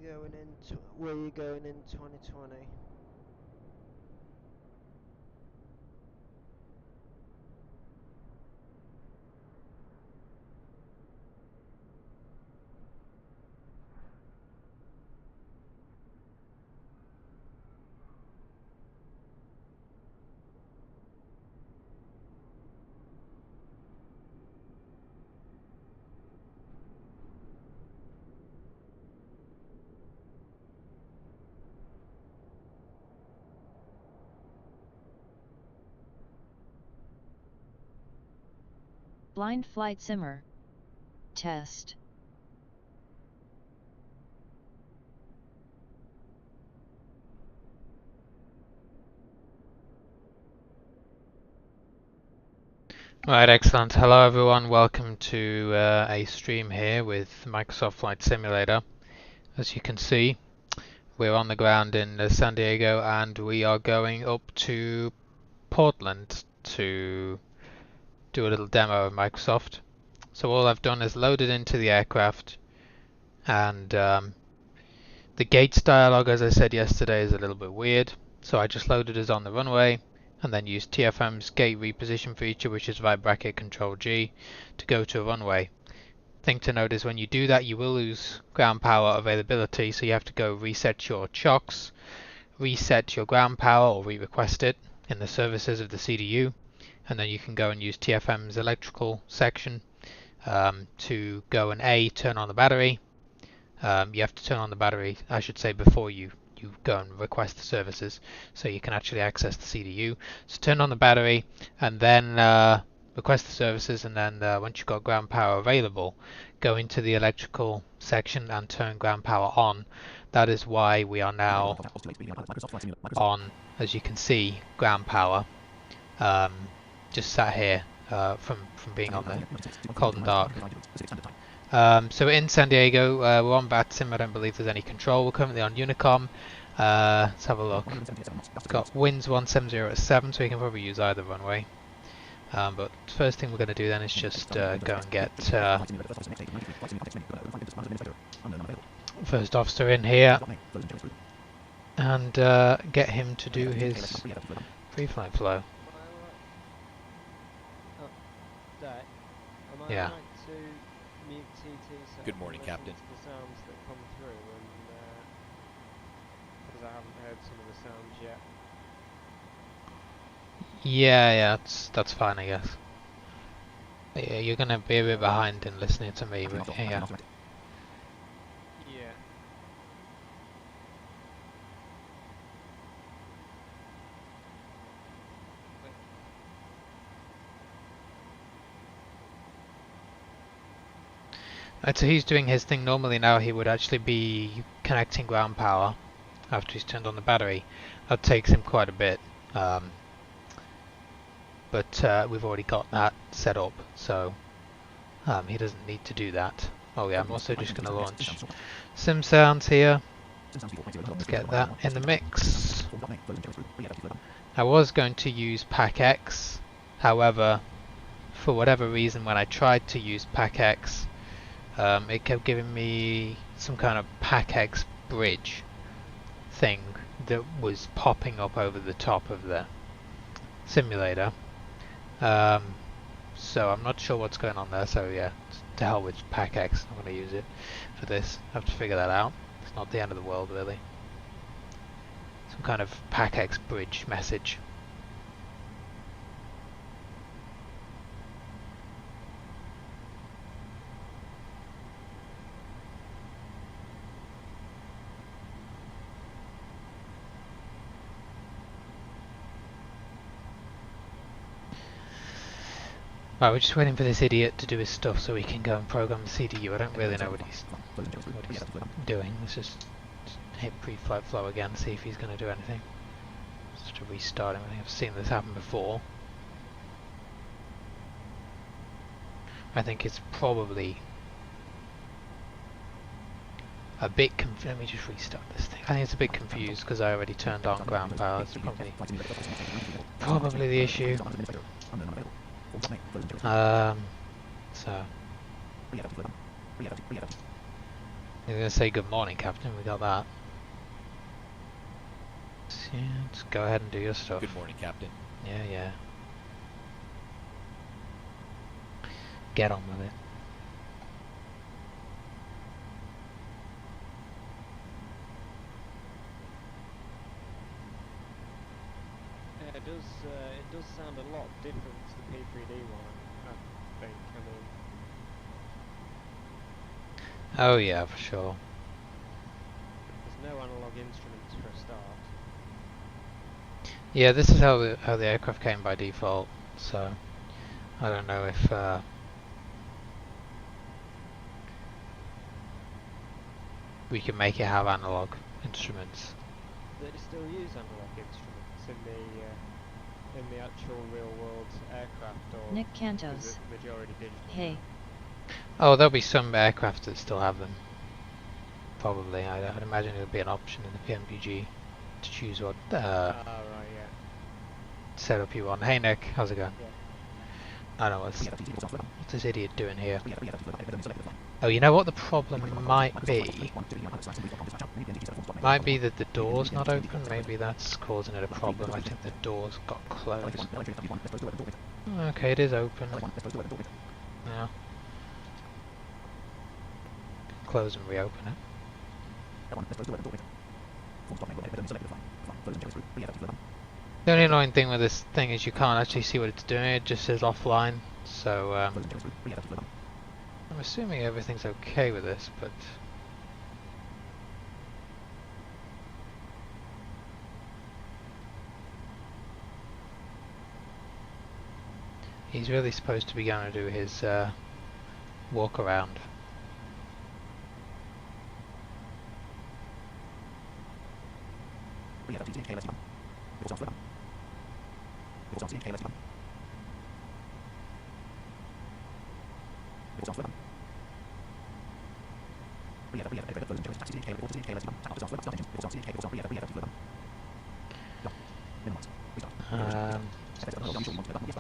Where you going in 2020? Blind flight simmer. Test. Right, excellent. Hello everyone, welcome to a stream here with Microsoft Flight Simulator. As you can see, we're on the ground in San Diego and we are going up to Portland to do a little demo of Microsoft. So all I've done is loaded into the aircraft, and the gates dialog, as I said yesterday, is a little bit weird. So I just loaded us on the runway and then used TFM's gate reposition feature, which is right bracket Control G, to go to a runway. Thing to note is when you do that, you will lose ground power availability, so you have to go reset your chocks, reset your ground power or re-request it in the services of the CDU, and then you can go and use TFM's electrical section to go and turn on the battery. You have to turn on the battery, I should say, before you go and request the services, so you can actually access the CDU. So turn on the battery and then request the services, and then once you've got ground power available, go into the electrical section and turn ground power on. That is why we are now on, as you can see, ground power. Just sat here from being on the cold and dark. So in San Diego, we're on VATSIM. I don't believe there's any control. We're currently on Unicom. Let's have a look. It's got winds 170 at 7, so we can probably use either runway. But first thing we're going to do then is just go and get first officer in here and get him to do his pre-flight flow. Yeah. Good morning, Captain. The sounds that come through, and because I haven't heard some of the sounds yet. Yeah, that's fine, I guess. Yeah, you're gonna be a bit behind in listening to me, but yeah. Yeah. Right, so he's doing his thing. Normally now he would actually be connecting ground power after he's turned on the battery. That takes him quite a bit. But we've already got that set up, so he doesn't need to do that. Oh yeah, I'm also just going to launch sim sounds here. Let's get that in the mix. I was going to use PAC-X, however, for whatever reason when I tried to use PAC-X, it kept giving me some kind of PAC-X bridge thing that was popping up over the top of the simulator. So I'm not sure what's going on there, so yeah, to hell with PAC-X. I'm going to use it for this. I have to figure that out. It's not the end of the world, really. Some kind of PAC-X bridge message. Right, we're just waiting for this idiot to do his stuff so we can go and program the CDU. I don't really know what he's doing. Let's just hit pre-flight flow again, see if he's going to do anything. Just to restart him. I think I've seen this happen before. I think it's probably a bit confused. Let me just restart this thing. I think it's a bit confused because I already turned on ground power. That's probably the issue. So You're gonna say good morning, Captain. We got that. So, yeah, just go ahead and do your stuff. Good morning, Captain. Yeah, yeah. Get on with it. Yeah, it does sound a lot different to the P3D one, I think. I mean, Oh yeah, for sure. there's no analog instruments for a start. Yeah, this is how the aircraft came by default. So I don't know if we can make it have analog instruments. They still use analog instruments in the actual real world aircraft, or Nick is Cantos. it majority digital? Hey. now? Oh, there'll be some aircraft that still have them. Probably. I'd imagine it'll be an option in the PMDG to choose what Right, yeah. setup you want. Hey Nick, how's it going? Yeah. I don't know what's this idiot doing here. Oh, you know what the problem might be? Might be that the door's not open. Maybe that's causing it a problem. I think the door's got closed. Okay, it is open. Yeah. Close and reopen it. The only annoying thing with this thing is you can't actually see what it's doing. It just says offline. So I'm assuming everything's okay with this, but he's really supposed to be going to do his walk around.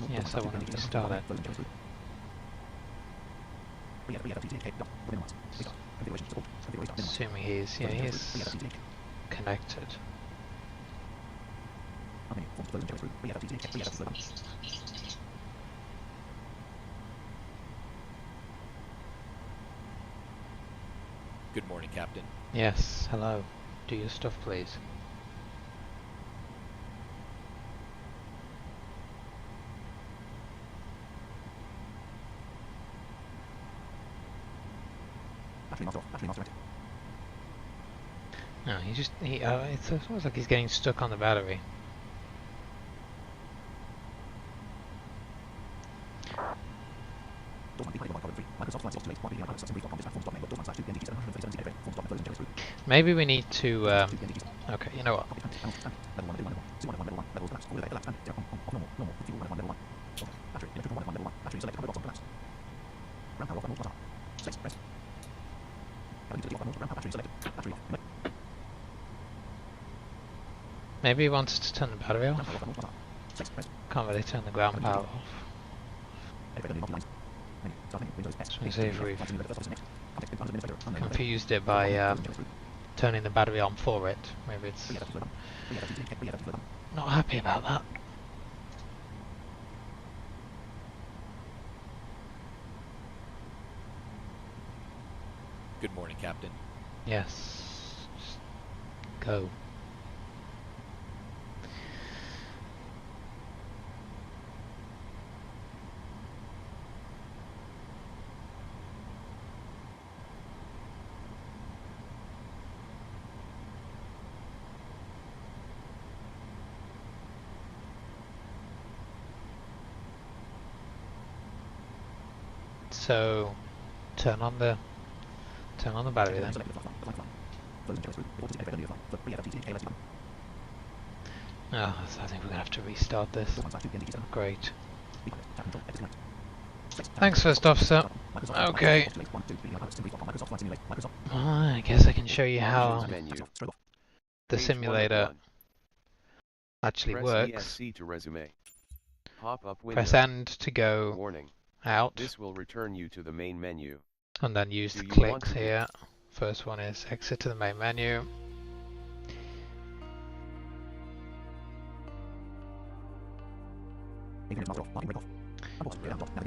Yes, I want to start it. Assuming he's connected. Good morning, Captain. Yes, hello. Do your stuff, please. No, it's almost like he's getting stuck on the battery. Maybe we need to, okay, you know what? Maybe he wants to turn the battery off. Can't really turn the ground power off. Just want to see if we've confused it by turning the battery on for it. Maybe it's not happy about that. Good morning, Captain. Yes. Just go. So turn on the battery then. Oh, I think we're gonna have to restart this. Great. Thanks, first officer. Okay. I guess I can show you how the simulator actually works. Press end to go Warning. out, This will return you to the main menu. and then use Do the you clicks want to here First one is exit to the main menu.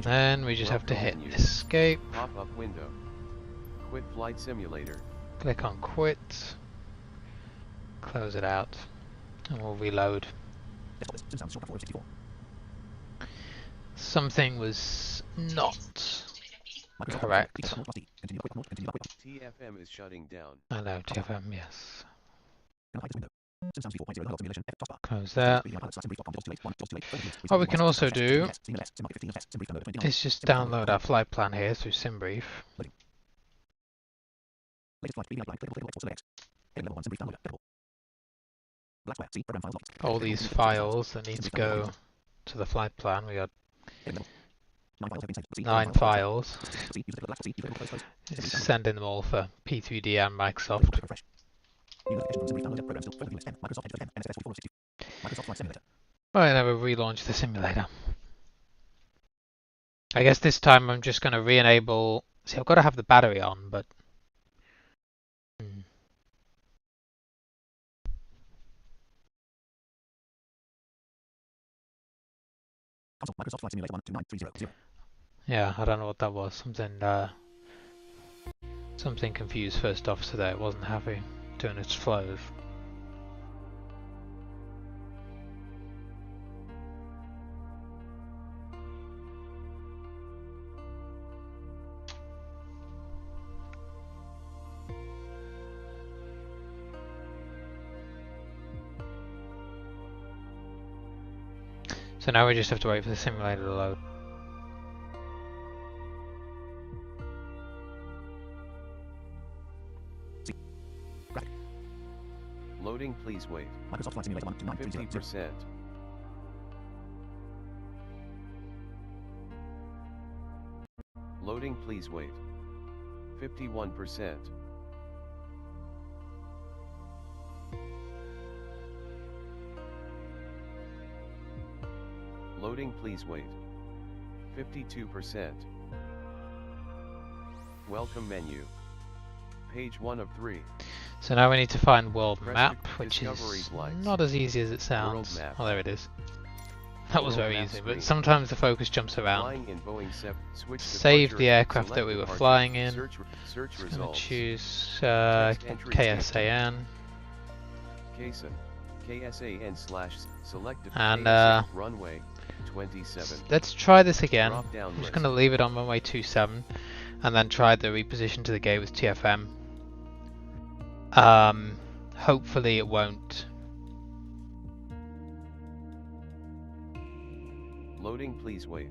Then we just have to hit escape. Pop-up window. Quit flight simulator. Click on quit. Close it out. And we'll reload. Something was not correct. TFM is shutting down. Hello, TFM, yes. Close that. What we can also do is just download our flight plan here through SimBrief. All these files that need to go to the flight plan, we got 9 files. Just sending them all for P3D and Microsoft. Right, now we'll relaunch the simulator. I guess this time I'm just going to re-enable. See, I've got to have the battery on, but yeah, I don't know what that was. Something confused first officer there. It wasn't happy doing its flows. So now we just have to wait for the simulator to load. Loading, please wait. 50%. Loading, please wait. 51%. Loading, please wait. 52%. Welcome menu. Page 1 of 3. So now we need to find world Press map, which Discovery is lights. not as easy as it World sounds. map. Oh, there it is. That was World very map easy, screen. but sometimes the focus jumps around. Flying in Boeing switch Save departure, the aircraft that select we were departure, flying in. Search Just gonna results. choose Text entries. KSAN. KSAN. KSAN/select And, KSAN runway 27. Let's try this again. Drop down I'm just list. going to leave it on runway 27 and then try the reposition to the gate with TFM. Hopefully it won't. Loading, please wait.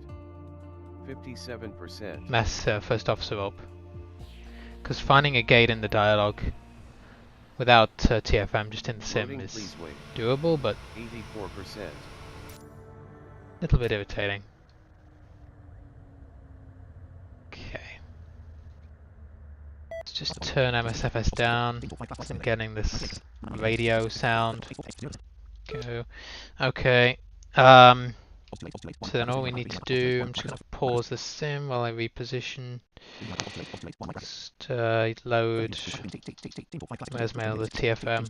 57%. Mess first officer up. Because finding a gate in the dialogue without TFM just in the sim Loading, is please wait. doable, but 84%. a little bit irritating. Okay. Let's just turn MSFS down. So I'm getting this radio sound. Go. Okay. So then all we need to do, I'm just going to pause the sim while I reposition. Just load. Where's my other TFM?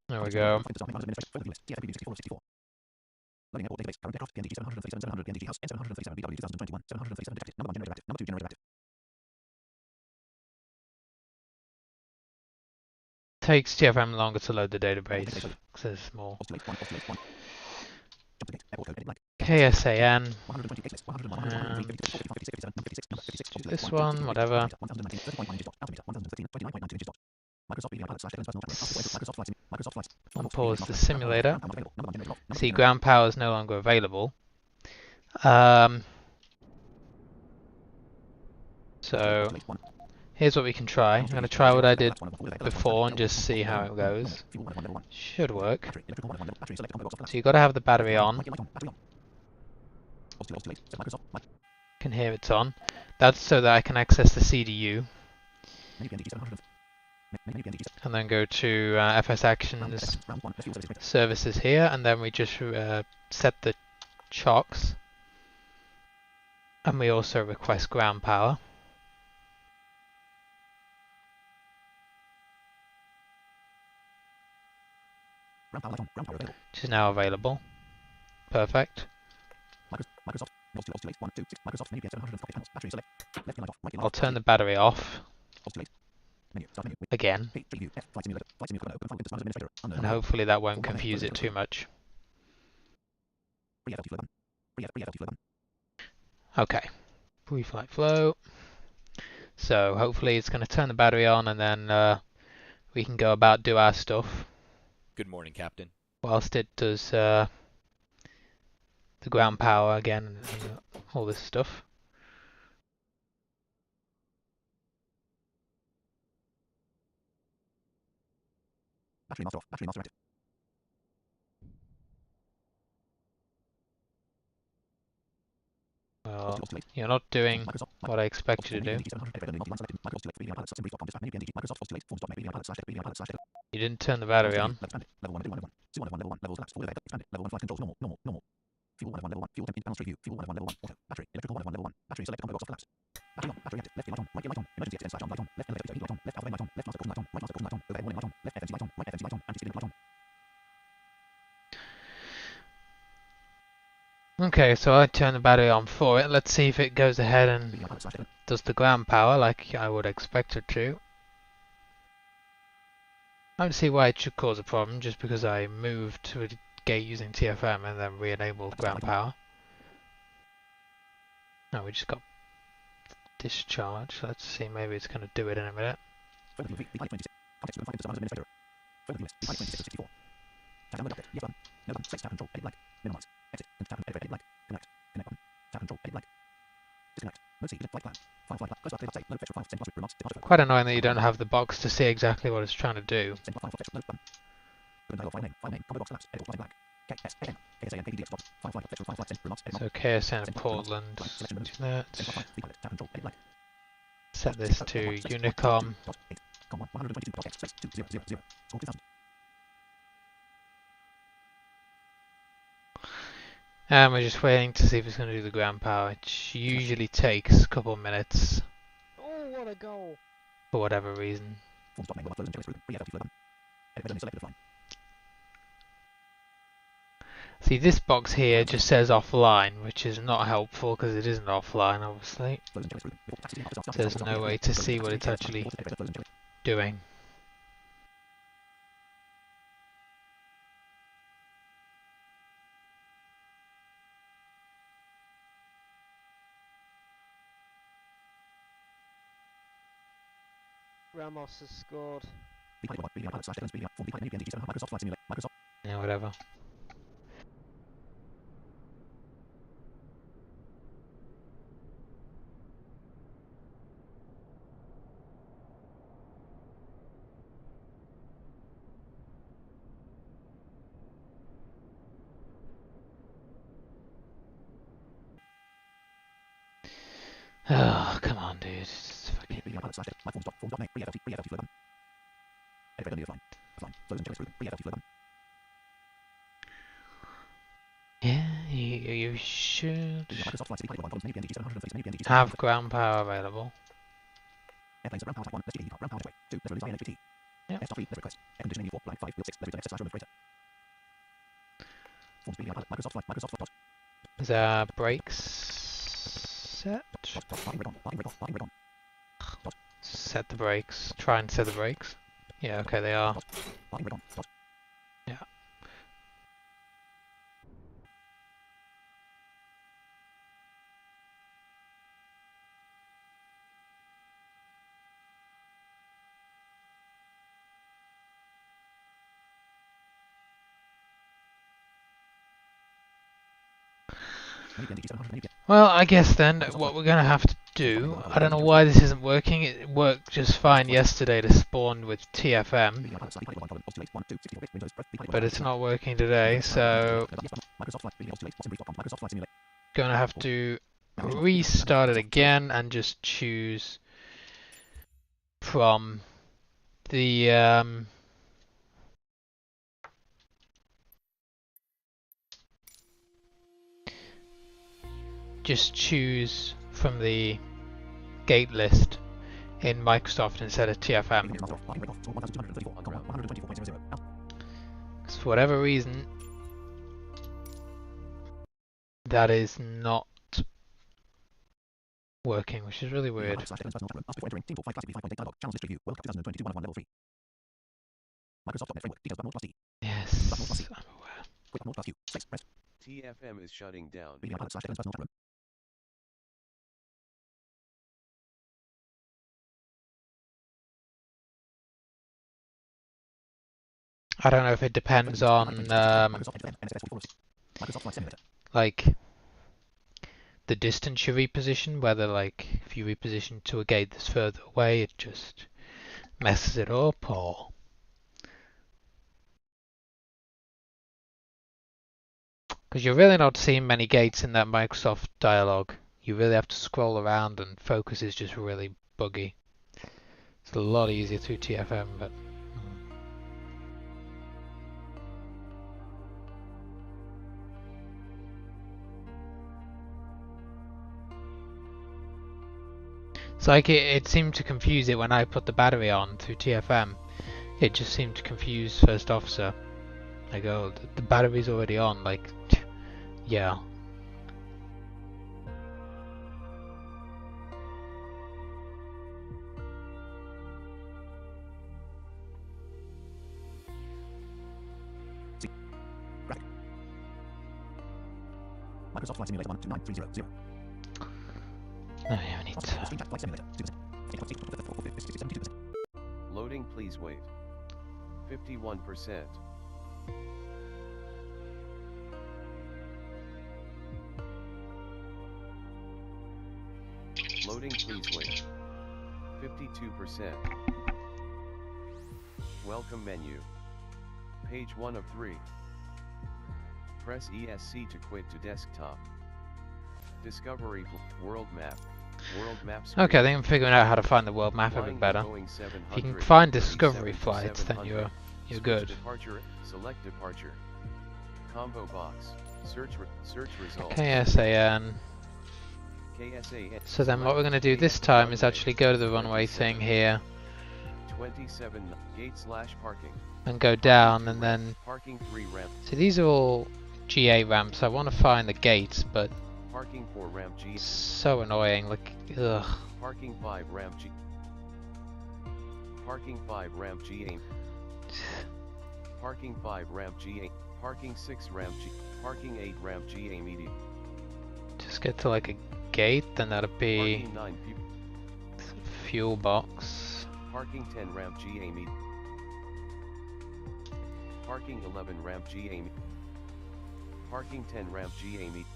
There we go. Takes TFM longer to load the database because there's more. KSAN. Do this one, whatever. Unpause the simulator. See, ground power is no longer available. So here's what we can try. I'm going to try what I did before and just see how it goes. Should work. So you've got to have the battery on. Can hear it's on. That's so that I can access the CDU. And then go to FS Actions Services here, and then we just set the chocks. And we also request ground power. which is now available. Perfect. I'll turn the battery off again, and hopefully that won't confuse it too much. Okay, pre-flight flow. So hopefully it's going to turn the battery on, and then we can go about do our stuff. Good morning, Captain. Whilst it does the ground power again and all this stuff. Well, you're not doing what I expect you to do. You didn't turn the battery on. Okay, so I turn the battery on for it. Let's see if it goes ahead and does the ground power like I would expect it to. I don't see why it should cause a problem just because I moved to a gate using TFM and then re-enabled ground power. No, we just got discharge. Let's see, maybe it's going to do it in a minute. Quite annoying that you don't have the box to see exactly what it's trying to do. So KSAN Portland, do that. Set this to Unicom. And we're just waiting to see if it's going to do the ground power. It usually takes a couple of minutes. Oh, what a goal! For whatever reason. See, this box here just says offline, which is not helpful because it isn't offline, obviously. There's no way to see what it's actually doing. Ramos has scored. Yeah, whatever. Oh, come on, dude. It's fucking... Yeah, you should have ground power available. Yep. Is our brakes set? Set the brakes. Try and set the brakes. Yeah, okay, they are. Yeah. Well, I guess then what we're going to have to do, I don't know why this isn't working, it worked just fine yesterday to spawn with TFM, but it's not working today, so going to have to restart it again and just choose from the just choose from the gate list in Microsoft instead of TFM. Because for for whatever reason, that is not working, which is really weird. Yes, I'm aware. TFM is shutting down. I don't know if it depends on like the distance you reposition, whether like if you reposition to a gate that's further away, it just messes it up, or because you're really not seeing many gates in that Microsoft dialog. You really have to scroll around, and focus is just really buggy. It's a lot easier through TFM, but it's like it seemed to confuse it when I put the battery on through TFM. It just seemed to confuse First Officer. I go, the battery's already on, like, yeah. Microsoft Flight Simulator 129300. No, yeah, I need to. Flight Simulator. Loading, please wait. 51%. Loading, please wait. 52%. Welcome menu. Page 1 of 3. Press ESC to quit to desktop. Discovery world map. World map screen. Okay, I think I'm figuring out how to find the world map a bit better. If you can find discovery flights, then you're good. Departure, select departure. Combo box. Search result. KSAN. KSAN. So then what we're going to do this time is actually go to the runway thing here 27 gate/parking. and go down, and then Parking 3 ramp. see these are all GA ramps. I want to find the gates, but Parking 4 ramp G. so annoying. Like, ugh. Parking 5 ramp G. Parking 5 ramp G8. Parking 5 ramp G8. Parking 6 ramp G. Parking 8 ramp G8 medium. Just get to like a gate, then that'll be Parking 9 fuel box. Parking 10 ramp G8 medium. Parking 11 ramp G8 medium. Parking 10 ramp G8 medium.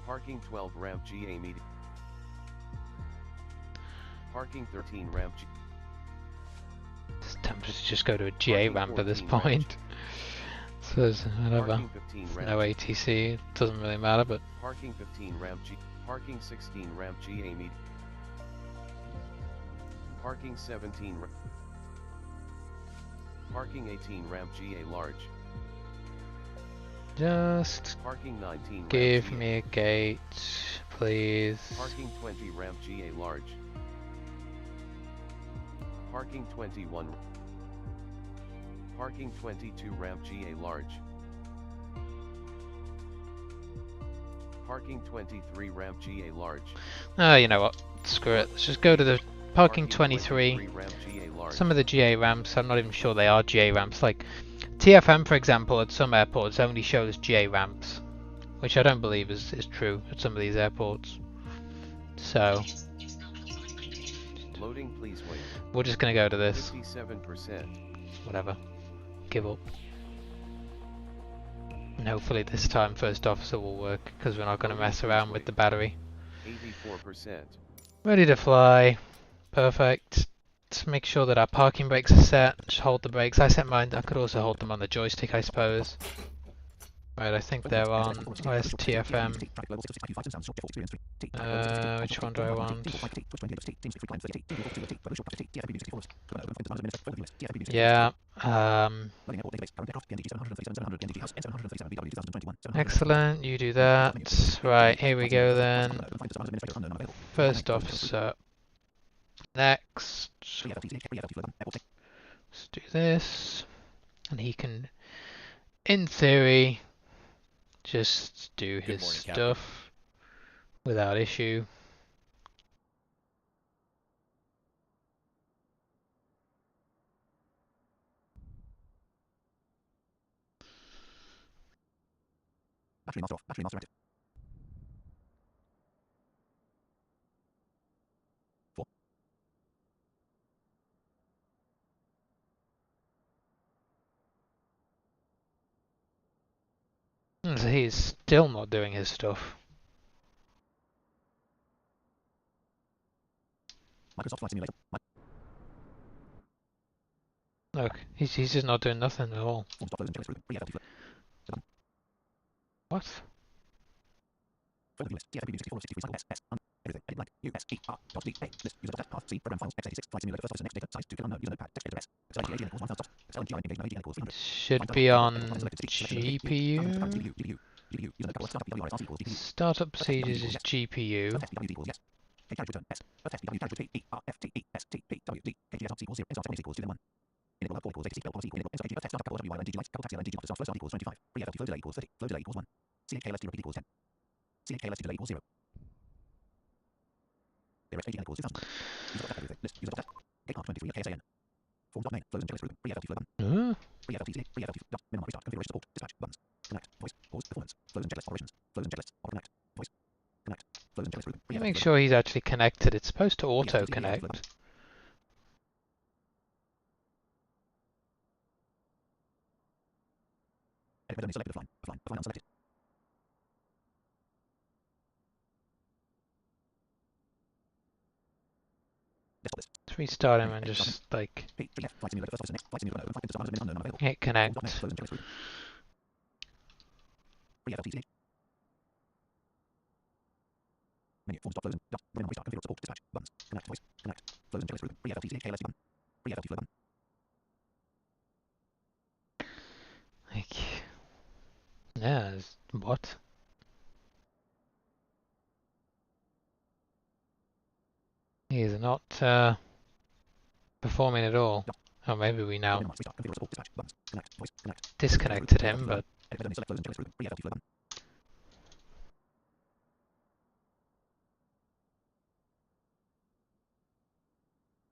Parking 12 ramp G8 medium. Parking 13 ramp G. It's tempted to just go to a GA Parking ramp at this 14 ramp point. So there's whatever. Parking 15 ramp No ATC, it doesn't really matter, but Parking 15 ramp G. Parking 16 ramp GA medium. Parking 17 ramp. Parking 18 ramp GA large. just Parking 19 ramp give GA. me a gate, please. Parking 20 ramp GA large. Parking 21. Parking 22 ramp GA large. Parking 23 ramp GA large. Oh, you know what? Screw it. Let's just go to the parking 23. ramp GA large. Some of the GA ramps, I'm not even sure they are GA ramps. Like TFM, for example, at some airports only shows GA ramps, which I don't believe is true at some of these airports. So Loading, please wait. we're just gonna go to this. 57%. Whatever. Give up. And hopefully this time First Officer will work, because we're not going to mess around with the battery. 84%. Ready to fly. Perfect. Let's make sure that our parking brakes are set. Just hold the brakes. I set mine. I could also hold them on the joystick, I suppose. Right, I think they're on. Where's TFM? Which one do I want? Yeah. Excellent. You do that. Right, here we go then. First Officer. Next. Let's do this. And he can in theory, just do his morning, Captain. stuff without issue. Battery master off. Battery master active. 4. And he's still not doing his stuff. Microsoft Flight Simulator. Look, he's just not doing nothing at all. Form stop frozen checklist through. Pre-FLT flow. What? Photo view list. TFW 64 of 63 cycle S. Everything. Edit blank. U S E R dot D A. List. User dot path C. Program files. X86. Flight Simulator. First officer next data. Size 2 kilometer. User notepad. Text editor S. Excel AGN equals 1000 stops. Excel and GI engagement AGN equals 300. Should be on GPU. Startup procedures is GPU. K character return S. FTW character T E R F T E S T P W D. KPDX equals 0. S equals 2 then 1. Enable output equals 86. Bell policy equals enable text start capital WILNG lights capital taxi LNG start first equals 25. Pre-FLT flow delay equals 30. Flow delay equals 1. CHK less to repeat equals 10. CHK less to delay equals 0. Direct AGN equals 2000. User dot everything. List. User dot gate mark 23 at KSAN. Forms dot main. Flows and checklist through. Pre-FLT flow button. Pre-FLT delay. Pre-FLT dot minimum restart configuration support. Dispatch buttons. Connect. Voice. Pause. Performance. Flows and checklist operations. Flows and checklists. Auto connect. Voice. Connect. Flows and checklist through. Make sure he's actually connected. It's supposed to auto connect. Edit mode only selected offline. Offline. Offline unselected. Desktop list. Let's restart him and just like P F Flight Simulator first officer next. Flight Simulator unknown. 5 minutes unknown unavailable. hit connect. Flows and checklist through. Pre-FLT menu. Forms dot flows and dot minimum restart configure support. Dispatch buttons. Connect. Voice. Connect. Flows and checklist through. Pre-FLT KLS button. Pre-FLT flow button. Like, yeah, what? He is not performing at all. Oh, maybe we now Minimize restart configure support. Dispatch buttons. Connect. Voice. Connect. disconnected him, but Edit mode only select flows and checklist through. Pre-FLT flow button.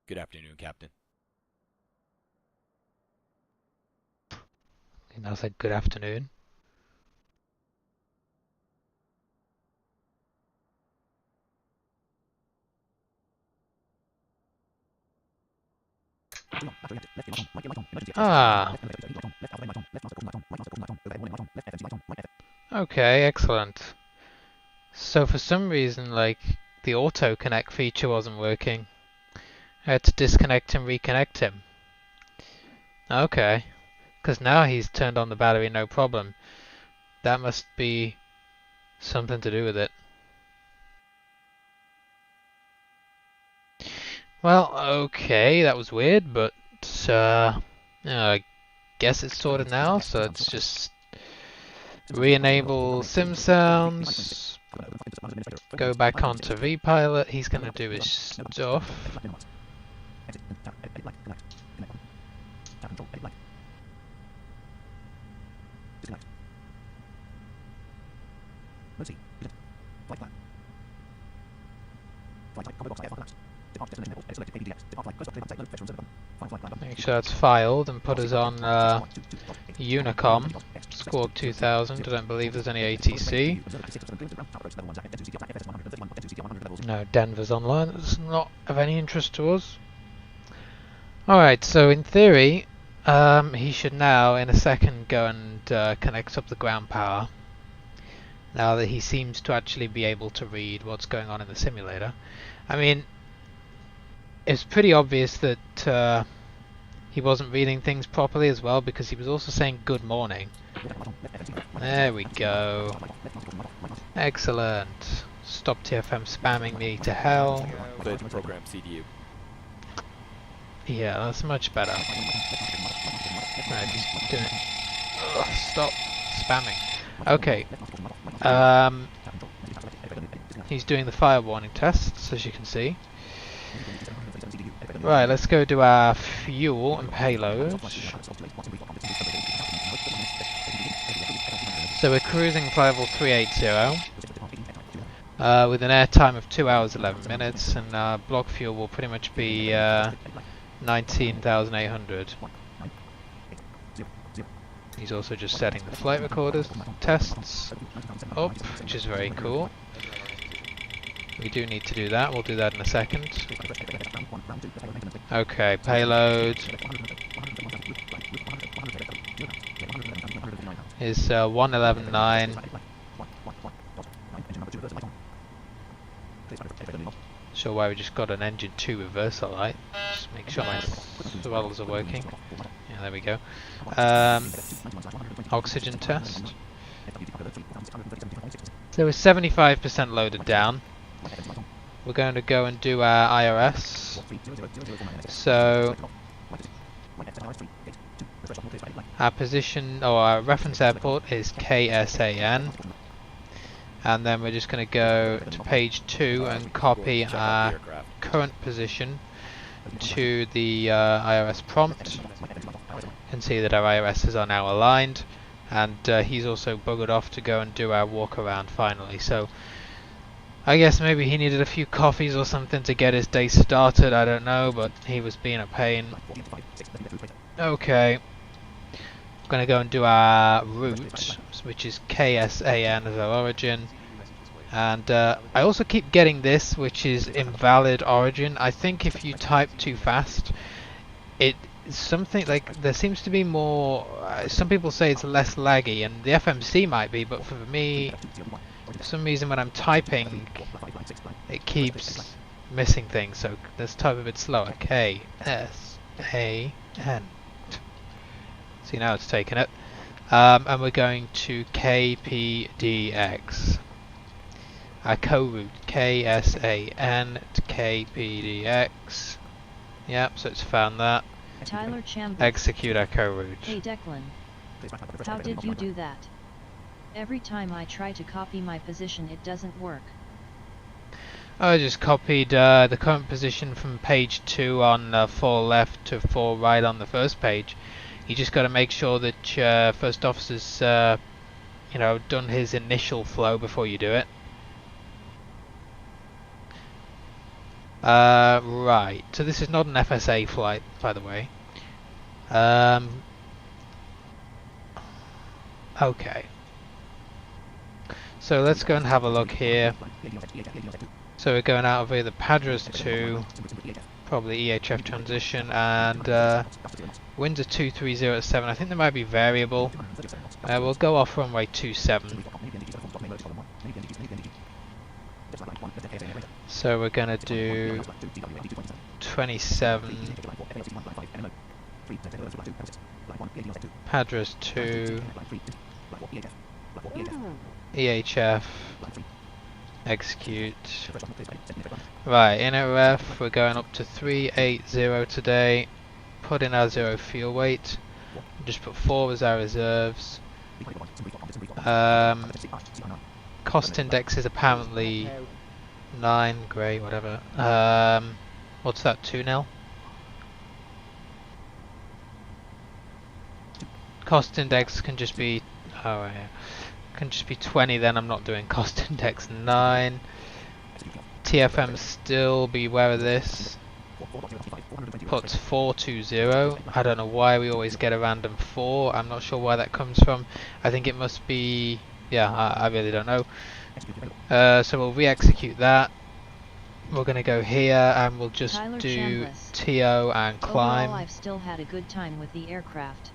Good afternoon, Captain. he now said good afternoon. Ah. Okay, excellent. So for some reason, like, the auto connect feature wasn't working. I had to disconnect and reconnect him. Okay. Because now he's turned on the battery, no problem. That must be something to do with it. Well, okay, that was weird, but I guess it's sorted now, so let's just re-enable sim sounds, go back onto vpilot. He's going to do his stuff. Make sure that's filed and put us on Unicom, Squawk 2000. I don't believe there's any ATC. No, Denver's online. It's not of any interest to us. Alright, so in theory, he should now, in a second, go and connect up the ground power. Now that he seems to actually be able to read what's going on in the simulator. I mean, it's pretty obvious that he wasn't reading things properly as well, because he was also saying good morning. There we go. Excellent. Stop TFM spamming me to hell. Clear to program CDU. Yeah, that's much better. Right, just do it. Ugh, stop spamming. Okay. He's doing the fire warning tests, as you can see. Right, let's go do our fuel and payload. So we're cruising flight level 380 with an air time of 2 hours 11 minutes, and block fuel will pretty much be 19,800. He's also just setting the flight recorders tests up, which is very cool. We do need to do that, we'll do that in a second. Okay, payload is 111.9. Sure why we just got an engine 2 reversal light. Just make sure my throttles are working. Yeah, there we go. Oxygen test. So we're 75% loaded down. We're going to go and do our IRS. So our position, or our reference airport is KSAN. And then we're just going to go to page 2 and copy our current position to the IRS prompt. You can see that our IRSs are now aligned, and he's also buggered off to go and do our walk around finally. So I guess maybe he needed a few coffees or something to get his day started, I don't know, but he was being a pain. Okay, I'm going to go and do our route, which is KSAN as our origin. And I also keep getting this, which is invalid origin. I think if you type too fast, it's something like, there seems to be more, some people say it's less laggy, and the FMC might be, but for me, for some reason when I'm typing, it keeps missing things, so let's type a bit slower. KSAN. See, now it's taken it. And we're going to KPDX. Our co-route, KSAN to KPDX. Yep, so it's found that. Tyler Chambers. Execute our co-route. Hey Declan. How did you do that? Every time I try to copy my position it doesn't work. I just copied the current position from page 2 on 4 left to 4 right on the first page. You just got to make sure that first officer's you know, done his initial flow before you do it. Right, so this is not an FSA flight, by the way. Okay. So let's go and have a look here. So we're going out of either Padras 2, probably EHF transition, and winds are 230 at 7. I think they might be variable. We'll go off runway 27. So we're going to do 27, Padras 2, EHF, execute. Right, in RF we're going up to 380 today, put in our 0 fuel weight, just put 4 as our reserves. Cost index is apparently 9, grey, whatever. What's that, 2 nil? Cost index can just be, oh yeah, can just be 20, then I'm not doing cost index 9. TFM still, beware of this. Puts 420. I don't know why we always get a random 4. I'm not sure why that comes from. I think it must be, yeah, I really don't know. So we'll re-execute that. We're going to go here and we'll just Tyler do Chambliss. TO and climb. Overall, I've still had a good time with the aircraft.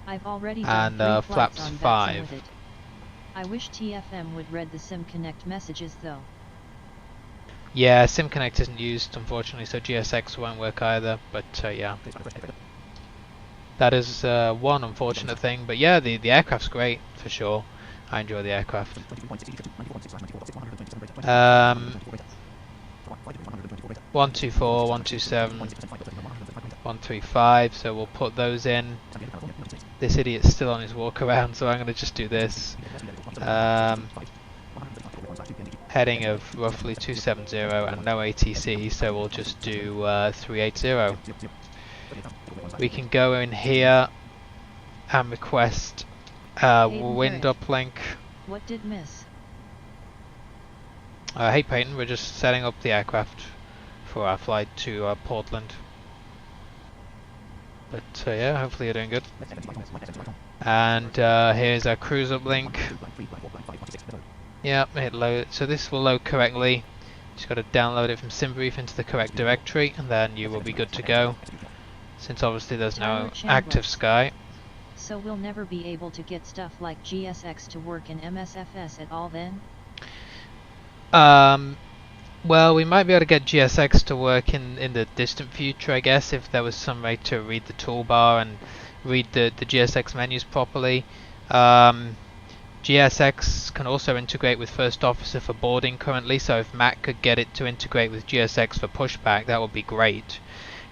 I've already And, done 3 flights flaps on 5. Betson with it. I wish TFM would read the SimConnect messages though. Yeah, SimConnect isn't used unfortunately, so GSX won't work either, but yeah. That is one unfortunate thing, but yeah, the aircraft's great, for sure. I enjoy the aircraft. 124, 127, 135, so we'll put those in. This idiot's still on his walk around, so I'm going to just do this. Heading of roughly 270 and no ATC, so we'll just do 380. We can go in here and request Hayden wind Garrett. uplink. What did miss? Hey Peyton, we're just setting up the aircraft for our flight to Portland. But yeah, hopefully you're doing good. And here's our cruise uplink. Yep, it load. So this will load correctly. Just got to download it from SimBrief into the correct directory, and then you will be good to go. Since obviously there's no active Sky. So we'll never be able to get stuff like GSX to work in MSFS at all then? Well, we might be able to get GSX to work in the distant future, I guess, if there was some way to read the toolbar and read the GSX menus properly. GSX can also integrate with First Officer for boarding currently, so if Mac could get it to integrate with GSX for pushback, that would be great.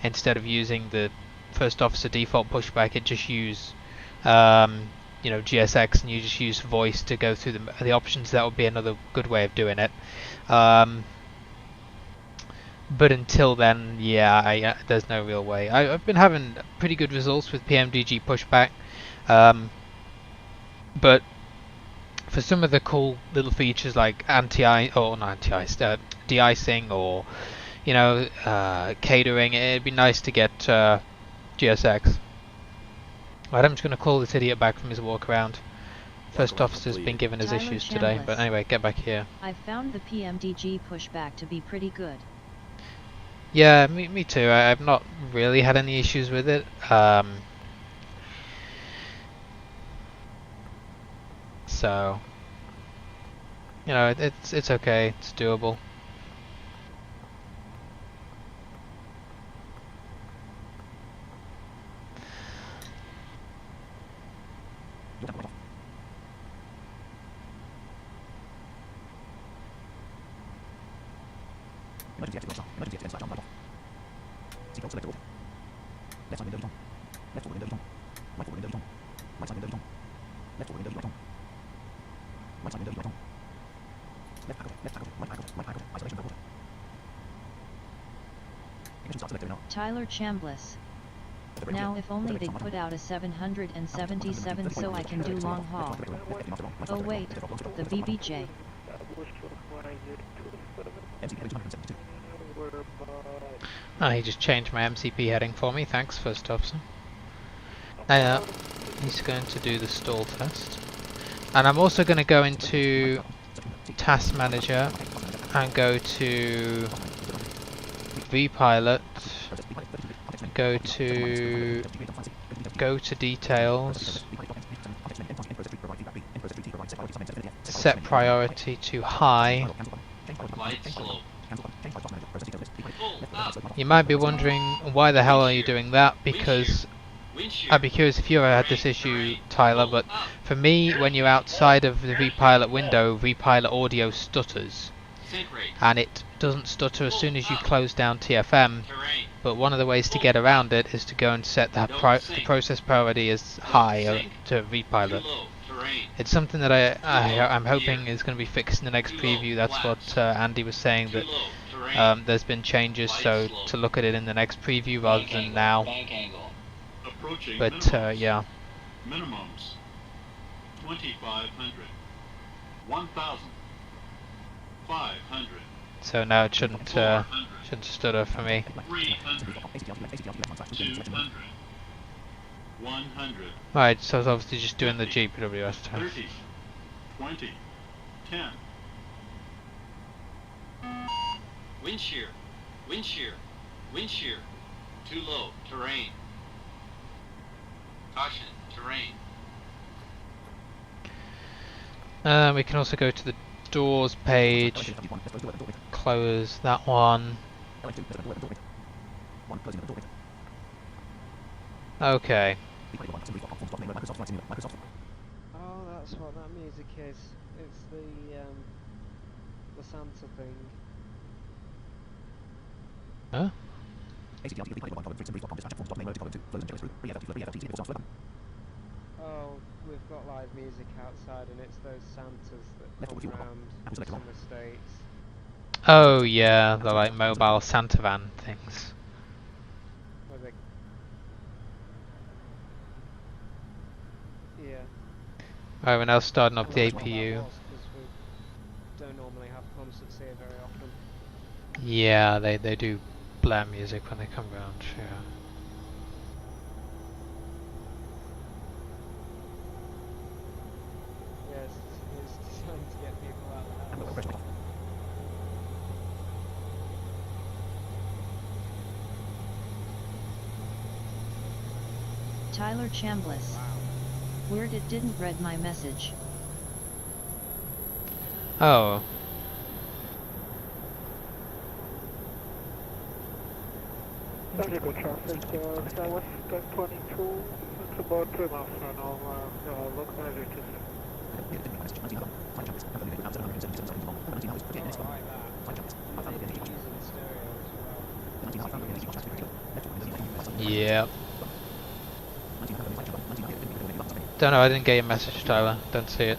Instead of using the First Officer default pushback, it just use you know, GSX, and you just use voice to go through the options. That would be another good way of doing it. But until then, yeah, there's no real way. I've been having pretty good results with pmdg pushback, but for some of the cool little features like de-icing or, you know, catering, it'd be nice to get GSX. Right, I'm just going to call this idiot back from his walk around. First officer's been given his Tyler issues today, but anyway, get back here. I found the pmdg pushback to be pretty good. Yeah, me too. I've not really had any issues with it. So, you know, it's okay. It's doable. Emergency exit doors on. Emergency exit /on right off. Seatbelt selector open. Left side window is on. Left forward window is on. Right forward window is on. Right side window is on. Left forward window is on. Right side window is on. Left back over. Left back over. Right back over. Right back over. Isolation door order. Ignition start selector in on. Tyler Chambliss. Now if only they put out a 777 so I can do long haul. Oh wait, the BBJ. He just changed my MCP heading for me. Thanks, First Officer. He's going to do the stall test. And I'm also going to go into Task Manager and go to vPilot, go to Details, set priority to high. You might be wondering why the hell are you doing that, because I'd be curious if you ever had this issue, Tyler, but for me, when you're outside of the vPilot window, vPilot audio stutters, and it doesn't stutter as soon as you close down TFM, but one of the ways to get around it is to go and set the process priority as high to vPilot. It's something that I'm hoping is going to be fixed in the next preview. That's what Andy was saying, that there's been changes, so to look at it in the next preview rather than now. But yeah. Minimums 2,500, 1,000, 500. So now it shouldn't stutter for me. 300, 200, 100. Right, so it's obviously just doing the GPWS test. 30, 20, 10. Wind shear, wind shear, wind shear. Too low, terrain. Caution, terrain. We can also go to the doors page, close that one. Okay. Oh, that's what that music is. It's the Santa thing. Huh? Oh, we've got live music outside, and it's those Santas that come around some estates. Oh yeah, the like mobile Santa van things. Where they... Yeah. Right, we're now starting up I'm the not sure what that APU. was, 'cause we don't normally have concerts here very often. Yeah, they do blare music when they come round, yeah. Yes, it's designed to get people out of the house. Tyler Chambliss. Weird it didn't read my message. Oh. Surgical traffic, Southwest 22, it's about 3 miles per hour, localizer 27. Yeah. Don't know, I didn't get your message, Tyler. Don't see it.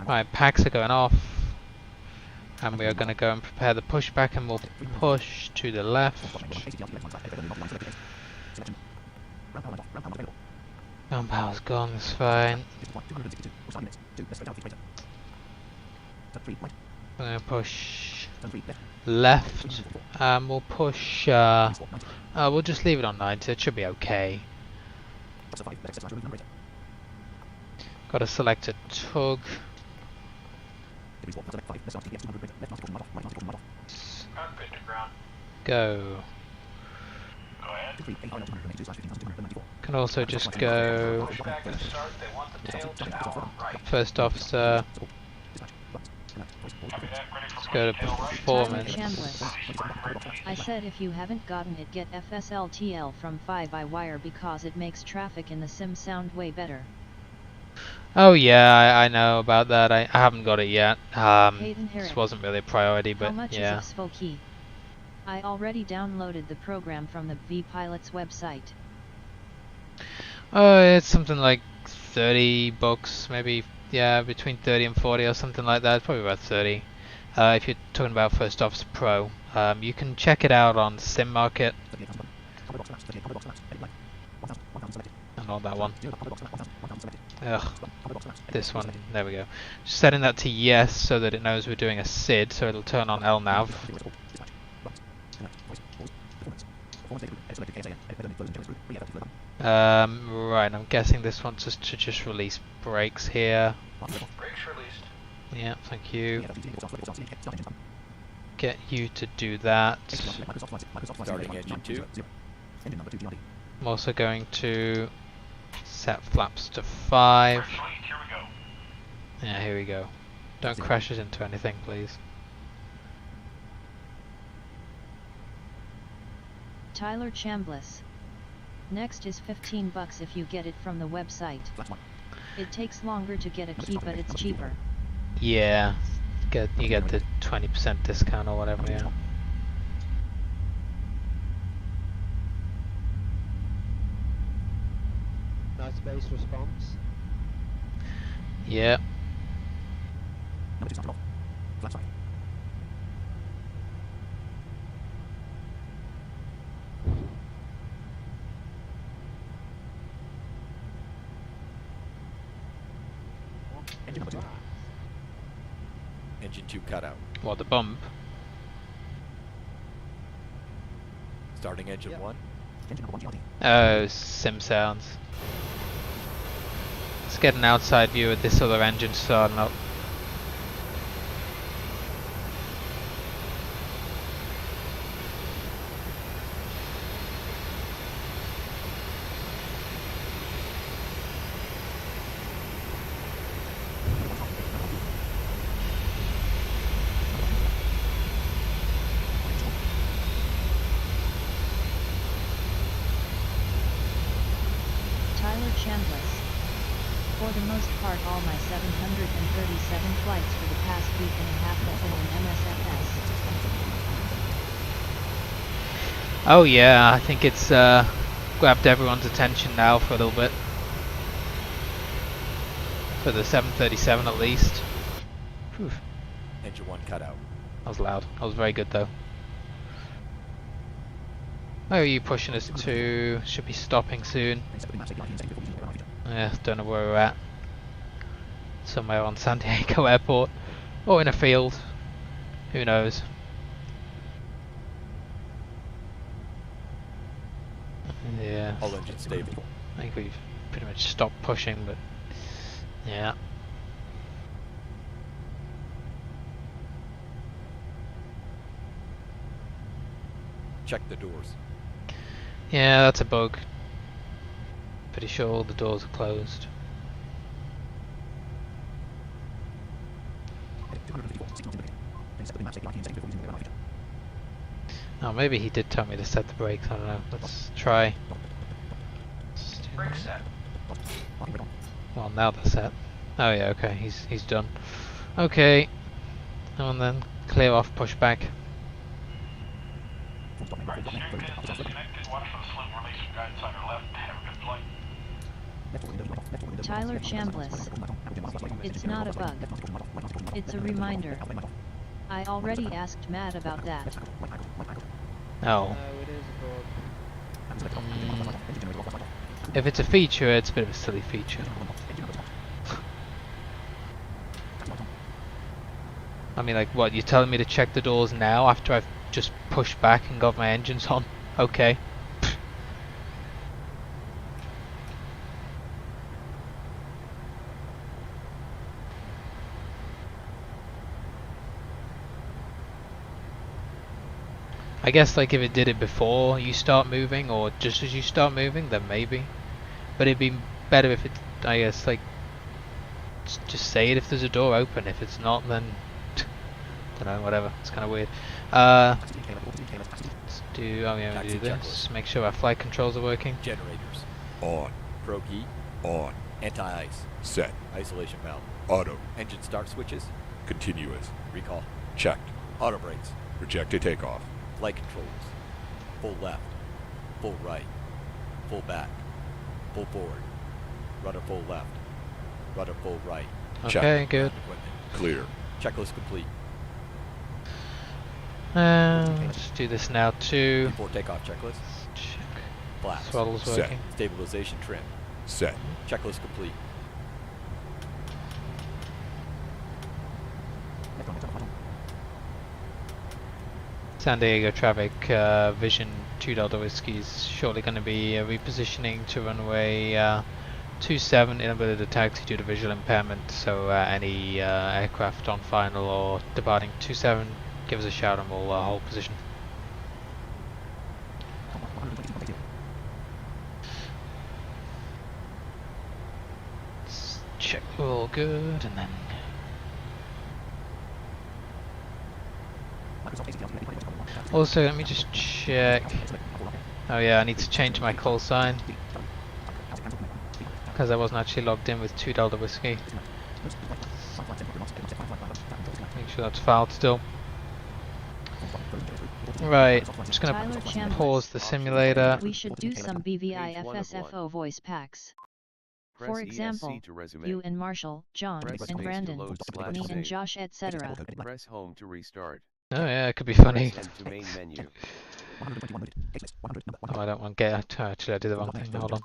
Right, packs are going off. And we are going to go and prepare the pushback, and we'll push to the left. Ground power's gone, it's fine. We're going to push left, and we'll push, we'll just leave it on 90, it should be okay. Got to select a tug. Go. Can also just go first officer. Let's go to performance. I said if you haven't gotten it, get FSLTL from 5i-wire because it makes traffic in the sim sound way better. Oh yeah, I know about that. I haven't got it yet. Hayden Herrick. This wasn't really a priority, but How much yeah. is a key? I already downloaded the program from the vPilot's website. It's something like $30, maybe. Yeah, between 30 and 40 or something like that. Probably about 30. If you're talking about First Officer Pro, you can check it out on Sim Market. And not that one. Ugh. This one. There we go. Just setting that to yes so that it knows we're doing a SID, so it'll turn on LNAV. Right, I'm guessing this wants us to just release brakes here. Brakes released. Yeah, thank you. Get you to do that. Starting engine 2. I'm also going to set flaps to 5. Here we go. Yeah, here we go. Don't crash it into anything, please. Tyler Chambliss. Next is $15 if you get it from the website. It takes longer to get a key, but it's cheaper. Yeah, you get the 20% discount or whatever, yeah. Nice bass response. Yeah. Engine 2 cutout. What, the bump? Starting engine 1. Oh, sim sounds. Let's get an outside view of this other engine starting up. Tyler Chambliss. For the most part, all my 737 flights for the past week and a half have been in MSFS. Oh yeah, I think it's grabbed everyone's attention now for a little bit. For the 737 at least. Whew. Engine 1 cutout. That was loud. That was very good though. Where are you pushing us to? Should be stopping soon. Yeah, don't know where we're at. Somewhere on San Diego Airport. Or in a field. Who knows? Yeah. All engines stable. I think we've pretty much stopped pushing, but yeah. Check the doors. Yeah, that's a bug. Pretty sure all the doors are closed. Oh, maybe he did tell me to set the brakes, I don't know. Let's try. Brake set. Well, now they're set. Oh yeah, okay, he's done. Okay. And then clear off, push back. Right, steering pin is disconnected. Watch for the slip release from guidance on your left. Have a good flight. Tyler Chambliss. It's not a bug. It's a reminder. I already asked Matt about that. Oh. it is a bug. If it's a feature, it's a bit of a silly feature. I mean, like, what, you're telling me to check the doors now after I've just pushed back and got my engines on? Okay. I guess, like, if it did it before you start moving, or just as you start moving, then maybe. But it'd be better if it, I guess, like, just say it if there's a door open. If it's not, then don't know, whatever. It's kind of weird. Let's do. Oh yeah, we do this. Make sure our flight controls are working. Generators. On. Pro key. On. Anti-ice. Set. Isolation valve. Auto. Engine start switches. Continuous. Recall. Checked. Auto brakes. Projected takeoff. Flight controls. Full left. Full right. Full back. Full forward. Rudder full left. Rudder full right. Okay, good. Equipment. Clear. Checklist complete. Let's do this now too. Before takeoff checklist. Check. Flaps. Throttle's Set. working. Stabilization trim. Set. Checklist complete. San Diego traffic, Vision 2 Delta Whiskey is shortly going to be repositioning to runway 27 in ability to taxi due to visual impairment, so any aircraft on final or departing 27, give us a shout and we'll hold position. Let's check we're all good and then... Also, let me just check. Oh yeah, I need to change my call sign because I wasn't actually logged in with 2 Delta Whiskey. Make sure that's filed still. Right, I'm just gonna pause the simulator. We should do some BVIFSFO voice packs. For example, you and Marshall, John, and Brandon, me and Josh, etc. Press home to restart. Oh yeah, it could be funny. Press M to main menu. Oh, I don't want to get... actually, I did the wrong thing. Hold on.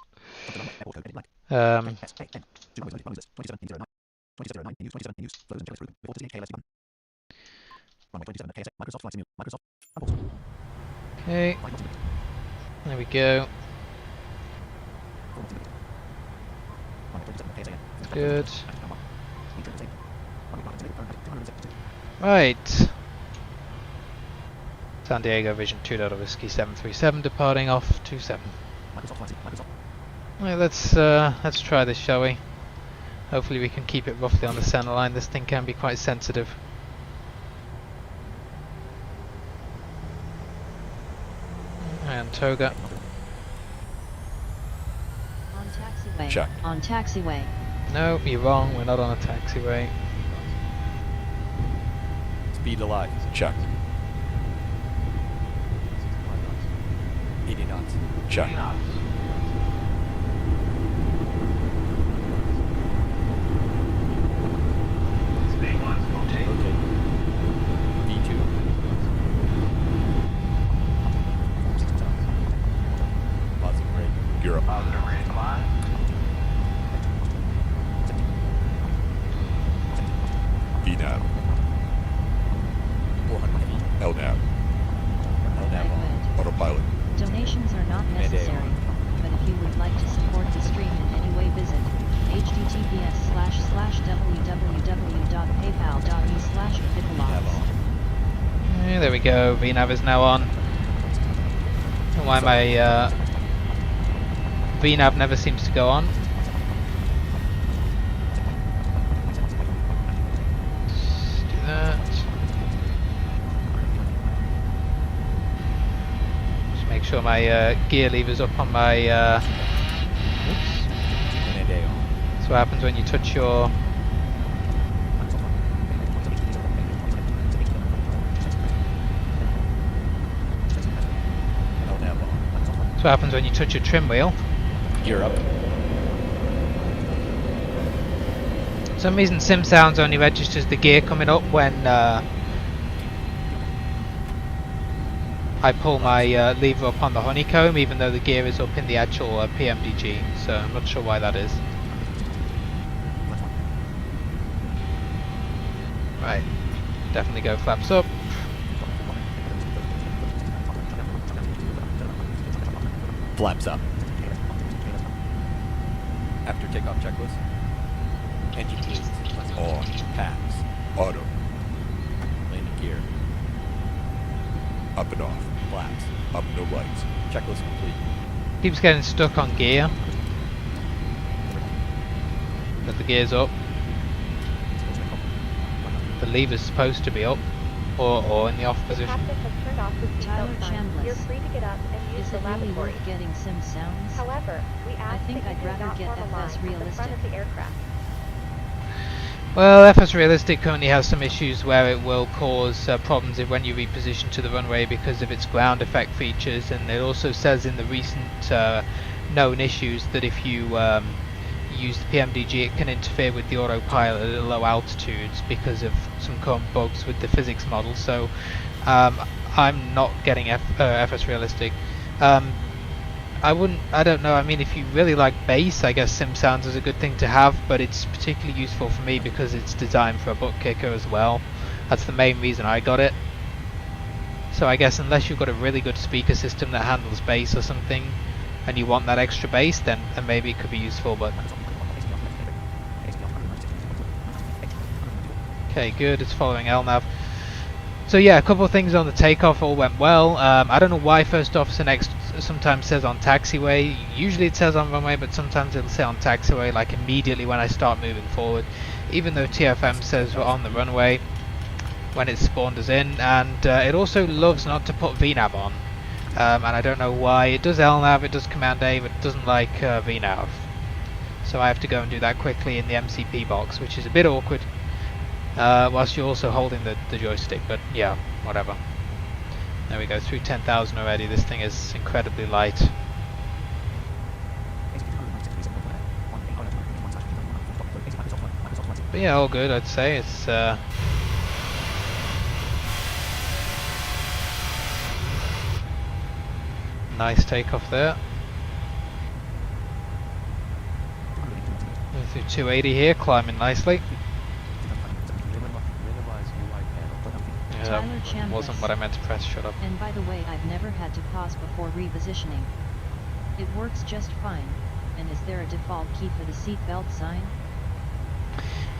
Okay. There we go. Good. Right. San Diego Vision 2 Delta Whiskey 737 departing off 27. Right, let's try this, shall we? Hopefully we can keep it roughly on the center line. This thing can be quite sensitive. And Toga. On taxiway. Check. On taxiway. No, you're wrong. We're not on a taxiway. Speed alive. Check. 80 knots. Check. Okay. V2. Gear up. Positive reapply. VNAV. 400 feet. LNAV. LNAV on. Autopilot. Donations are not necessary, but if you would like to support the stream in any way, visit https://www.paypal.me/pipalogs. Yeah, there we go. VNAV is now on. Don't know why my VNAV never seems to go on. Let's do that. Just make sure my gear lever's up on my. Oops. NAD on. That's what happens when you touch your. LNAV on. That's what happens when you touch your trim wheel. Gear up. For some reason Sim Sounds only registers the gear coming up when I pull my lever up on the honeycomb, even though the gear is up in the actual pmdg, so I'm not sure why that is. Right, definitely go flaps up. Flaps up. After takeoff checklist. Engine boost. On. Packs. Auto. Landing gear. Up and off. Flaps. Up no lights. Checklist complete. Keeps getting stuck on gear. But the gear's up. The lever's supposed to be up, or in the off position. Tyler Chambliss. You're free to get up and use Is the it really lavatory. worth getting Sim Sounds? However, we ask think that I'd you rather not get form a FS line at the Realistic. front of the aircraft. Well, FS Realistic currently has some issues where it will cause problems when you reposition to the runway because of its ground effect features, and it also says in the recent known issues that if you use the PMDG it can interfere with the autopilot at low altitudes because of some current bugs with the physics model, so I'm not getting FS Realistic. I don't know, I mean if you really like bass, I guess Sim Sounds is a good thing to have, but it's particularly useful for me because it's designed for a butt kicker as well. That's the main reason I got it. So I guess unless you've got a really good speaker system that handles bass or something, and you want that extra bass, then maybe it could be useful, but... Okay, good, it's following LNAV. So yeah, a couple of things on the takeoff all went well. I don't know why First Officer Next sometimes says on taxiway. Usually it says on runway, but sometimes it'll say on taxiway, like immediately when I start moving forward. Even though TFM says we're on the runway when it's spawned us in. And it also loves not to put VNAV on. And I don't know why. It does LNAV, it does Command A, but it doesn't like VNAV. So I have to go and do that quickly in the MCP box, which is a bit awkward. Whilst you're also holding the joystick, but yeah, whatever. There we go, through 10,000 already. This thing is incredibly light. But yeah, all good, I'd say. It's nice takeoff there. Going through 280 here, climbing nicely. That wasn't what I meant to press, shut up. And by the way, I've never had to pause before repositioning. It works just fine. And is there a default key for the seatbelt sign?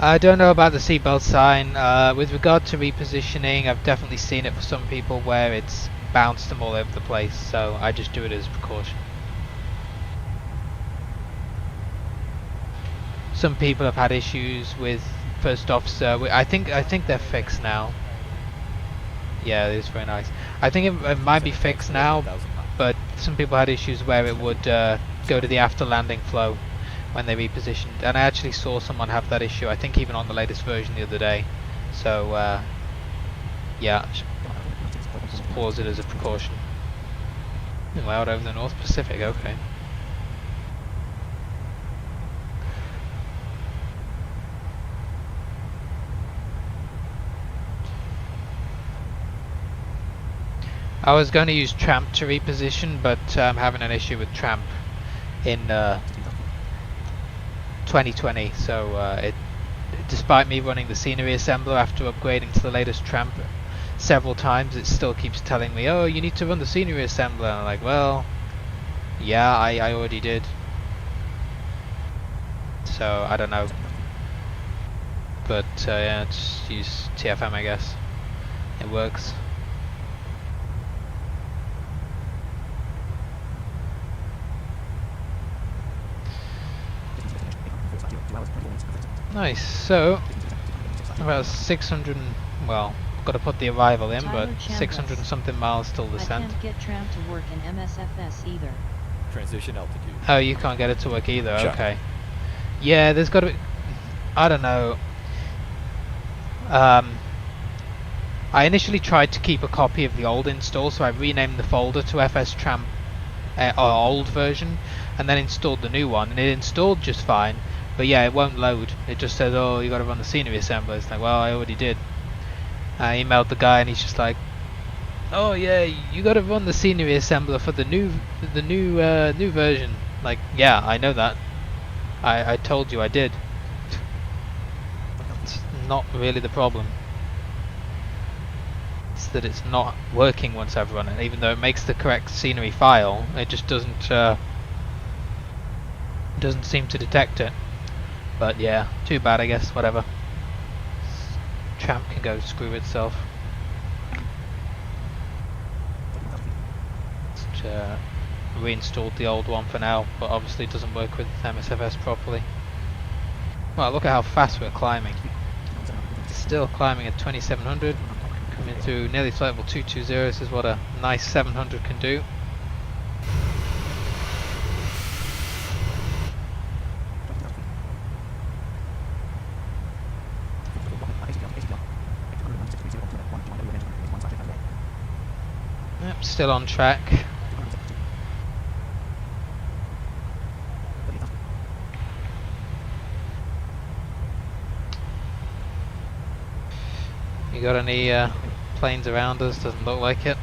I don't know about the seatbelt sign. With regard to repositioning, I've definitely seen it for some people where it's bounced them all over the place, so I just do it as a precaution. Some people have had issues with First Officer. I think they're fixed now. Yeah, it is very nice. I think it might be fixed now, but some people had issues where it would go to the after landing flow when they repositioned, and I actually saw someone have that issue, I think even on the latest version the other day. So yeah, just pause it as a precaution. We're out over the North Pacific, okay. I was going to use Tramp to reposition, but I'm having an issue with Tramp in 2020. So despite me running the scenery assembler after upgrading to the latest tramp several times, it still keeps telling me, oh, you need to run the scenery assembler. And I'm like, well, yeah, I already did. So I don't know. But yeah, just use TFM, I guess. It works. Nice. So about 600. Well, got to put the arrival in, but 600 and something miles still descent. I can't get tram to work in MSFS either. Transition altitude. Oh, you can't get it to work either. Check. Okay. Yeah, there's got to be. I don't know. I initially tried to keep a copy of the old install, so I renamed the folder to FS Tramp old version, and then installed the new one, and it installed just fine. But yeah, it won't load. It just says, "Oh, you got to run the scenery assembler." It's like, well, I already did. I emailed the guy, and he's just like, "Oh yeah, you got to run the scenery assembler for the new version." Like, yeah, I know that. I told you I did. It's not really the problem. It's that it's not working once I've run it, even though it makes the correct scenery file. It just doesn't seem to detect it. But yeah, too bad, I guess. Whatever. Tramp can go screw itself. Just reinstalled the old one for now, but obviously it doesn't work with MSFS properly. Well, look at how fast we're climbing. Still climbing at 2700. Coming through nearly flight level 220. This is what a nice 700 can do. Yep, still on track. You got any planes around us? Doesn't look like it.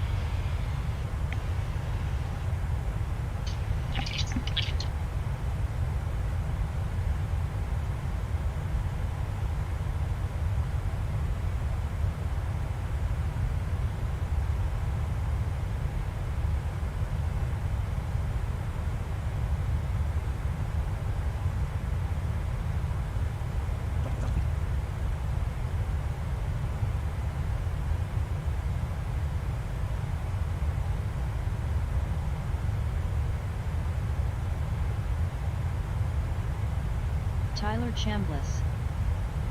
Tyler Chambliss.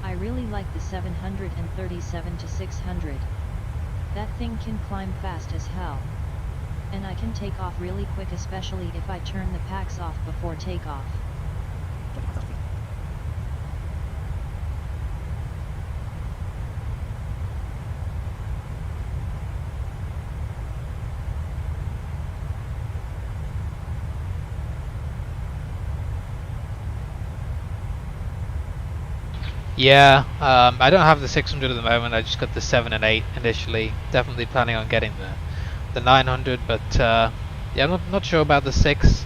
I really like the 737 to 600. That thing can climb fast as hell. And I can take off really quick, especially if I turn the packs off before takeoff. Yeah, I don't have the 600 at the moment. I just got the 7 and 8 initially. Definitely planning on getting the 900, but yeah, I'm not sure about the 6.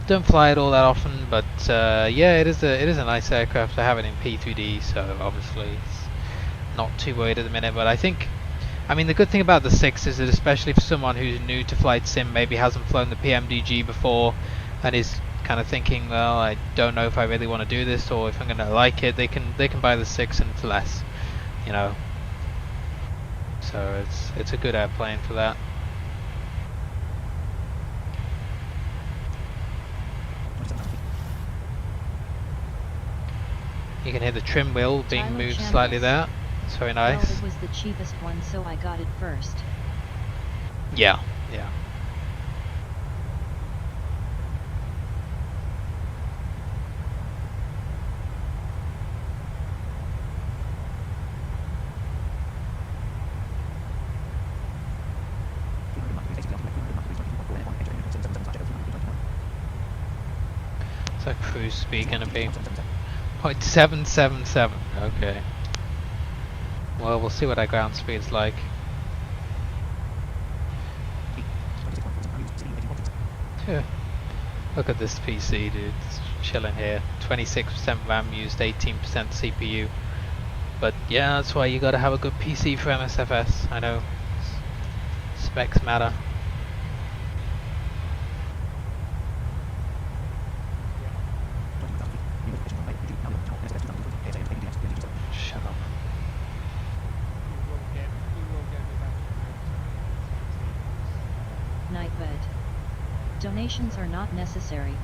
Don't fly it all that often, but yeah, it is a nice aircraft. I have it in P3D, so obviously it's not too worried at the minute. But I mean, the good thing about the 6 is that, especially for someone who's new to flight sim, maybe hasn't flown the PMDG before, and is kind of thinking, well, I don't know if I really want to do this or if I'm going to like it, they can buy the 6 and for less, you know. So it's a good airplane for that. You can hear the trim wheel being Tyler moved Chambliss. slightly there. It's very nice. Well, it was the cheapest one, so I got it first. Yeah, yeah. So cruise speed gonna be 0.777. Okay. Well, we'll see what our ground speed's like. Yeah. Look at this PC, dude. It's chilling here. 26% RAM used, 18% CPU. But yeah, that's why you gotta have a good PC for MSFS. I know. Specs matter. Shut up. You will get me back to Nightbird. Donations are not necessary,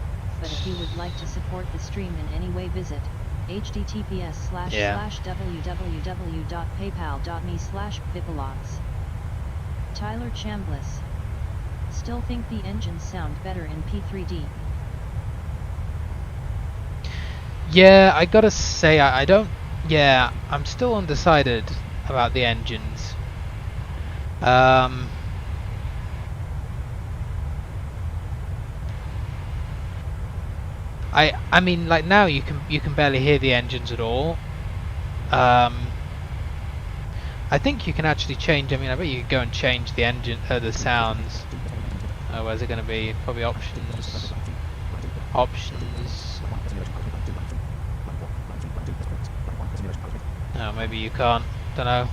but if you would like to support the stream in any way, visit https://www.paypal.me/bipalogs. Tyler Chambliss. Still think the engines sound better in P3D. Yeah, I gotta say, I don't... Yeah, I'm still undecided about the engines. I mean, like now you can barely hear the engines at all. I think you can actually change. I mean, I bet you could go and change the engine, the sounds. Where's it going to be? Probably options. Options. Oh, maybe you can't. Don't know.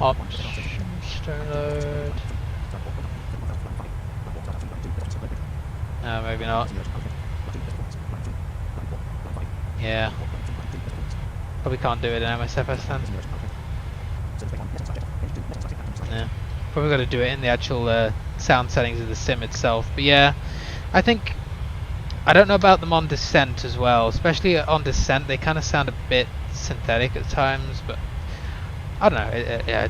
Options. Download. No, maybe not. Yeah. Probably can't do it in MSFS then. Yeah. Probably got to do it in the actual sound settings of the sim itself. But yeah, I think... I don't know about them on Descent as well. Especially on Descent, they kind of sound a bit synthetic at times. But I don't know. Yeah,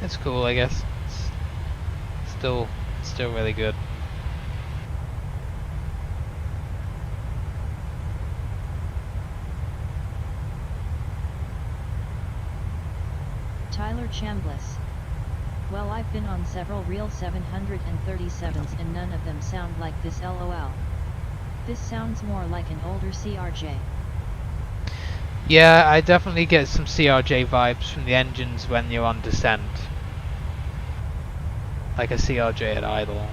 it's cool, I guess. It's still really good. Tyler Chambliss. Well, I've been on several real 737s and none of them sound like this, lol. This sounds more like an older CRJ. Yeah, I definitely get some CRJ vibes from the engines when you're on Descent. Like a CRJ at idle.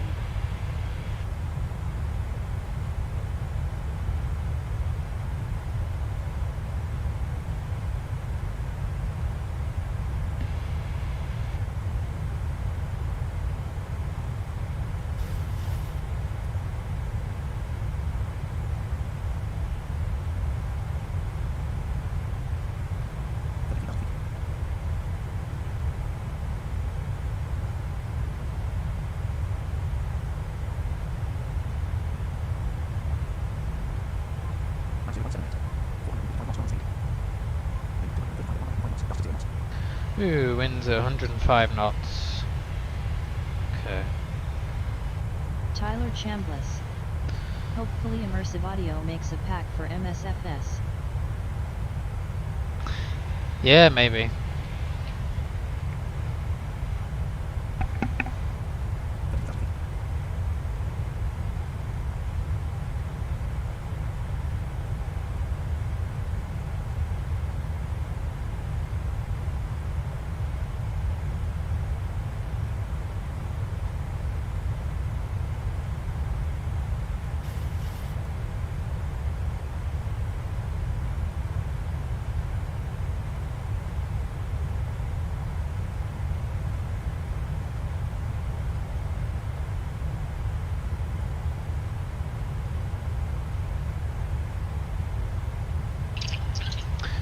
Ooh, winds at 105 knots. Okay. Tyler Chambliss. Hopefully immersive audio makes a pack for MSFS. Yeah, maybe.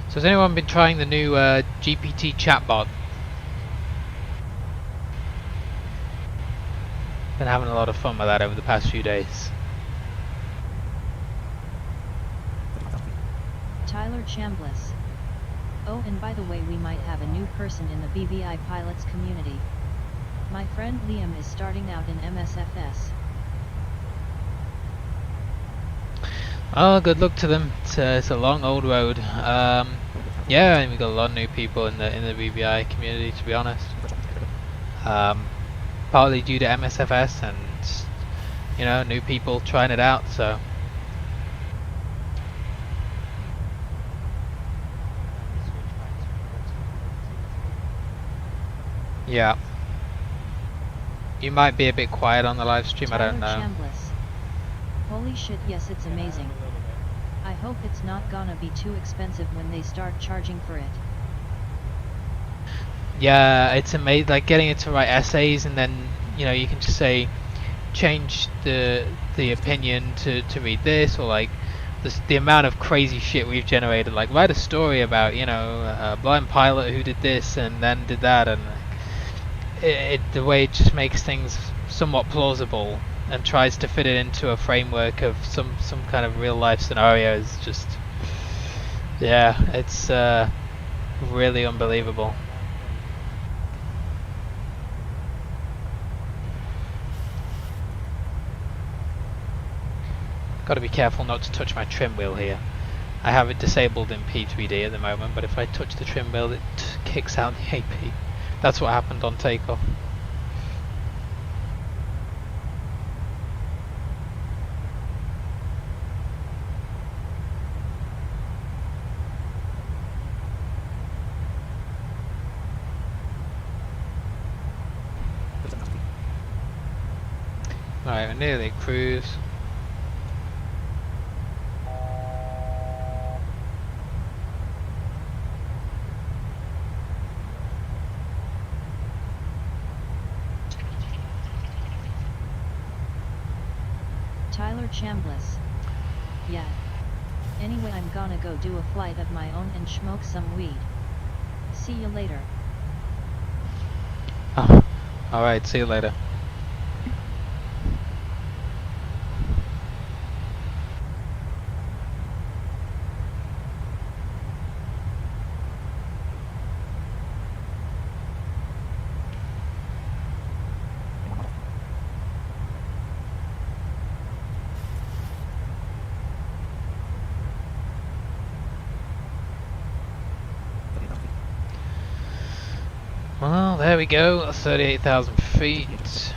So has anyone been trying the new GPT chatbot? Been having a lot of fun with that over the past few days. Tyler Chambliss. Oh, and by the way, we might have a new person in the BVI pilots community. My friend Liam is starting out in MSFS. Oh, good luck to them. It's a long old road. Yeah, and we got a lot of new people in the BVI community, to be honest. Partly due to MSFS and, you know, new people trying it out. So yeah. You might be a bit quiet on the live stream, I don't know. Chambliss. Holy shit, yes, it's amazing. I hope it's not gonna be too expensive when they start charging for it. Yeah, it's amazing, like getting it to write essays, and then, you know, you can just say, change the opinion to read this, or like, the amount of crazy shit we've generated, like write a story about, you know, a blind pilot who did this and then did that, and the way it just makes things somewhat plausible and tries to fit it into a framework of some kind of real life scenario is just, yeah, it's really unbelievable. Got to be careful not to touch my trim wheel here. I have it disabled in P3D at the moment, but if I touch the trim wheel, it kicks out the AP. That's what happened on takeoff. Right, we're nearly at cruise. Tyler Chambliss. Yeah. Anyway, I'm gonna go do a flight of my own and smoke some weed. See you later. Oh, alright, see you later. Well, there we go, 38,000 feet.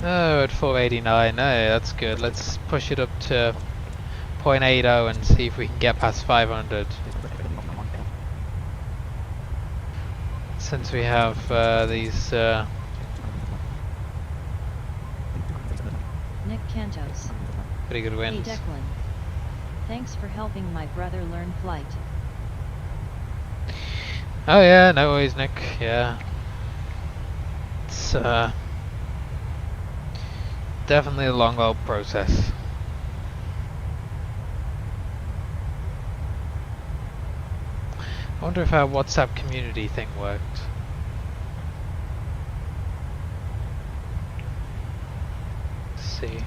Oh, at 489, no, that's good. Let's push it up to 0.80 and see if we can get past 500. Since we have these... Nick Cantos. pretty good wins. Hey Declan. Thanks for helping my brother learn flight. Oh yeah, no worries, Nick. Yeah, it's definitely a long old process. I wonder if our WhatsApp community thing worked. Let's see.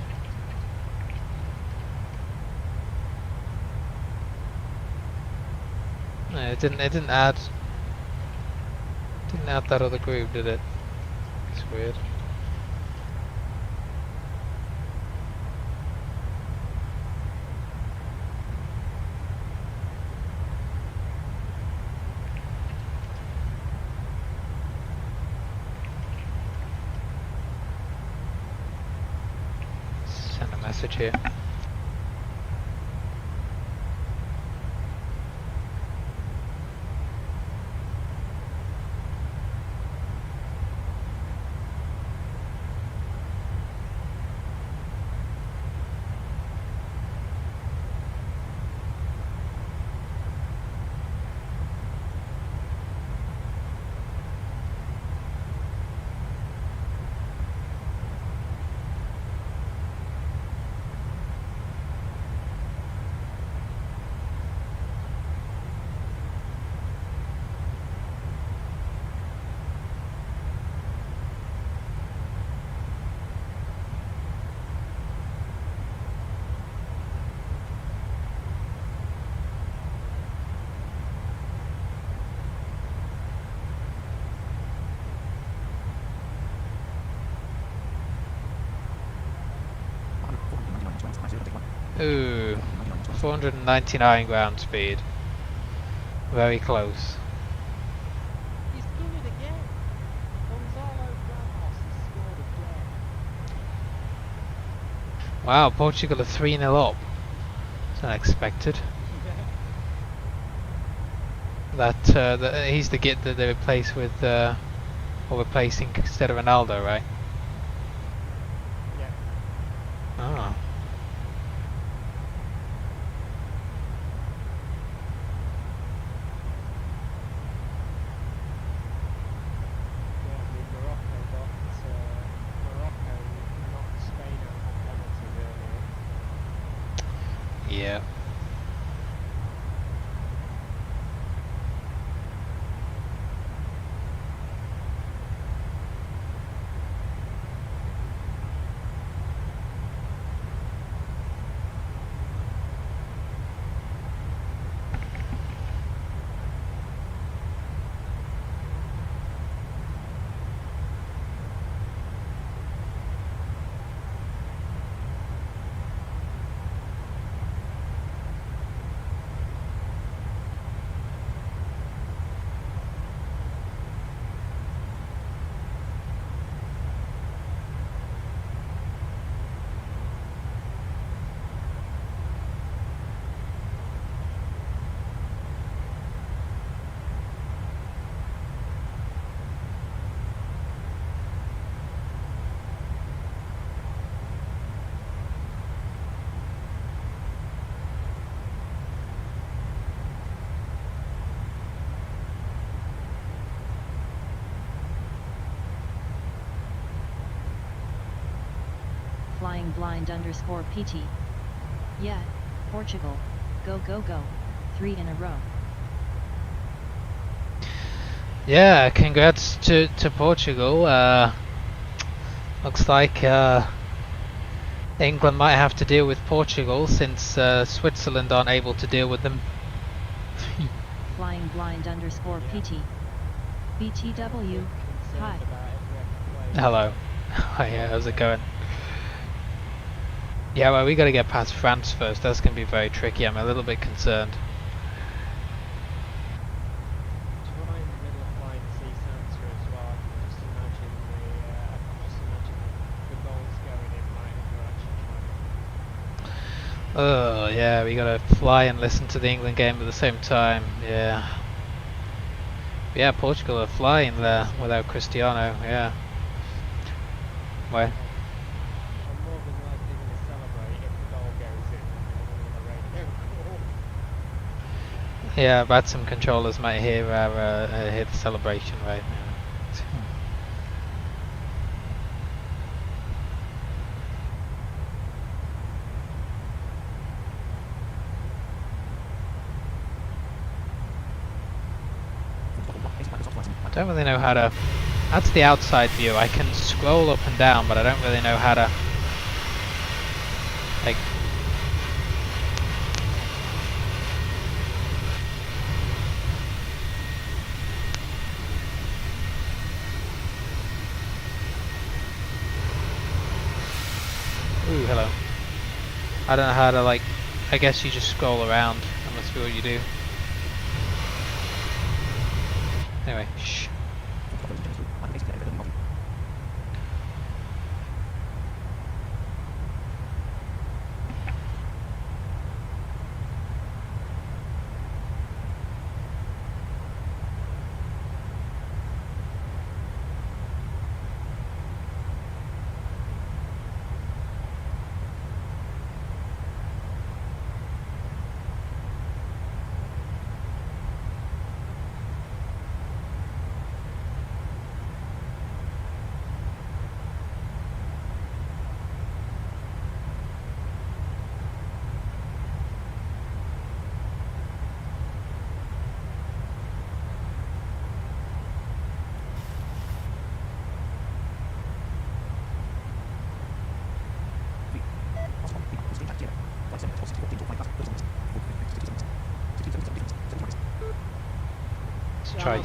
No, it didn't add that other group, did it? It's weird. Send a message here. Ooh, 499 ground speed. Very close. He's done it again. Gonzalo Ramos has scored again. Wow, Portugal are 3-0 up. It's unexpected. that he's the git that they replace with, or replacing instead of Ronaldo, right? Yeah. Oh. Yeah, I mean Morocco knocked Spain out on penalties earlier. Yeah. Flying blind underscore PT. Yeah, Portugal. Go go go. 3 in a row. Yeah, congrats to Portugal. Looks like England might have to deal with Portugal since Switzerland aren't able to deal with them. Flying blind underscore PT. BTW. Hi. Hello. Hi, how's it going? Yeah, well, we got to get past France first. That's going to be very tricky. I'm a little bit concerned. Right in the middle of flying sea Santa as well. I can just imagine the goals going in right as we're actually trying. Oh, yeah, we got to fly and listen to the England game at the same time. Yeah. Yeah, Portugal are flying there without Cristiano. Yeah. Why? I'm more than likely going to celebrate if the goal goes in on the radio call. Yeah, but some controllers might hear hear the celebration right now. I don't really know how to. That's the outside view. I can scroll up and down, but I don't really know how to. Like. Ooh, hello. I don't know how to, like. I guess you just scroll around. That must be what you do. Anyway, shh. Try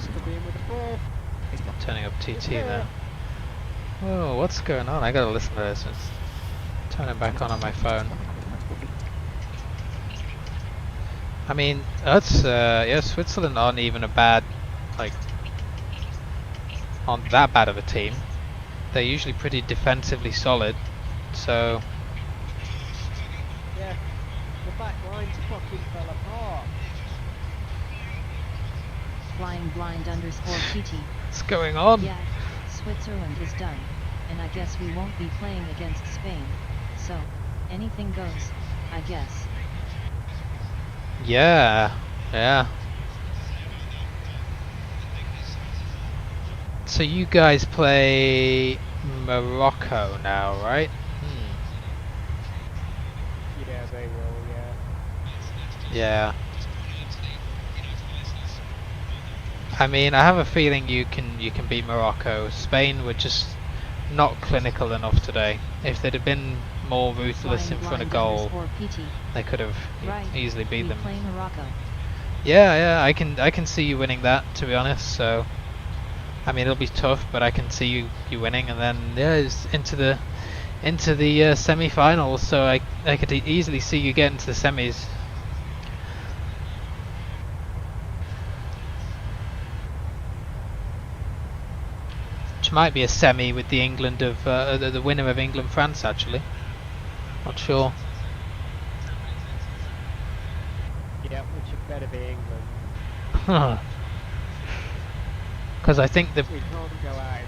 turning up TT there. Whoa, what's going on? I gotta listen to this. It's turning back on my phone. I mean, that's yeah, Switzerland aren't even a bad, like, aren't that bad of a team. They're usually pretty defensively solid, so. Yeah, the back line's fucking fell apart. Flying blind _ PT. What's going on? Yeah, Switzerland is done, and I guess we won't be playing against Spain, so, anything goes, I guess. Yeah, yeah. So you guys play Morocco now, right? Yeah, they will, yeah. Yeah. I mean, I have a feeling you can beat Morocco. Spain were just not clinical enough today. If they'd have been more ruthless in front of goal, they could have easily beat them. Play Morocco. Yeah, I can see you winning that, to be honest. So, I mean, it'll be tough, but I can see you winning, and then yeah, it's into the semi-finals. So I could easily see you getting to the semis. Which might be a semi with the England of the winner of England-France, actually. Not sure. Yeah, which had better be England. Because I think We can't go out.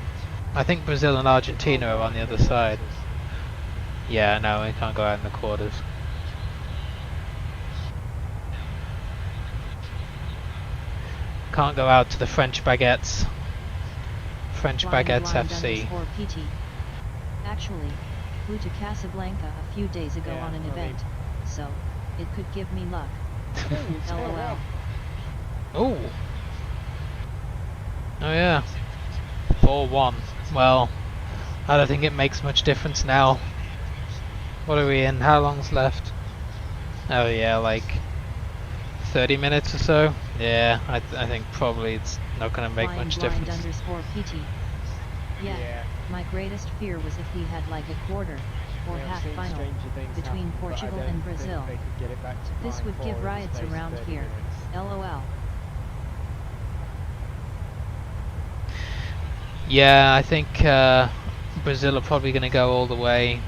I think Brazil and Argentina are on the other side. Yeah, no, we can't go out in the quarters. Can't go out to the French baguettes. French baguettes FC. PT. Actually, flew to Casablanca a few days ago on an event, so it could give me luck. LOL. Oh. Oh yeah. 4-1. Well, I don't think it makes much difference now. What are we in? How long's left? Oh yeah, like 30 minutes or so. Yeah, I think probably it's not going to make much difference. PT. Yeah, my greatest fear was if we had like a quarter or half final between Portugal and Brazil. This would give riots around here. LOL. Yeah, I think Brazil are probably going to go all the way.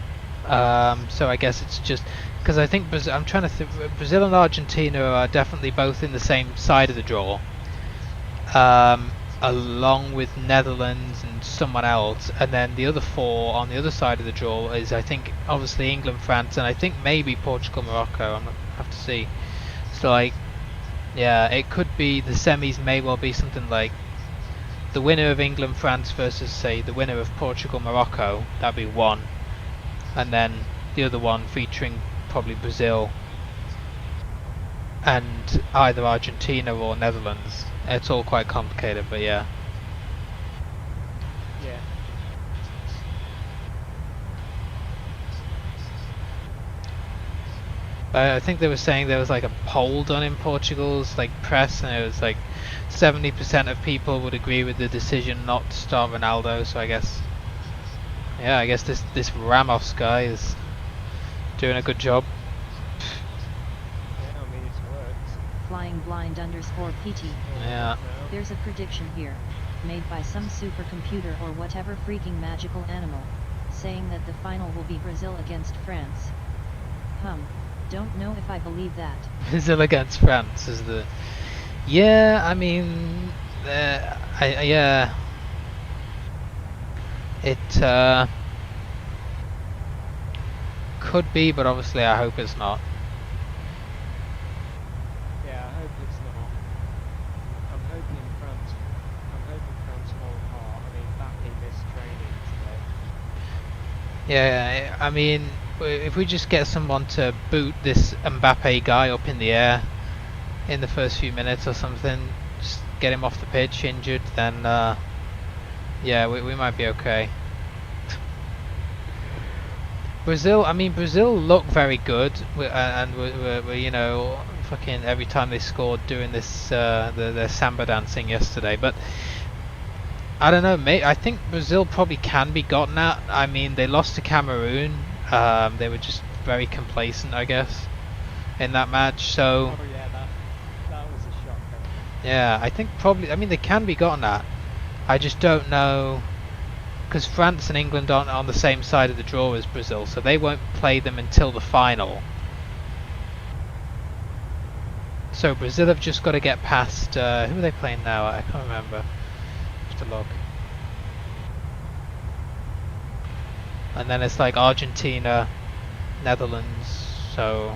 So I guess it's just because I think I'm trying to think. Brazil and Argentina are definitely both in the same side of the draw, along with Netherlands and someone else, and then the other four on the other side of the draw is I think obviously England, France, and I think maybe Portugal, Morocco. I have to see. So like, yeah, it could be the semis may well be something like the winner of England, France versus say the winner of Portugal, Morocco. That'd be one, and then the other one featuring probably Brazil and either Argentina or Netherlands. It's all quite complicated, but yeah. Yeah. I think they were saying there was like a poll done in Portugal's like press, and it was like 70% of people would agree with the decision not to start Ronaldo. So I guess, yeah, I guess this Ramos guy is doing a good job. Yeah, I mean it's worked. Flying blind _ PT. Yeah. There's a prediction here, made by some supercomputer or whatever freaking magical animal, saying that the final will be Brazil against France. Don't know if I believe that. Brazil against France is the... Yeah, I mean... yeah. It could be, but obviously I hope it's not. Yeah, I hope it's not. I'm hoping France hold hard. I mean, Mbappe missed training today. Yeah, I mean, if we just get someone to boot this Mbappe guy up in the air in the first few minutes or something, just get him off the pitch injured, then yeah, we might be okay. Brazil look very good, and we're you know, fucking every time they scored doing this their samba dancing yesterday, but I don't know, mate. I think Brazil probably can be gotten at. I mean, they lost to Cameroon. They were just very complacent, I guess, in that match. So Oh yeah, that was a shocker. yeah, I think probably. I mean, they can be gotten at. I just don't know, because France and England aren't on the same side of the draw as Brazil, so they won't play them until the final. So Brazil have just got to get past. Who are they playing now? I can't remember. Just a look. And then it's like Argentina, Netherlands. So.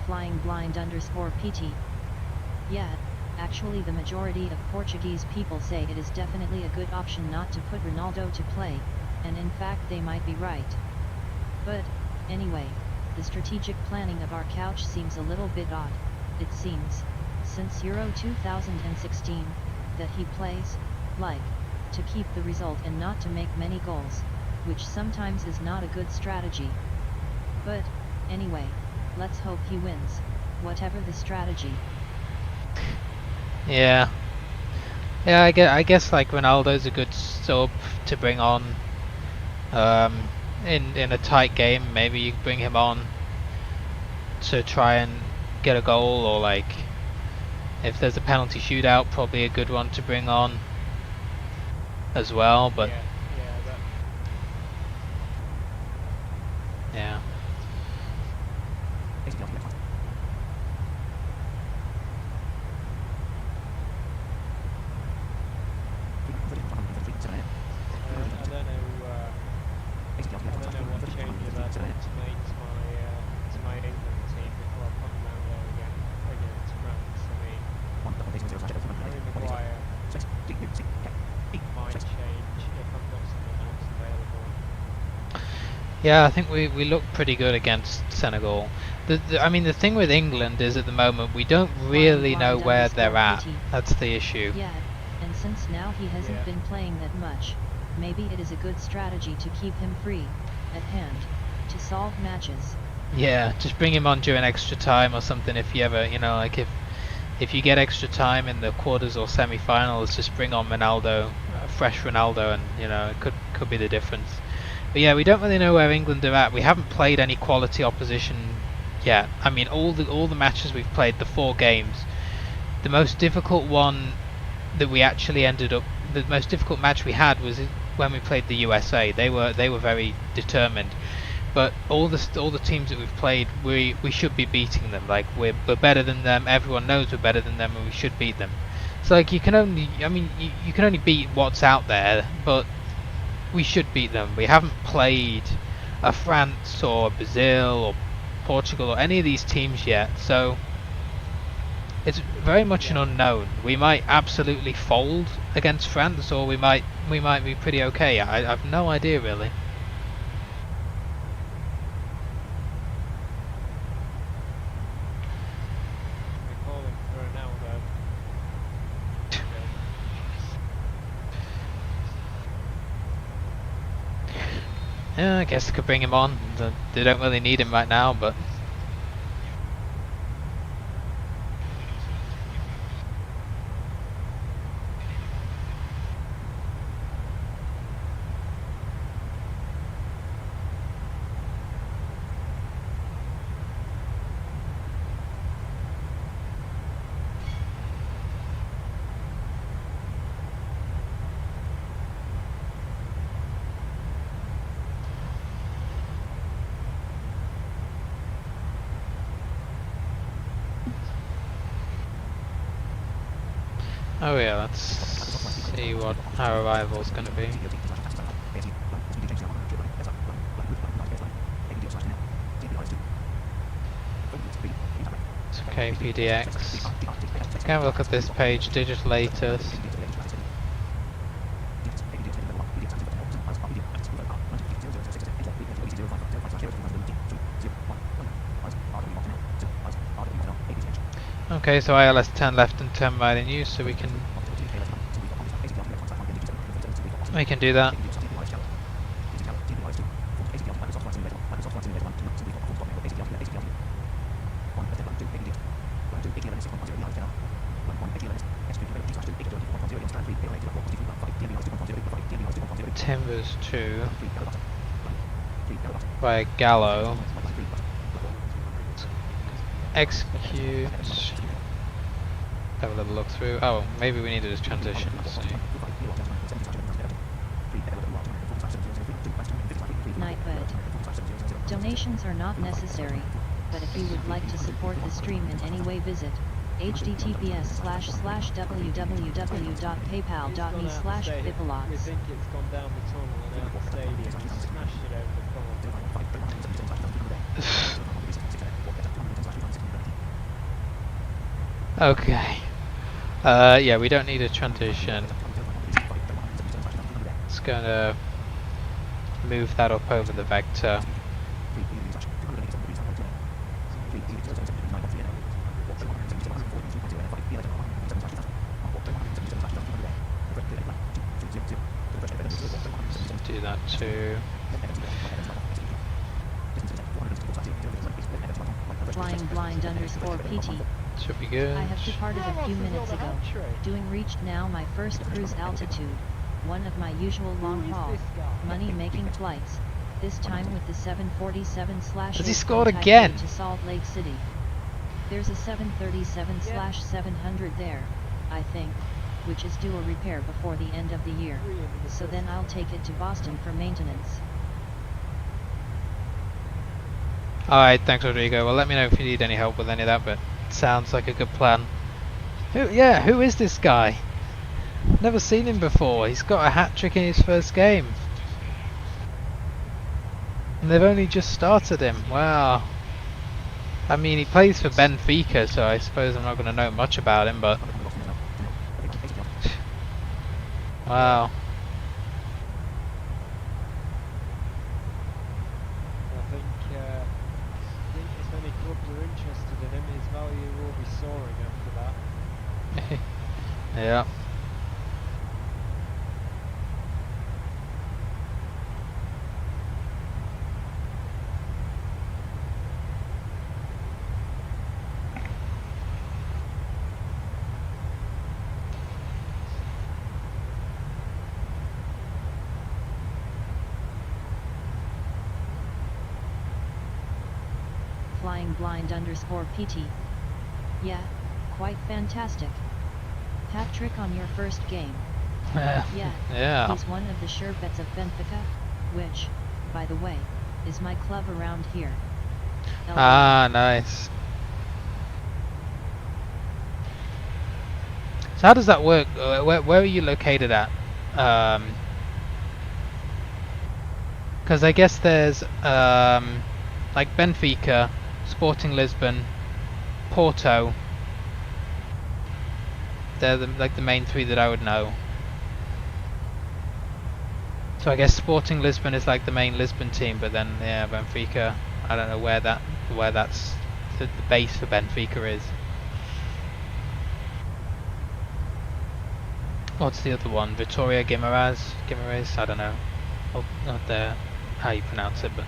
Flying blind _PT. Yeah, actually the majority of Portuguese people say it is definitely a good option not to put Ronaldo to play, and in fact they might be right. But, anyway, the strategic planning of our coach seems a little bit odd, it seems, since Euro 2016, that he plays, like, to keep the result and not to make many goals, which sometimes is not a good strategy. But, anyway, let's hope he wins, whatever the strategy. Yeah. Yeah, I guess like Ronaldo's a good sub to bring on. In a tight game, maybe you bring him on to try and get a goal, or like if there's a penalty shootout, probably a good one to bring on as well. But yeah. I don't know what changes I'd want to make to my England team before I put them out there against France. I mean, Harry Maguire might change if I've got someone else available. Yeah, I think we look pretty good against Senegal. I mean, the thing with England is at the moment we don't really know where they're at. That's the issue. Yeah, and since now he hasn't been playing that much, maybe it is a good strategy to keep him free, at hand, to solve matches. Yeah, just bring him on during extra time or something if you ever, like if you get extra time in the quarters or semi-finals, just bring on Ronaldo, fresh Ronaldo, and it could be the difference. But yeah, we don't really know where England are at. We haven't played any quality opposition yet. I mean, all the matches we've played, the 4 games, the most difficult one that we actually the most difficult match we had was when we played the USA. They were very determined. But all the teams that we've played, we should be beating them. Like we're better than them. Everyone knows we're better than them, and we should beat them. So like you can only beat what's out there, but we should beat them. We haven't played a France or Brazil or Portugal or any of these teams yet, so it's very much an unknown. We might absolutely fold against France, or we might be pretty okay. I have no idea really. We're calling for Ronaldo. Yeah, I guess I could bring him on. They don't really need him right now, but oh yeah, let's see what our arrival's going to be. It's KPDX. Can have a look at this page, digital latest. Okay, so ILS 10 left and 10 right in use, so we can do that. Timbers 2 by Gallo. Execute have a little look through. Oh, maybe we needed a transition. So. Nightbird. Donations are not necessary, but if you would like to support the stream in any way, visit https://www.paypal.me/pipalots. We think it's gone down the tunnel and out the stadium. Smashed it over the corner. Okay. Yeah, we don't need a transition. It's gonna move that up over the vector. Do that too. Flying blind underscore PT. Should be good. I have departed a few minutes ago. Doing reached now my first cruise altitude. One of my usual long haul, money making flights. This time with the 747/. Has he scored again? To Salt Lake City. There's a 737/700 there, I think, which is due a repair before the end of the year. So then I'll take it to Boston for maintenance. Alright, thanks Rodrigo. Well, let me know if you need any help with any of that, but sounds like a good plan. Who is this guy? Never seen him before. He's got a hat-trick in his first game. And they've only just started him. Wow. I mean, he plays for Benfica, so I suppose I'm not going to know much about him, but... Wow. I think if any clubs are interested in him, his value will be soaring after that. Yeah. Flying blind underscore PT. Yeah, quite fantastic. Hat trick on your first game. Yeah. He's one of the sure bets of Benfica, which, by the way, is my club around here. Ah, nice. So how does that work? Where are you located at? Because I guess there's like Benfica, Sporting Lisbon, Porto. They're like the main three that I would know. So I guess Sporting Lisbon is like the main Lisbon team, but then yeah, Benfica. I don't know where that's the base for Benfica is. What's the other one? Vitória Guimarães? I don't know. Oh, not there. How you pronounce it, but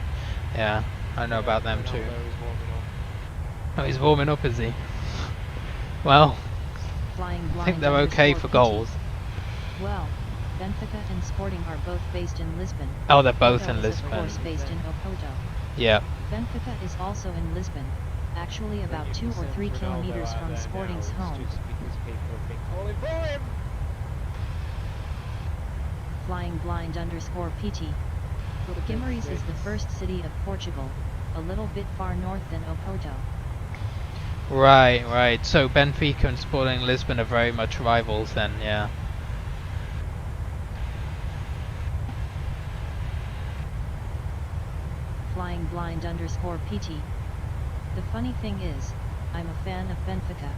yeah, I know about them too. Oh, he's warming up, is he? Well, I think they're okay for goals. Well, Benfica and Sporting are both based in Lisbon. Oh, they're both Porto in is, Lisbon. Of course, based in Oporto. Yeah. Benfica is also in Lisbon, actually about 2 or 3 kilometers from Sporting's home. Flying blind underscore PT. Guimarães is the first city of Portugal, a little bit far north than Oporto. Right. So Benfica and Sporting Lisbon are very much rivals then, yeah. Flying blind underscore PT. The funny thing is, I'm a fan of Benfica,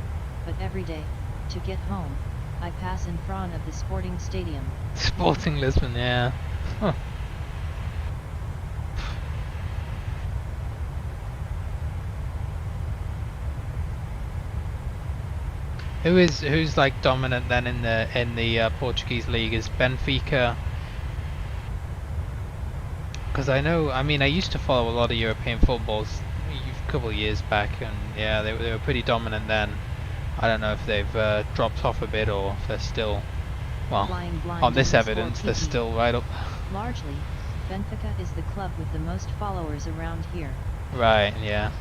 but every day, to get home, I pass in front of the Sporting Stadium. Sporting Lisbon, yeah. Huh. Who's like dominant then in the Portuguese league? Is Benfica? Because I used to follow a lot of European footballs a couple of years back, and yeah, they were pretty dominant then. I don't know if they've dropped off a bit or if they're still, well, on this evidence they're still right up. Largely, Benfica is the club with the most followers around here. Right, yeah.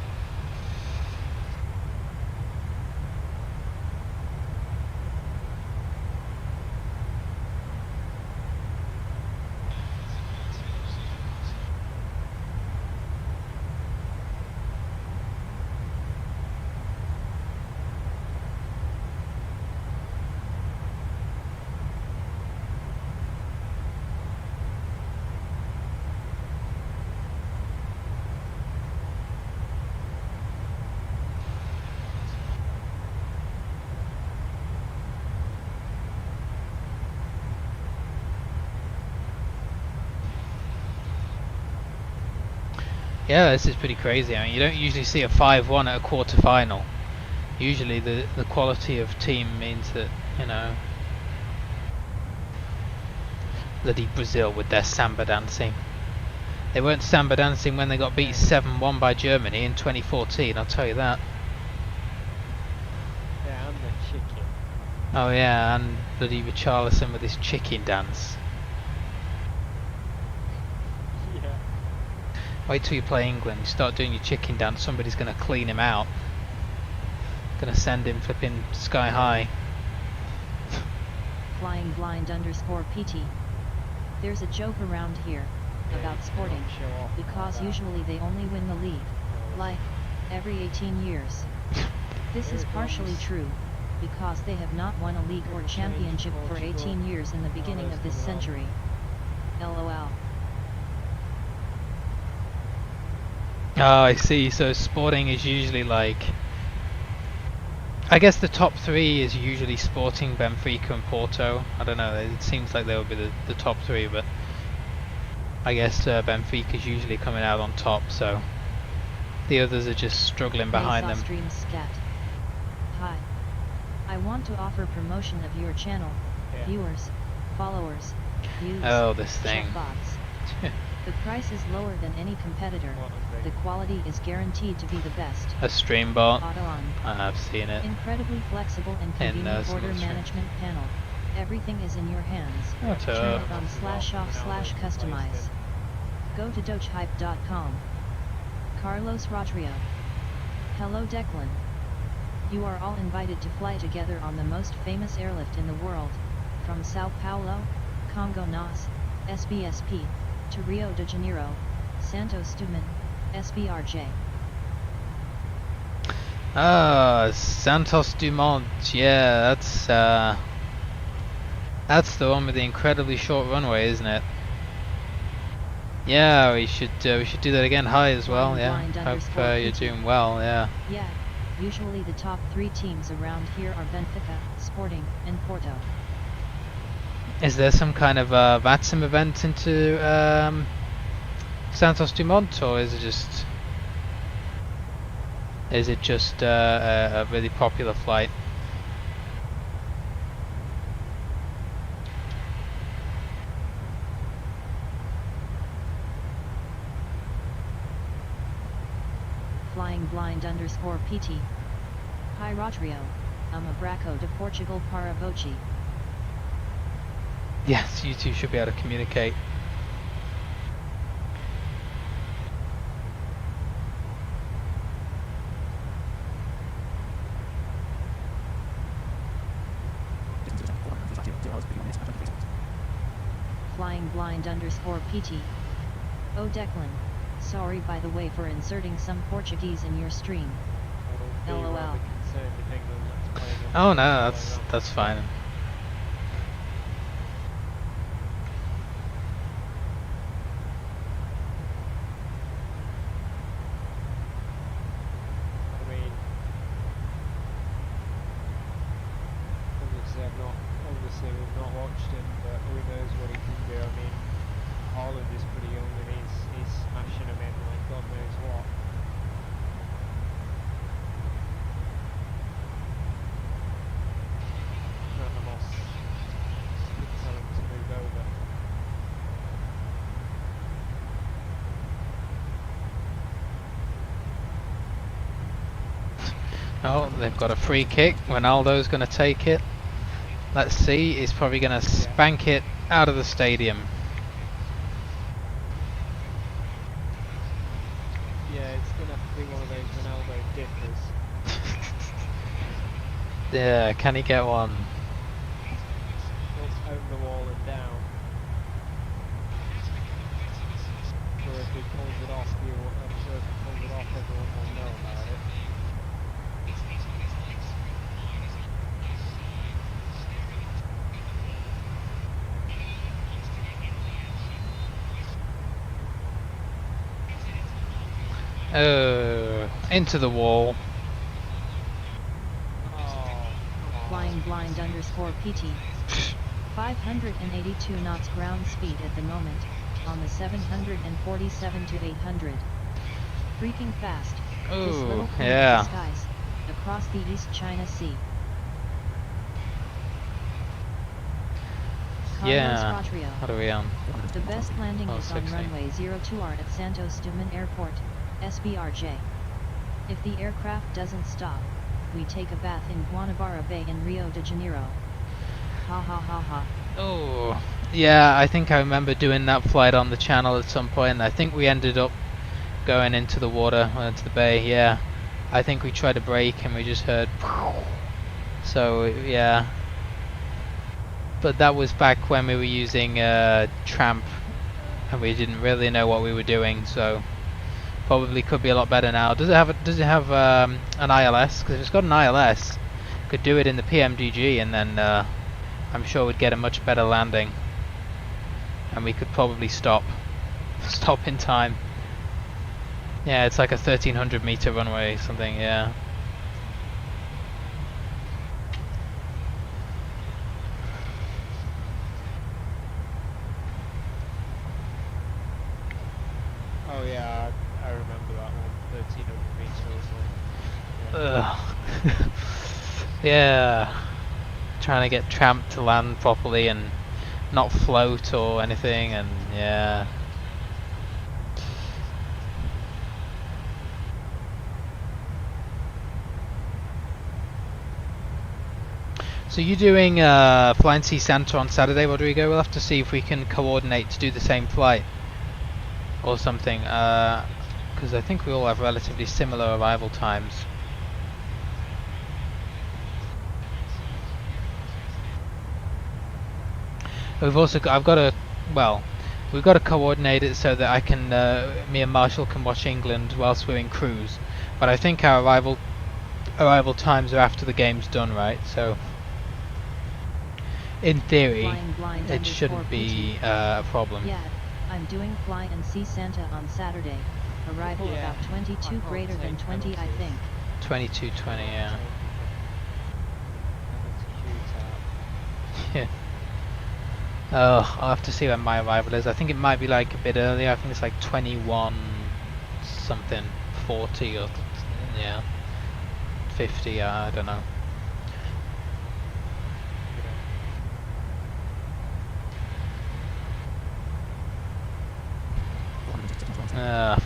Yeah, this is pretty crazy. I mean, you don't usually see a 5-1 at a quarter-final. Usually the quality of team means that, you know, bloody Brazil with their samba dancing. They weren't samba dancing when they got beat 7-1 by Germany in 2014, I'll tell you that. Yeah, and the chicken. Oh yeah, and bloody Richarlison with his chicken dance. Yeah. Wait till you play England, you start doing your chicken dance, somebody's going to clean him out. Going to send him flipping sky high. Flying blind _ PT. There's a joke around here about Sporting, because usually they only win the league, like, every 18 years. This is partially true, because they have not won a league or championship for 18 years in the beginning of this century. LOL. Oh, I see. So Sporting is usually like, I guess the top 3 is usually Sporting, Benfica and Porto. I don't know, it seems like they would be the top 3, but I guess Benfica is usually coming out on top, so the others are just struggling behind them. Stream scat. Hi. I want to offer promotion of your channel, viewers, followers, views, Oh, this thing. bots. The price is lower than any competitor. The quality is guaranteed to be the best. A stream bot. Auto on. I've seen it. Incredibly flexible and convenient order management panel. Everything is in your hands. Turn it on /off/ customize. Go to dogehype.com. Carlos Rodrio. Hello Declan. You are all invited to fly together on the most famous airlift in the world, from Sao Paulo, Congo Nas, SBSP, to Rio de Janeiro, Santos Dumont, SBRJ. Ah, Santos Dumont. Yeah, that's the one with the incredibly short runway, isn't it? Yeah, we should do that again. Hi as well. Yeah, hope you're doing well. Yeah. Yeah, usually the top 3 teams around here are Benfica, Sporting, and Porto. Is there some kind of VATSIM event into Santos Dumont, or is it just a really popular flight? Flying blind _ PT. Hi Rodrio, I'm Abraco de Portugal para Voci. Yes, you two should be able to communicate. Flying blind _ PT. Oh Declan, sorry by the way for inserting some Portuguese in your stream. LOL. Oh no, that's fine. Obviously we've not watched him, but who knows what he can do. I mean, Haaland is pretty young and he's smashing him in like God knows what. Ramos, tell him to move over. Oh, they've got a free kick. Ronaldo's going to take it. Let's see, he's probably going to spank it out of the stadium. Yeah, it's going to have to be one of those Ronaldo dippers. Yeah, can he get one? Let's own the wall and down. Sure, if he pulls it off, I'm sure if he pulls it off, everyone will know about it. Into the wall. Flying blind _ PT. 582 knots ground speed at the moment, on the 747 to 800. Freaking fast. This Ooh, little queen yeah. of the skies, across the East China Sea. Carlos Yeah. Patrio. What are we on? The best landing Oh, is on 60. runway 02R at Santos Dumont Airport, SBRJ. If the aircraft doesn't stop, we take a bath in Guanabara Bay in Rio de Janeiro. Ha ha ha ha. Oh, yeah, I think I remember doing that flight on the channel at some point. I think we ended up going into the water, into the bay, yeah. I think we tried to brake and we just heard... So, yeah. But that was back when we were using Tramp and we didn't really know what we were doing, so probably could be a lot better now. Does it have an ILS? Because if it's got an ILS, could do it in the pmdg and then I'm sure we'd get a much better landing. And we could probably stop in time. Yeah, it's like a 1300 meter runway, something, yeah. Oh yeah, I remember that one. 1300 meters. Ugh. Yeah. Trying to get Tramp to land properly and not float or anything, and yeah. So you're doing Flying Sea Santa on Saturday, Rodrigo? We'll have to see if we can coordinate to do the same flight or something, because I think we all have relatively similar arrival times. We've also got, we've got to coordinate it so that I can, me and Marshall can watch England whilst we're in cruise. But I think our arrival times are after the game's done, right? So in theory, it shouldn't be a problem. Yeah, I'm doing Fly and See Santa on Saturday. Arrival Yeah, about 22 I greater than can't 20, take I think. 22:20, yeah. Yeah. Oh, I'll have to see when my arrival is. I think it might be like a bit earlier. I think it's like 21 something, 40 or yeah, 50. I don't know.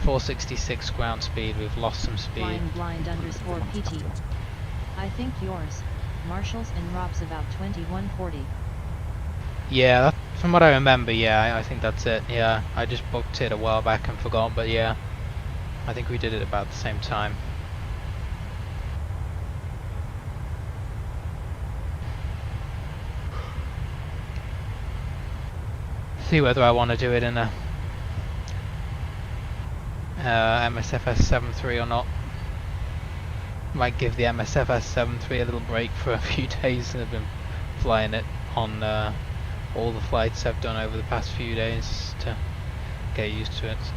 466 ground speed. We've lost some speed. Flying blind underscore PT. I think yours, Marshall's and Rob's about 2140. Yeah, that, from what I remember, yeah, I think that's it. Yeah, I just booked it a while back and forgot, but yeah, I think we did it about the same time. See whether I want to do it in a MSFS 7.3 or not. Might give the MSFS 7.3 a little break for a few days, and I've been flying it on all the flights I've done over the past few days to get used to it. So.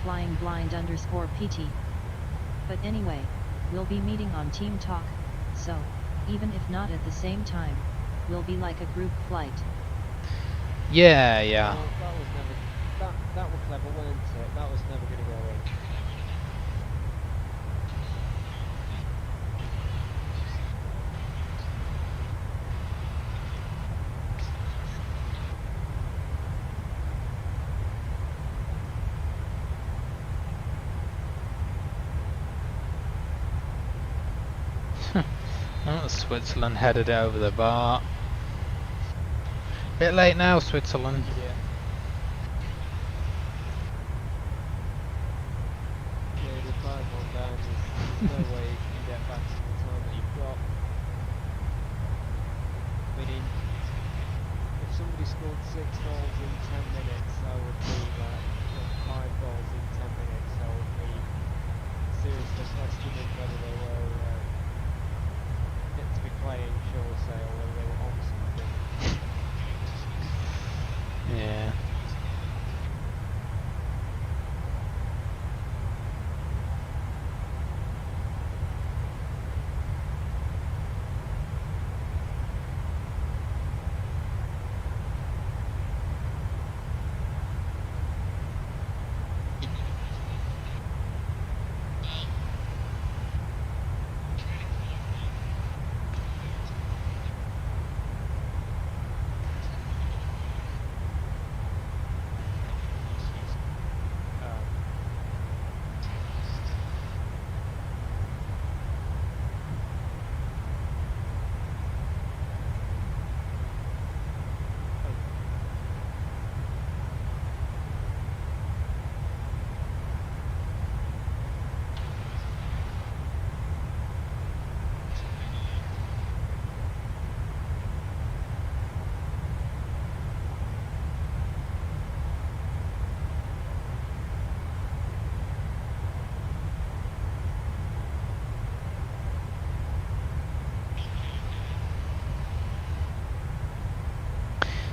Flying blind underscore PT. But anyway, we'll be meeting on Team Talk, so, even if not at the same time, we'll be like a group flight. Yeah, yeah. Well, that was never, that was clever, wasn't it? That was never going to go in. Oh, Switzerland headed over the bar. Bit late now, Switzerland. Yeah. Yeah, the time on down, there's no way you can get back to the time that you've got. I mean, if somebody scored 6 goals in 10 minutes, that would mean that, or 5 goals in 10 minutes, that would mean seriously questioning whether they were fit to be playing, shall we say, or whether they were on something. Yeah.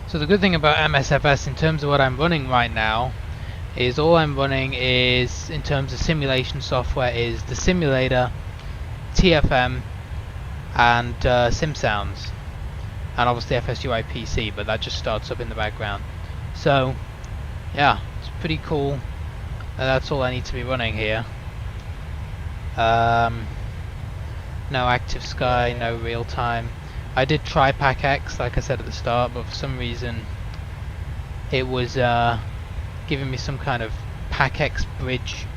So the good thing about MSFS in terms of what I'm running right now is all I'm running is, in terms of simulation software, is the simulator, TFM, and SimSounds, and obviously FSUI PC, but that just starts up in the background. So yeah, it's pretty cool. That's all I need to be running here. No active sky, no real time. I did try PAC-X, like I said at the start, but for some reason it was giving me some kind of PAC-X bridge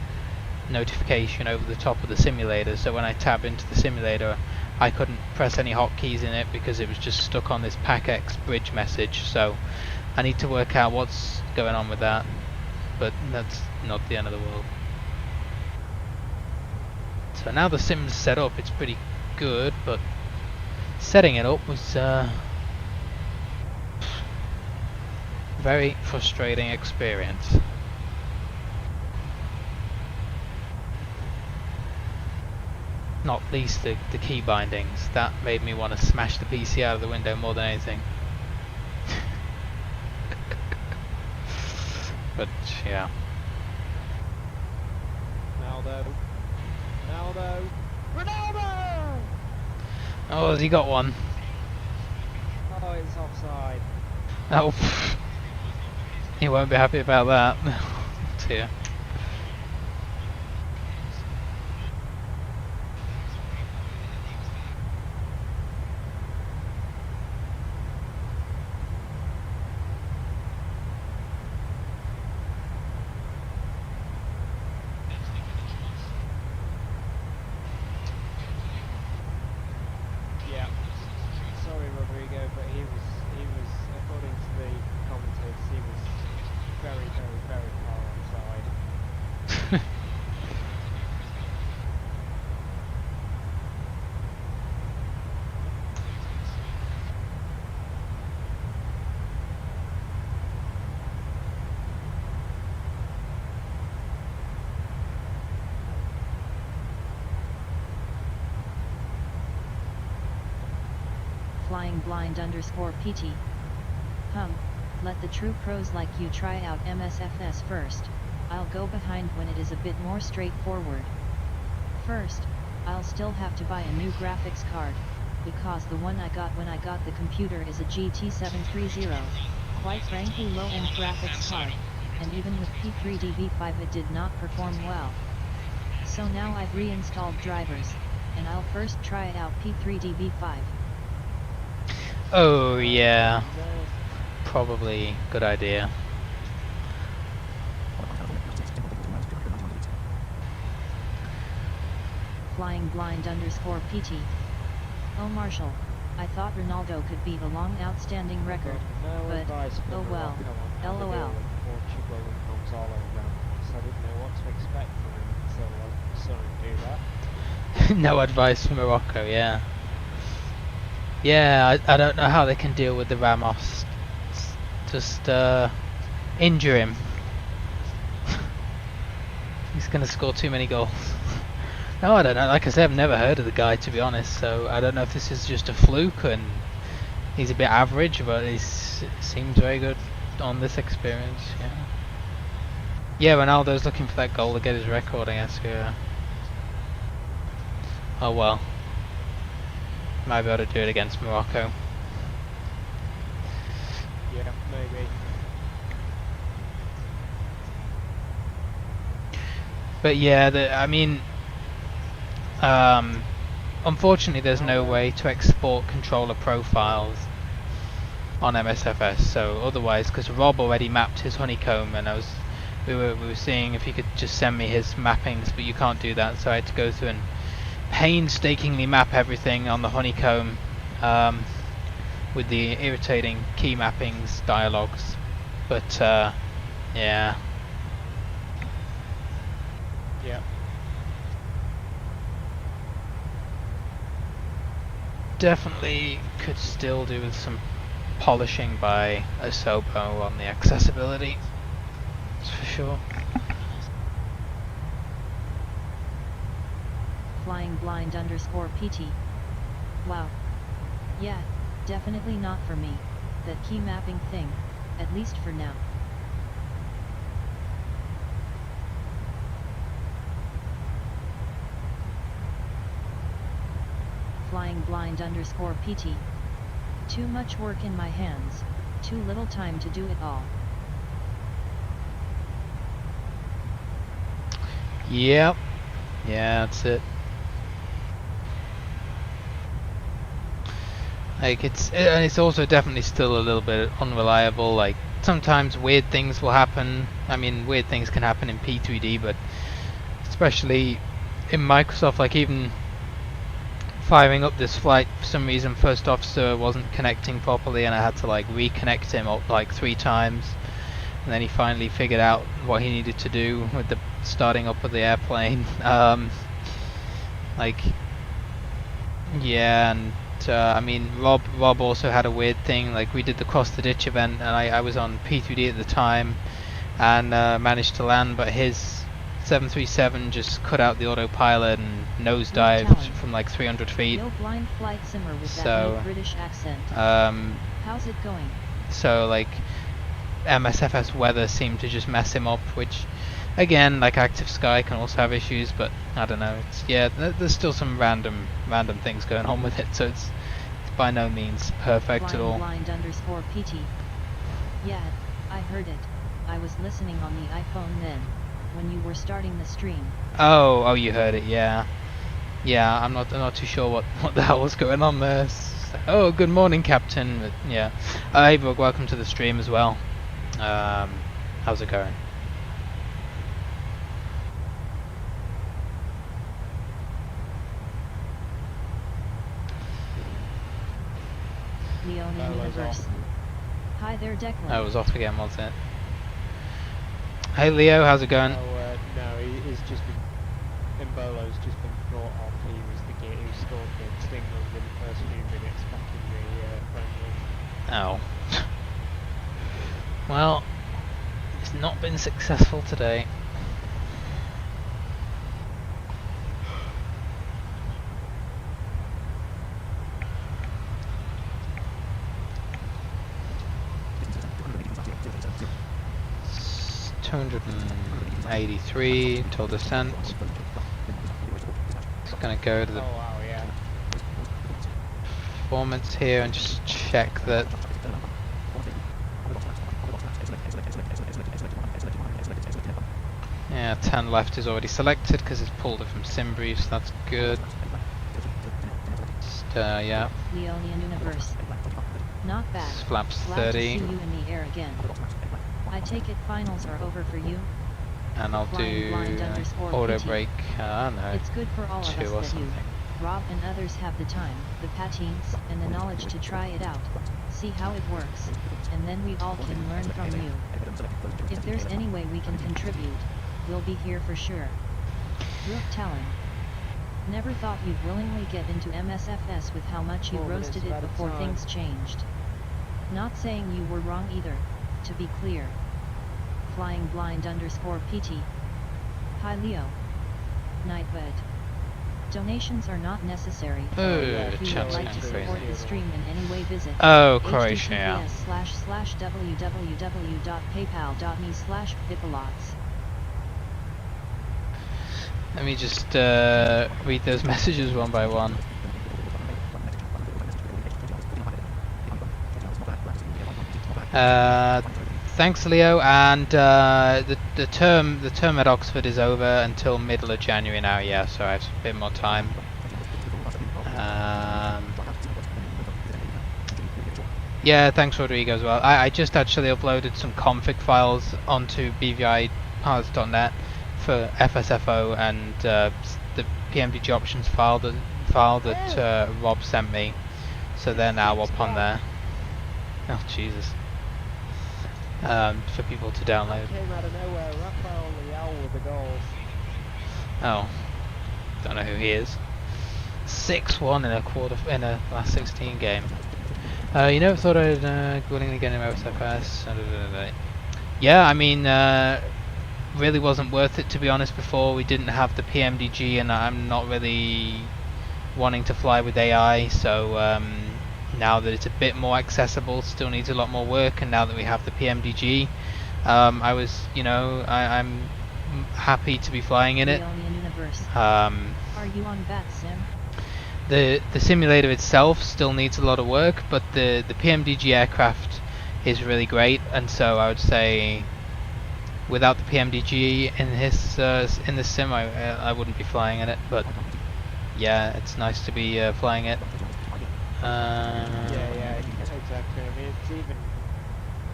notification over the top of the simulator, so when I tabbed into the simulator I couldn't press any hotkeys in it because it was just stuck on this PAC-X bridge message. So I need to work out what's going on with that, but that's not the end of the world. So now the sim's set up, it's pretty good, but setting it up was very frustrating experience. Not least the key bindings. That made me want to smash the PC out of the window more than anything. But yeah. Ronaldo! Oh, has he got one? Oh, it's offside. Oh, he won't be happy about that. Dear. Yeah. Sorry, Rodrigo, but he was, according to the commentators, he was very, very, very far offside. Flying blind _PT. Let the true pros like you try out MSFS first. I'll go behind when it is a bit more straightforward. First, I'll still have to buy a new graphics card, because the one I got when I got the computer is a GT730, quite frankly low-end graphics card, and even with P3DB5 it did not perform well. So now I've reinstalled drivers, and I'll first try out P3DB5. Oh yeah, probably good idea. Flying blind _PT. Oh Marshall, I thought Ronaldo could beat a long outstanding record, but, oh well, lol. Portugal and Gonzalo Ramos. I didn't know what to expect from him until I saw him do that. No advice from Morocco, yeah. Yeah, I don't know how they can deal with the Ramos. Just injure him. He's gonna score too many goals. No, I don't know. Like I said, I've never heard of the guy, to be honest. So I don't know if this is just a fluke and he's a bit average, but he seems very good on this experience. Yeah. Yeah, Ronaldo's looking for that goal to get his record, I guess. Yeah. Oh well. Might be able to do it against Morocco. Yeah, maybe. But yeah, I mean, unfortunately there's no way to export controller profiles on MSFS. So otherwise, because Rob already mapped his honeycomb, and we were seeing if he could just send me his mappings, but you can't do that. So I had to go through and painstakingly map everything on the honeycomb with the irritating key mappings dialogues. But yeah. Yeah. Definitely could still do with some polishing by Asobo on the accessibility. That's for sure. Flying blind _PT. Wow. Yeah, definitely not for me. that key mapping thing, at least for now. Flying blind underscore PT. Too much work in my hands, too little time to do it all. Yep. Yeah, that's it. Like it's also definitely still a little bit unreliable. Like sometimes weird things will happen. I mean, weird things can happen in P3D, but especially in Microsoft, like even firing up this flight, for some reason first officer wasn't connecting properly and I had to like reconnect him up like 3 times, and then he finally figured out what he needed to do with the starting up of the airplane. Like yeah, and I mean Rob also had a weird thing. Like we did the cross the ditch event and I was on P3D at the time and managed to land, but his 737 just cut out the autopilot and nosedived from like 300 feet. No blind flight simmer with that So British accent. How's it going? So like MSFS weather seemed to just mess him up, which again, like active sky can also have issues, but I don't know. It's yeah, there's still some random things going on with it, so it's by no means perfect at all. Blind underscore PT. Yeah, I heard it. I was listening on the iPhone then, when you were starting the stream. Oh, you heard it, yeah. Yeah, I'm not too sure what the hell was going on there. Oh, good morning, Captain. But, yeah. Hey, Brooke, welcome to the stream as well. How's it going? Leonin Universe. Hi there, Declan. I was off again, was it? Hey, Leo, how's it going? No, he's just been... Imbolo's just been brought off. He was the gate who scored the Stingland in the first few minutes back in the friendly. Oh. Well, it's not been successful today. It's 283 till descent. Just gonna go to the performance here and just check that. Yeah, 10 left is already selected because it's pulled it from Simbrief, so that's good. Just, yeah. Leonian Universe. Not bad. Flaps Glad 30. to see you in the air again. I take it finals are over for you? And I'll do auto break, I don't know, it's good for all of 2 us or that something. you, Rob and others have the time, the patines, and the knowledge to try it out, see how it works, and then we all can learn from you. If there's any way we can contribute, we'll be here for sure. Brooke Talon. Never thought you'd willingly get into MSFS with how much you roasted it before things changed. Not saying you were wrong either, to be clear. Flying blind underscore PT. Hi Leo. Nightbird. Donations are not necessary. If you would like to support the stream in any way, visit Croatia. https://www.paypal.me/bipalots. Let me just read those messages one by one. Thanks, Leo. And the term at Oxford is over until middle of January now. Yeah, so I have a bit more time. Yeah, thanks, Rodrigo, as well. I just actually uploaded some config files onto bvipilots.net for FSFO and the pmdg options file that Rob sent me. So they're now up on there. Oh, Jesus. For people to download. Came out of nowhere, Raphael Leal with the goals. Oh, don't know who he is. 6-1 in a last 16 game. You never thought I'd willingly get into MSFS. Yeah, I mean, really wasn't worth it, to be honest. Before we didn't have the pmdg, and I'm not really wanting to fly with AI, so now that it's a bit more accessible, still needs a lot more work, and now that we have the PMDG, I'm happy to be flying in it. Are you on VATSIM? The simulator itself still needs a lot of work, but the PMDG aircraft is really great, and so I would say without the PMDG in the sim, I wouldn't be flying in it. But yeah, it's nice to be flying it. Yeah, exactly. I mean,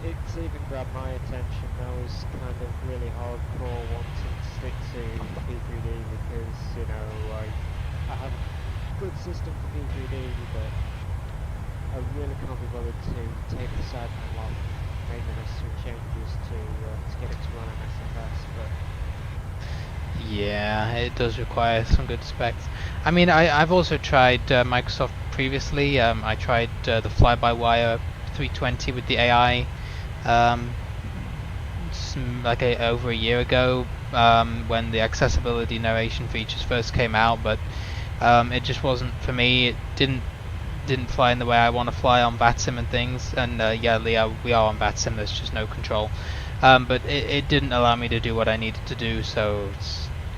it's even grabbed my attention. I was kind of really hardcore wanting to stick to P3D because, you know, I have a good system for P3D, but I really can't be bothered to take the sideman log, make the necessary changes to get it to run MSFS. But yeah, it does require some good specs. I mean, I've also tried Microsoft previously. I tried the fly-by-wire 320 with the AI over a year ago when the accessibility narration features first came out, but it just wasn't for me. It didn't fly in the way I want to fly on VATSIM and things. And yeah, Leo, we are on VATSIM. There's just no control. But it didn't allow me to do what I needed to do, so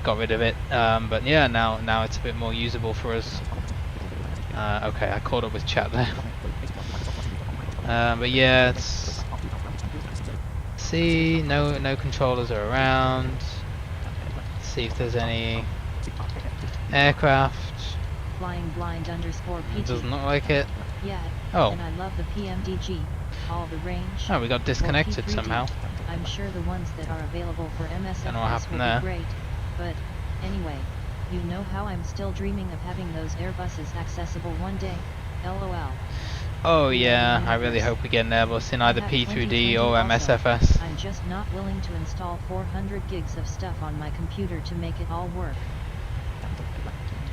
got rid of it. But yeah, now it's a bit more usable for us. Okay, I caught up with chat there. But yeah, it's see, no controllers are around. Let's see if there's any aircraft. Flying blind _ It doesn't look like it. Yeah. Oh. And I love the PMDG. All the range. Oh, we got disconnected somehow. I'm sure the ones that are available for MSFS Don't know what happened will there. be great. But anyway, you know how I'm still dreaming of having those Airbuses accessible one day. LOL. Oh yeah, I really hope we get an Airbus in either I have P3D 2020 or also. MSFS. I'm just not willing to install 400 gigs of stuff on my computer to make it all work.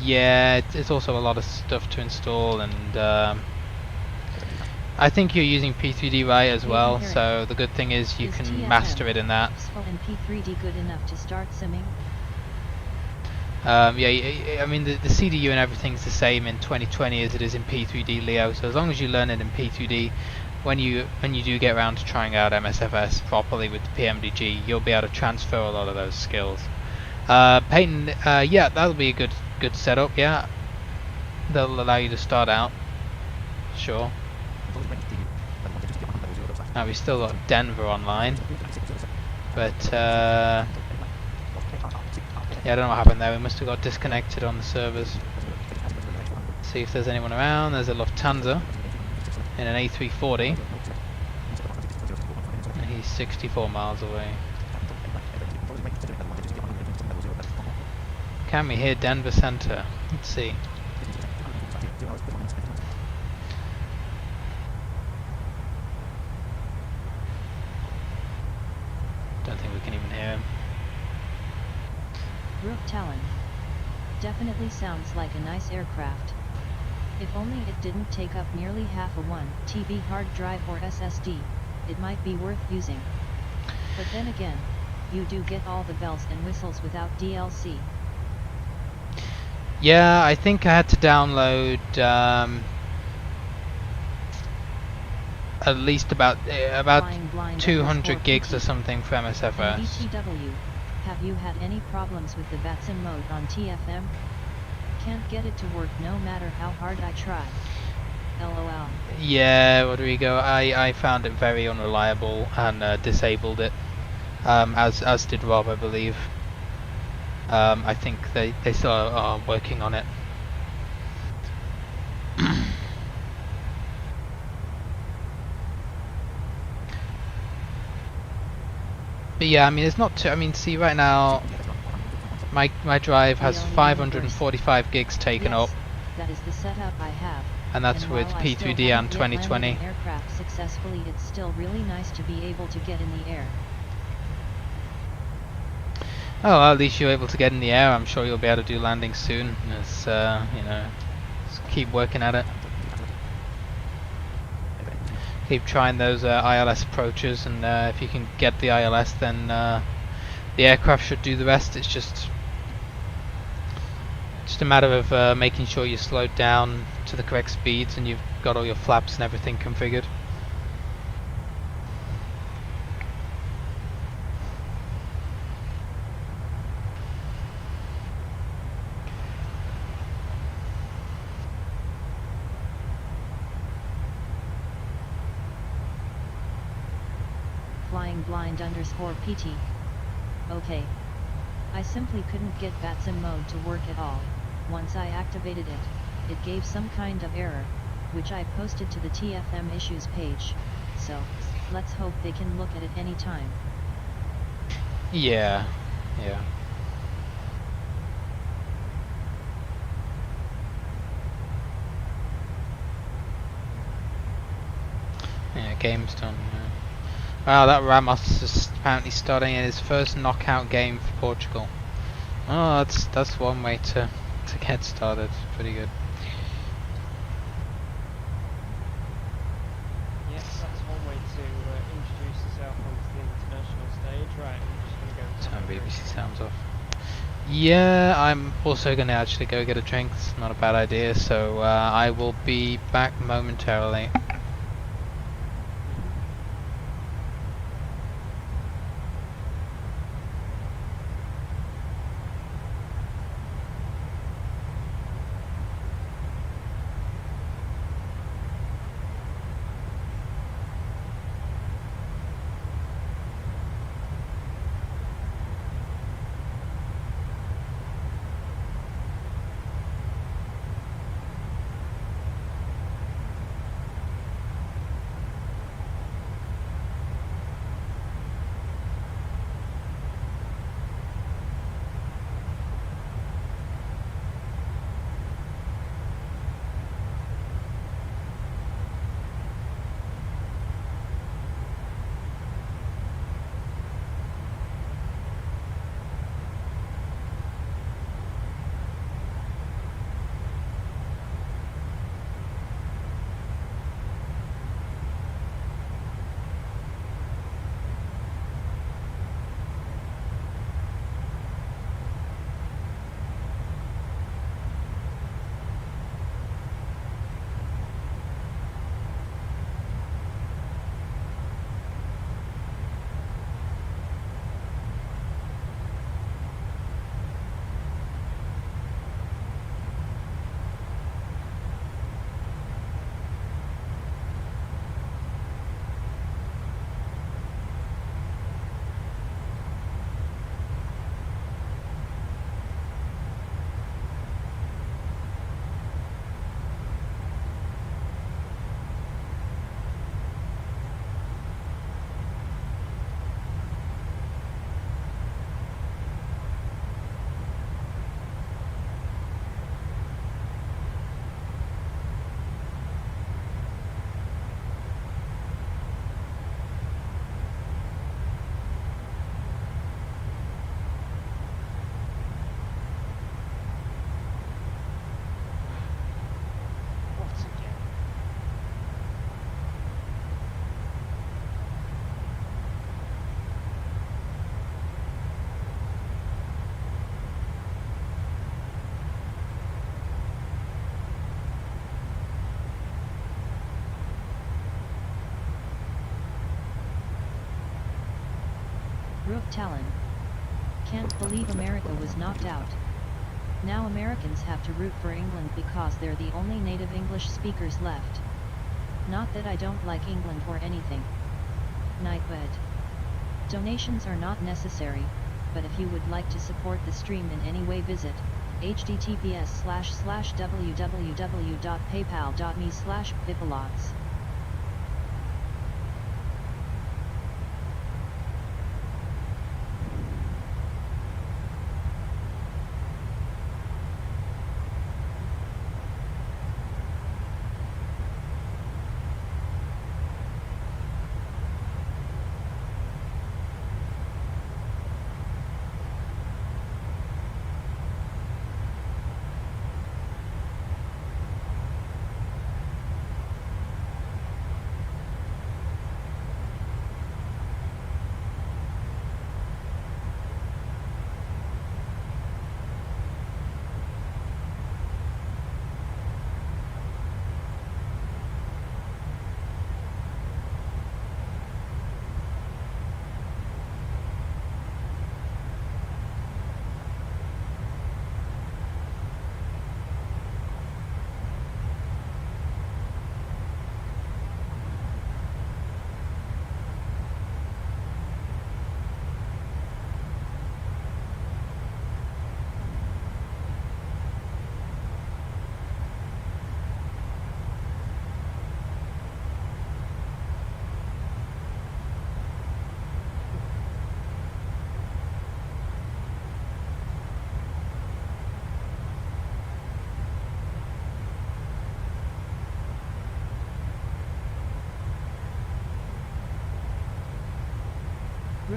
Yeah, it's also a lot of stuff to install, and I think you're using P3D right as well, so the good thing is you can master it in that. And P3D good enough to start simming? Yeah, I mean the CDU and everything's the same in 2020 as it is in P3D, Leo, so as long as you learn it in P3D, when you do get around to trying out MSFS properly with the PMDG, you'll be able to transfer a lot of those skills. Peyton, yeah, that'll be a good setup, yeah. They'll allow you to start out. Sure. Now we still got Denver online. But yeah, I don't know what happened there. We must have got disconnected on the servers. See if there's anyone around. There's a Lufthansa in an A340. And he's 64 miles away. Can we hear Denver Center? Let's see. Don't think we can even hear him. Rook Talon. Definitely sounds like a nice aircraft. If only it didn't take up nearly half a 1 TB hard drive or SSD, it might be worth using. But then again, you do get all the bells and whistles without DLC. Yeah, I think I had to download at least about 200 gigs or something for MSFS. BTW, have you had any problems with the VATSIM mode on TFM? Can't get it to work no matter how hard I try. LOL. Yeah, Rodrigo, I found it very unreliable and disabled it, as did Rob, I believe. I think they still are working on it. But yeah, I mean, it's not too, I mean, see right now, my drive has 545 gigs taken up. That is the setup I have. And that's with P3D and 2020. Aircraft successfully, it's still really nice to be able to get in the air. Oh, well, at least you're able to get in the air. I'm sure you'll be able to do landings soon. It's, you know, just keep working at it. Keep trying those ILS approaches, and if you can get the ILS, then the aircraft should do the rest. It's just a matter of making sure you're slowed down to the correct speeds and you've got all your flaps and everything configured. Flying blind _ PT. Okay. I simply couldn't get VATSIM mode to work at all. Once I activated it, it gave some kind of error, which I posted to the TFM issues page. So, let's hope they can look at it any time. Yeah. Yeah, game's done. Yeah. Wow, that Ramos is apparently starting in his first knockout game for Portugal. Oh, that's one way to get started. Pretty good. Yes, that's one way to introduce yourself onto the international stage. Right, I'm just going to go and Turn have a drink BBC now. sounds off. Yeah, I'm also going to actually go get a drink. It's not a bad idea. So I will be back momentarily. What again? Roof Talon. Can't believe America was knocked out. Now Americans have to root for England because they're the only native English speakers left. Not that I don't like England or anything. Nightbed. Donations are not necessary, but if you would like to support the stream in any way, visit https://www.paypal.me/bipalots.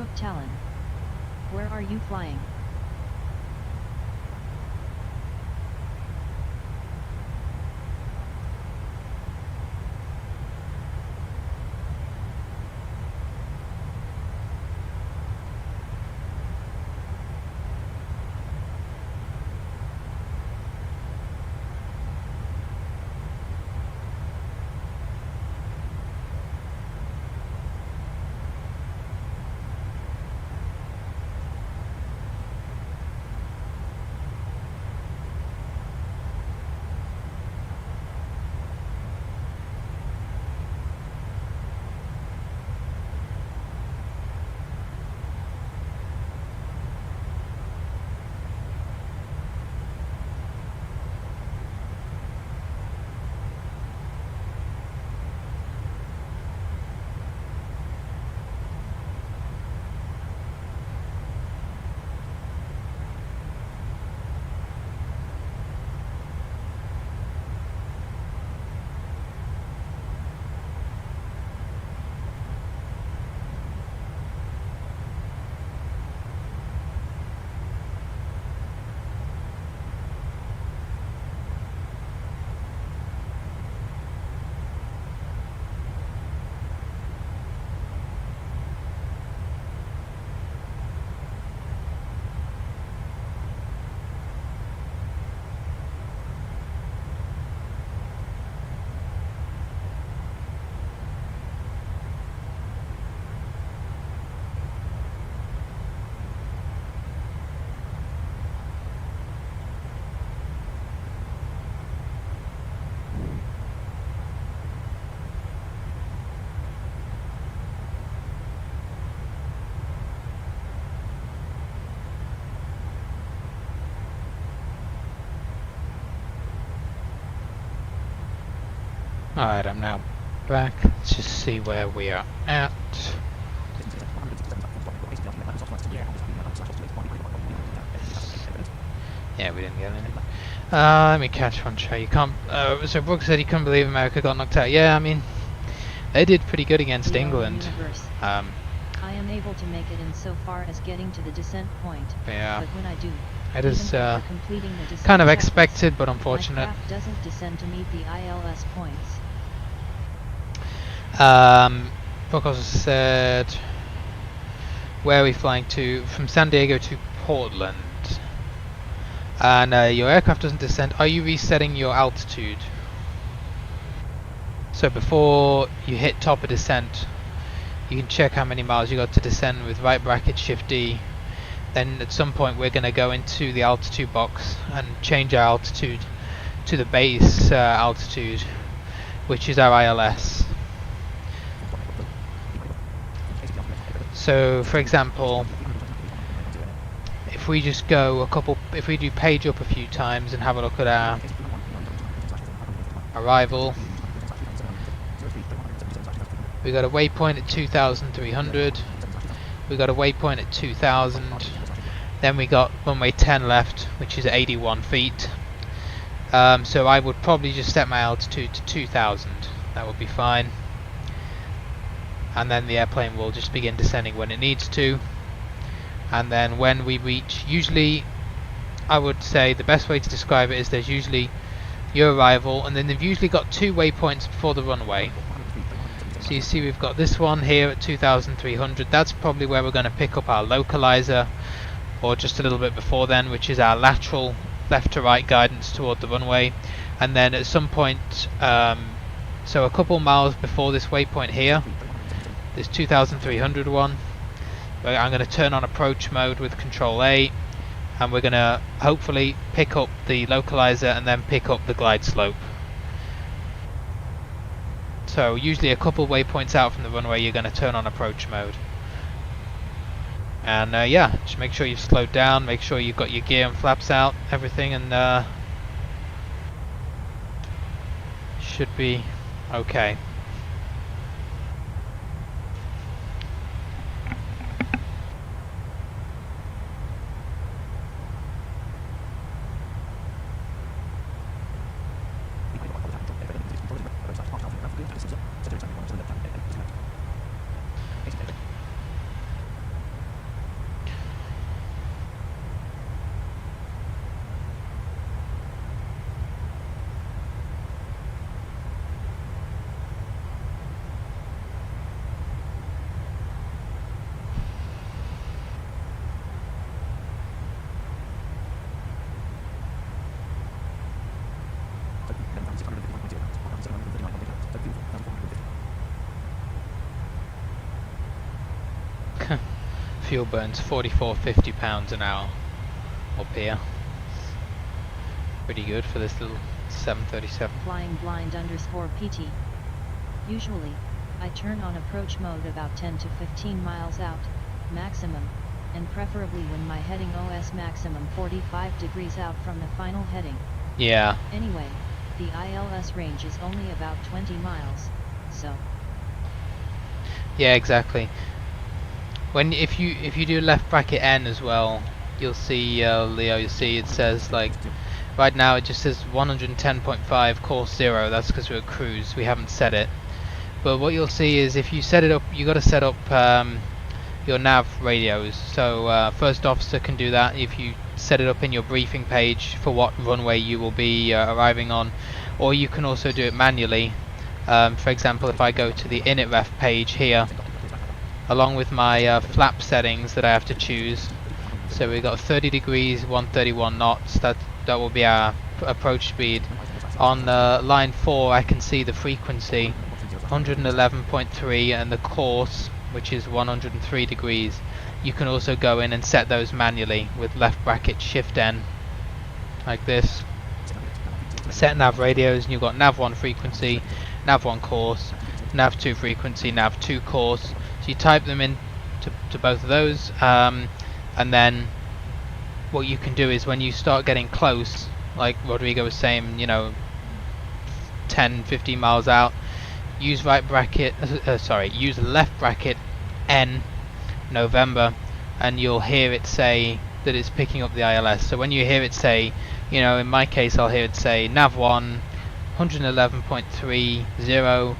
Rook Talon. Where are you flying? Alright, I'm now back. Let's just see where we are at. Yeah, we didn't get anything. Let me catch one show. You can't. So Brooke said he couldn't believe America got knocked out. Yeah, I mean, they did pretty good against England. I am able to make it in so far as getting to the descent point. Yeah. But when I do, It is completing the descent kind of checklist, expected, but my unfortunate. craft doesn't descend to meet the ILS points. Brooke also said, where are we flying to? From San Diego to Portland. And your aircraft doesn't descend. Are you resetting your altitude? So before you hit top of descent, you can check how many miles you got to descend with right bracket shift D. Then at some point we're going to go into the altitude box and change our altitude to the base altitude, which is our ILS. So for example, if we just go if we do page up a few times and have a look at our arrival, we got a waypoint at 2,300, we got a waypoint at 2,000, then we got runway 10 left, which is 81 feet. So I would probably just set my altitude to 2,000, that would be fine. And then the airplane will just begin descending when it needs to. And then when we reach, usually I would say the best way to describe it is there's usually your arrival, and then they've usually got two waypoints before the runway. So you see we've got this one here at 2,300, that's probably where we're going to pick up our localizer, or just a little bit before then, which is our lateral left to right guidance toward the runway. And then at some point, so a couple miles before this waypoint here, this 2,300 one, I'm going to turn on approach mode with Control A, and we're going to hopefully pick up the localizer and then pick up the glide slope. So usually a couple waypoints out from the runway you're going to turn on approach mode. And yeah, just make sure you've slowed down, make sure you've got your gear and flaps out, everything, and should be okay. fuel burn's 44.50 pounds an hour up here. Pretty good for this little 737. Flying blind _PT. Usually, I turn on approach mode about 10 to 15 miles out, maximum, and preferably when my heading OS maximum 45 degrees out from the final heading. Yeah. Anyway, the ILS range is only about 20 miles, so. Yeah, exactly. If you do left bracket N as well, you'll see Leo. You'll see it says like right now it just says 110.5 course 0. That's because we're at cruise. We haven't set it. But what you'll see is if you set it up, you got to set up your nav radios. So first officer can do that if you set it up in your briefing page for what runway you will be arriving on, or you can also do it manually. For example, if I go to the init ref page here, along with my flap settings that I have to choose. So we've got 30 degrees, 131 knots. That will be our approach speed. On line 4, I can see the frequency 111.3 and the course, which is 103 degrees. You can also go in and set those manually with left bracket Shift N, like this. Set nav radios, and you've got nav 1 frequency, nav 1 course, nav 2 frequency, nav 2 course. So you type them in to both of those, and then what you can do is when you start getting close, like Rodrigo was saying, you know, 10, 15 miles out, use right bracket, use left bracket N, November, and you'll hear it say that it's picking up the ILS. So when you hear it say, you know, in my case I'll hear it say nav 1, 111.30,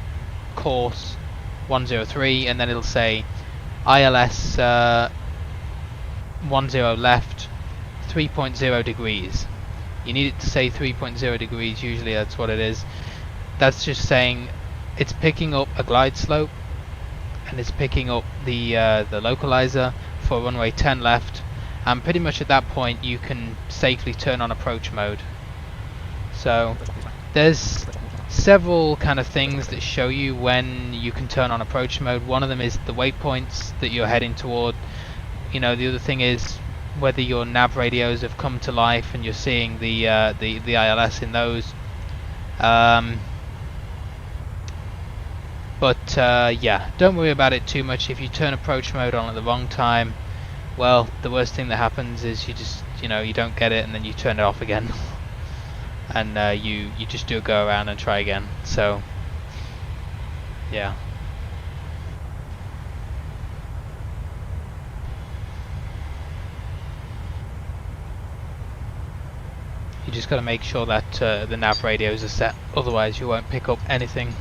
course 103, and then it'll say ILS 10 left, 3.0 degrees. You need it to say 3.0 degrees, usually that's what it is. That's just saying it's picking up a glide slope, and it's picking up the localizer for runway 10 left, and pretty much at that point you can safely turn on approach mode. So there's several kind of things that show you when you can turn on approach mode. One of them is the waypoints that you're heading toward. You know, the other thing is whether your nav radios have come to life and you're seeing the ILS in those. Yeah, don't worry about it too much. If you turn approach mode on at the wrong time, well, the worst thing that happens is you just, you know, you don't get it and then you turn it off again. And you just do a go around and try again. So yeah. You just got to make sure that the nav radios are set, otherwise you won't pick up anything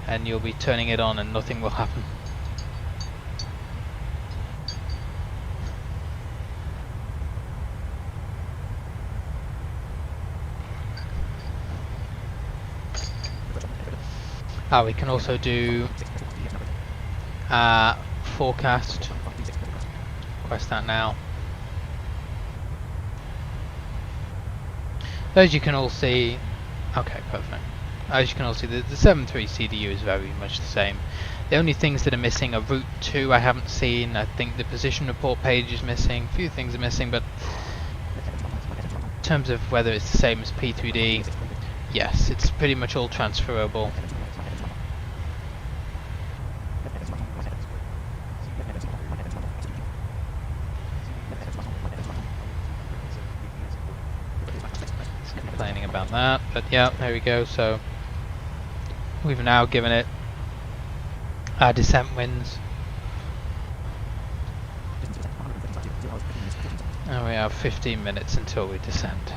and you'll be turning it on and nothing will happen. We can also do forecast. Request that now. As you can all see, okay, perfect. As you can all see, the 7.3 CDU is very much the same. The only things that are missing are route 2 I haven't seen. I think the position report page is missing. A few things are missing, but in terms of whether it's the same as P3D, yes, it's pretty much all transferable. Complaining about that, but yeah, there we go. So we've now given it our descent winds, and we have 15 minutes until we descend.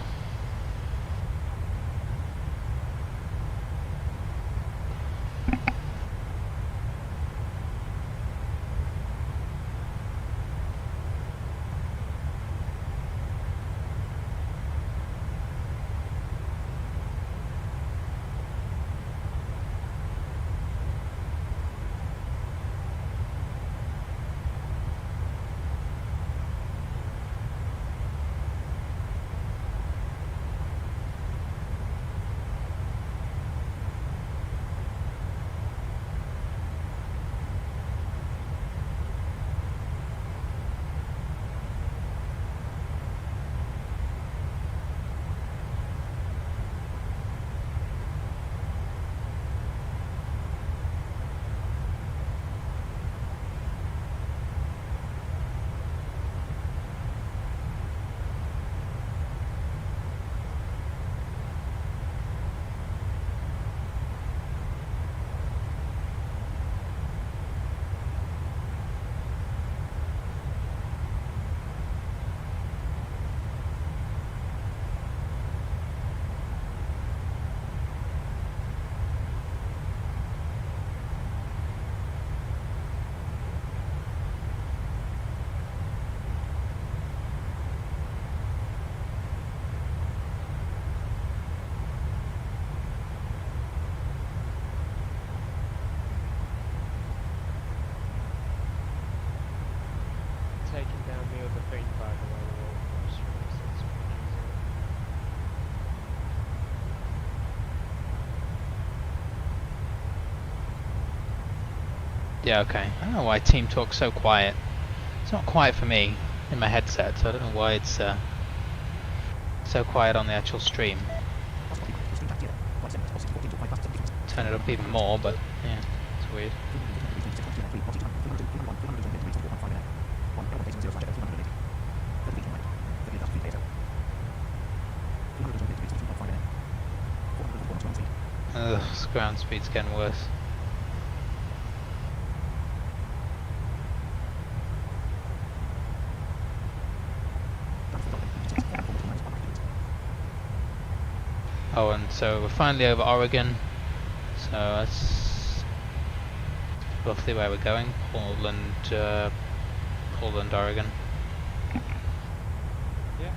think, by the way, the roll frustrator, so it's pretty easy. Yeah, okay. I don't know why Team Talk's so quiet. It's not quiet for me in my headset, so I don't know why it's so quiet on the actual stream. Turn it up even more, but yeah, it's weird. Ugh, this ground speed's getting worse. Oh, and so we're finally over Oregon, so that's roughly where we're going. Portland, Oregon. Yeah.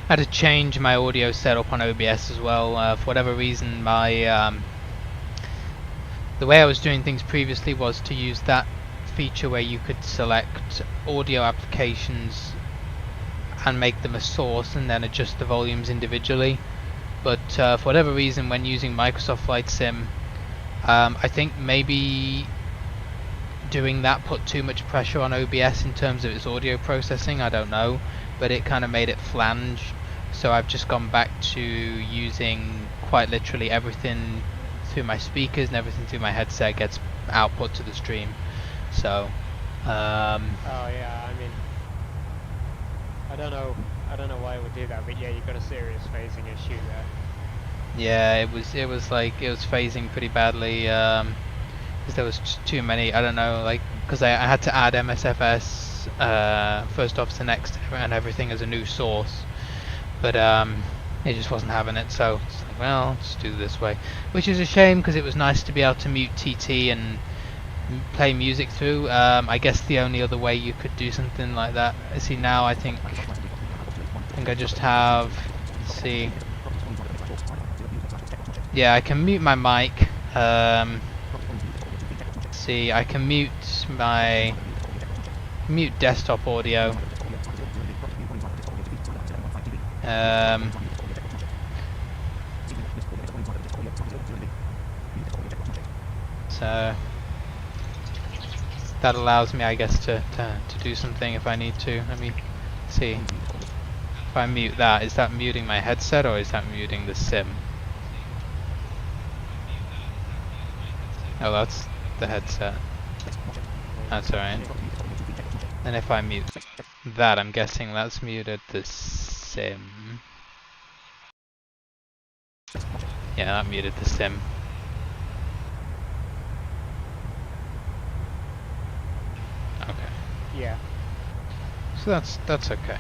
I had to change my audio setup on OBS as well. For whatever reason, my the way I was doing things previously was to use that feature where you could select audio applications and make them a source and then adjust the volumes individually. But for whatever reason, when using Microsoft Flight Sim, I think maybe doing that put too much pressure on OBS in terms of its audio processing. I don't know, but it kind of made it flange. So I've just gone back to using quite literally everything through my speakers and everything through my headset gets output to the stream. So Oh yeah, I mean, I don't know why it would do that, but yeah, you've got a serious phasing issue there. yeah, it was phasing pretty badly because there was just too many. I don't know, like because I had to add MSFS first off to next and everything as a new source, but it just wasn't having it. So it's like, well, let's do it this way, which is a shame because it was nice to be able to mute TT and play music through. I guess the only other way you could do something like that. See, now I think I just have. Let's see. Yeah, I can mute my mic. See, I can mute my mute desktop audio. So that allows me, I guess, to do something if I need to. Let me see. If I mute that, is that muting my headset or is that muting the sim? Oh, that's the headset. That's alright. And if I mute that, I'm guessing that's muted the sim. Yeah, that muted the sim. Okay. Yeah. So that's okay.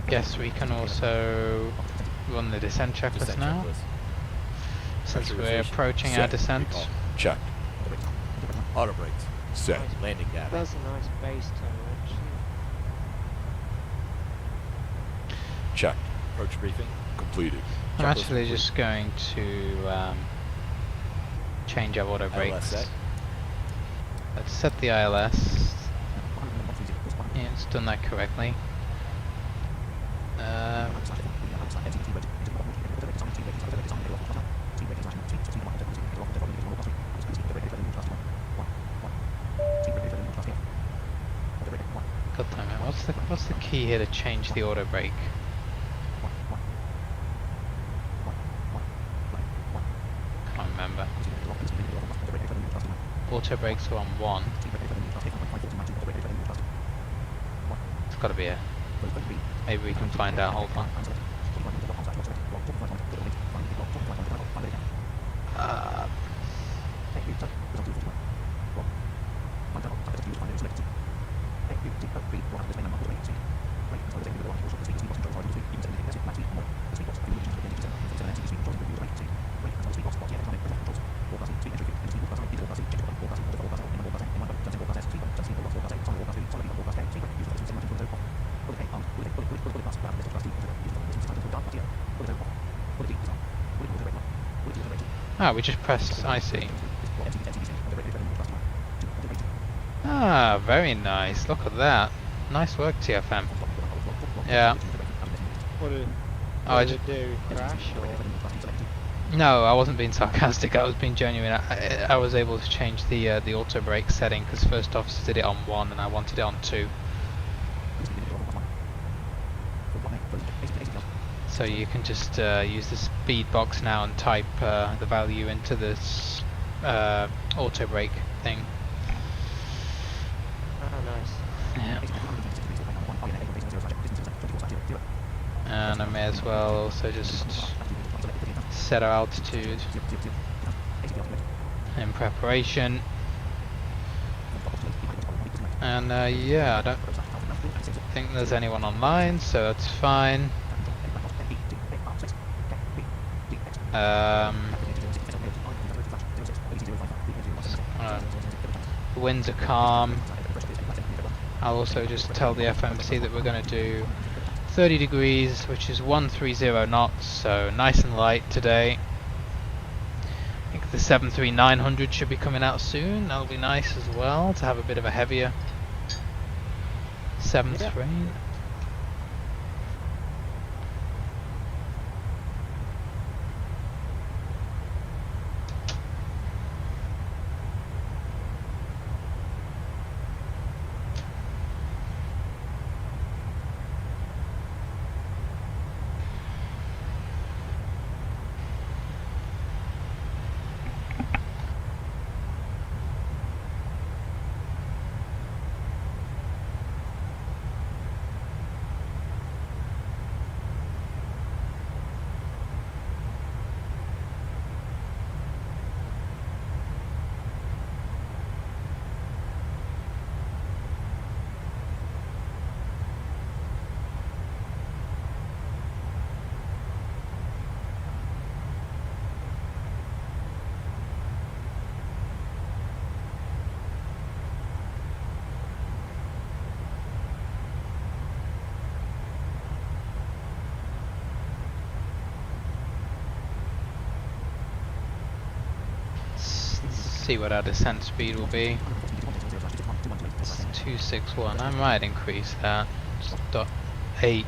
Guess we can also run the descent checklist Descent now, checklist. since we're Pressurization approaching our set. descent. Recall. Checked. Auto brakes set. Nice. Landing data. That's a nice base tone, actually. Checked. Approach briefing completed. I'm Checklist actually complete. just going to change our auto ILS brakes. set. Let's set the ILS. Yeah, it's done that correctly. God damn it! What's the key here to change the auto brake? Can't remember. Auto brakes are on 1. It's got to be a. Maybe we can find out. Hold on. Ah, we just pressed, I see. Ah, very nice. Look at that. Nice work, TFM. Yeah. What did Oh, I it just do? Crash or? No, I wasn't being sarcastic. I was being genuine. I was able to change the auto brake setting because first officer did it on 1 and I wanted it on 2. So you can just use the speed box now and type the value into this auto brake thing. Oh, nice. Yeah. And I may as well also just set our altitude in preparation. And yeah, I don't think there's anyone online, so that's fine. The winds are calm. I'll also just tell the FMC that we're going to do 30 degrees, which is 130 knots, so nice and light today. I think the 73900 should be coming out soon. That'll be nice as well to have a bit of a heavier 7th rain. See what our descent speed will be. It's 261. I might increase that. Just .8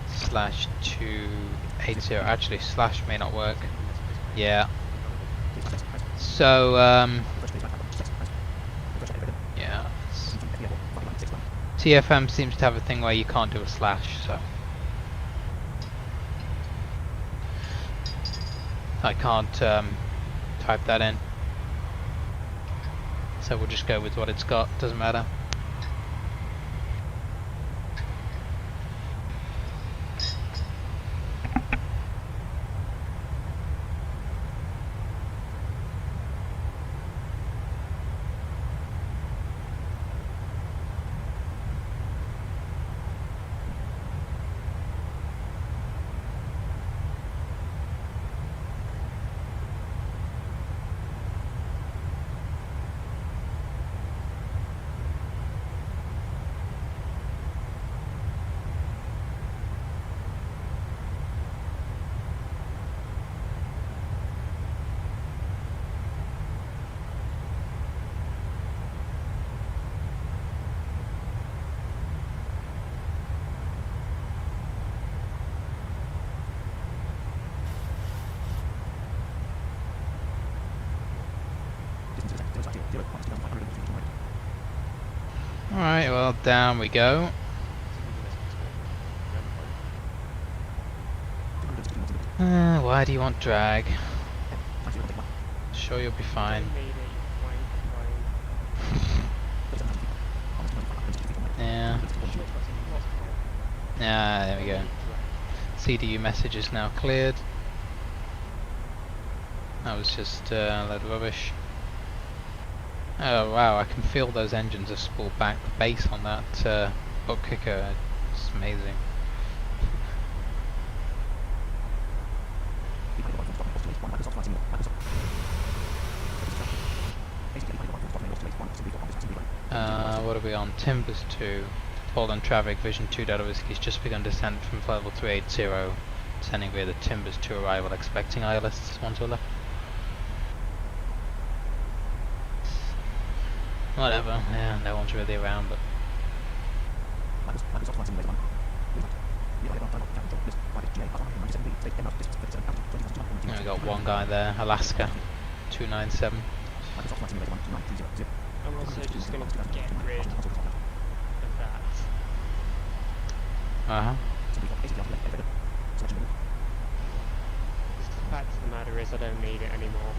slash 280. Actually, slash may not work. Yeah. So yeah. TFM seems to have a thing where you can't do a slash, so I can't type that in. So we'll just go with what it's got, doesn't matter. Alright, well, down we go. Why do you want drag? Sure, you'll be fine. Yeah. Ah, there we go. CDU message is now cleared. That was just a load of rubbish. Oh wow, I can feel those engines have spooled back. The bass on that butt kicker, it's amazing. What are we on? Timbers 2. Hold on traffic, Vision 2 Delta Whiskey's just begun descent from level 380. Descending via the Timbers 2 arrival, expecting ILS 1 to 11. Whatever, yeah, no one's really around, but... got one guy there, Alaska, 297. Microsoft Flight Simulator 12930. I'm also just going to get rid of that. Uh-huh. Selection mode. Just the fact of the matter is I don't need it anymore.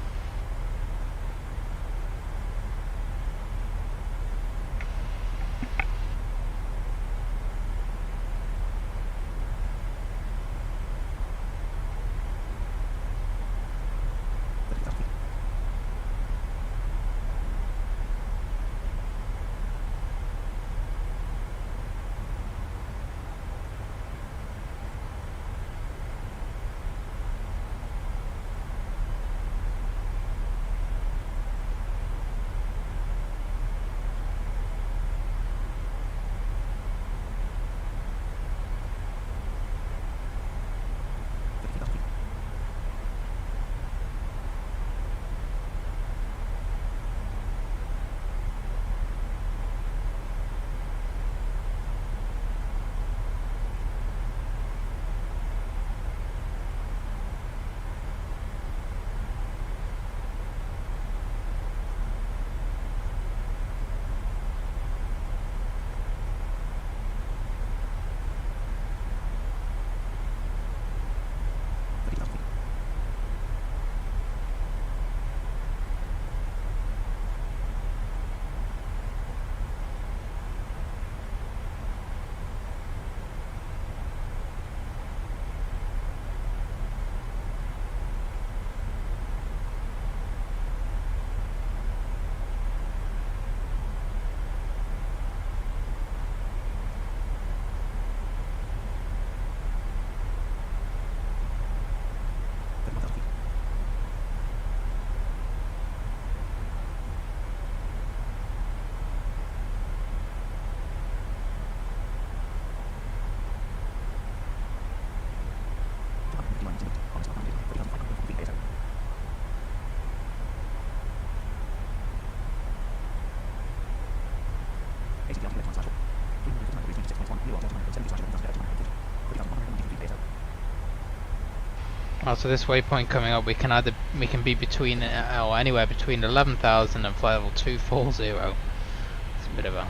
Oh, so this waypoint coming up, we can be between or anywhere between 11,000 and flight level 240. It's a bit of a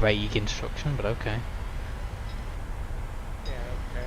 vague instruction, but okay. Yeah, okay.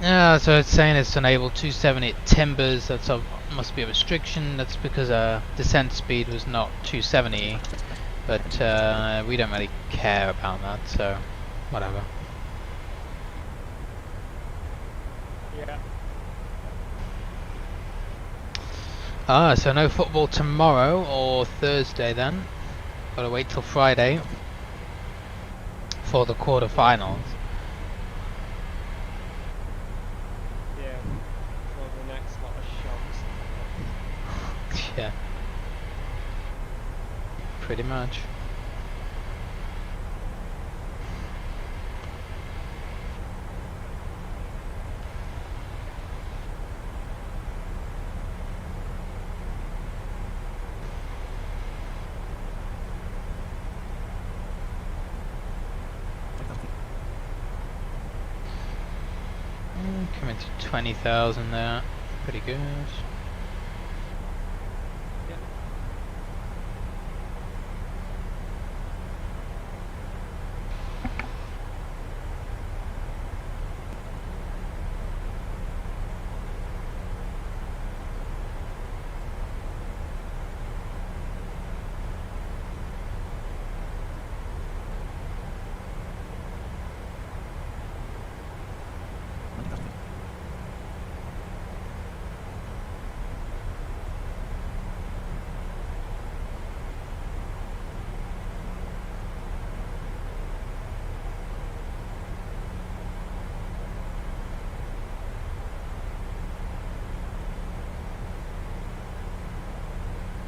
So it's saying it's unable 270 at timbers. That's must be a restriction. That's because descent speed was not 270, but we don't really care about that, so whatever. Yeah. So no football tomorrow or Thursday then. Gotta wait till Friday for the quarterfinals. Yeah. For the next lot of shocks. Yeah. Pretty much. Coming to 20,000 there. Pretty good. Yep.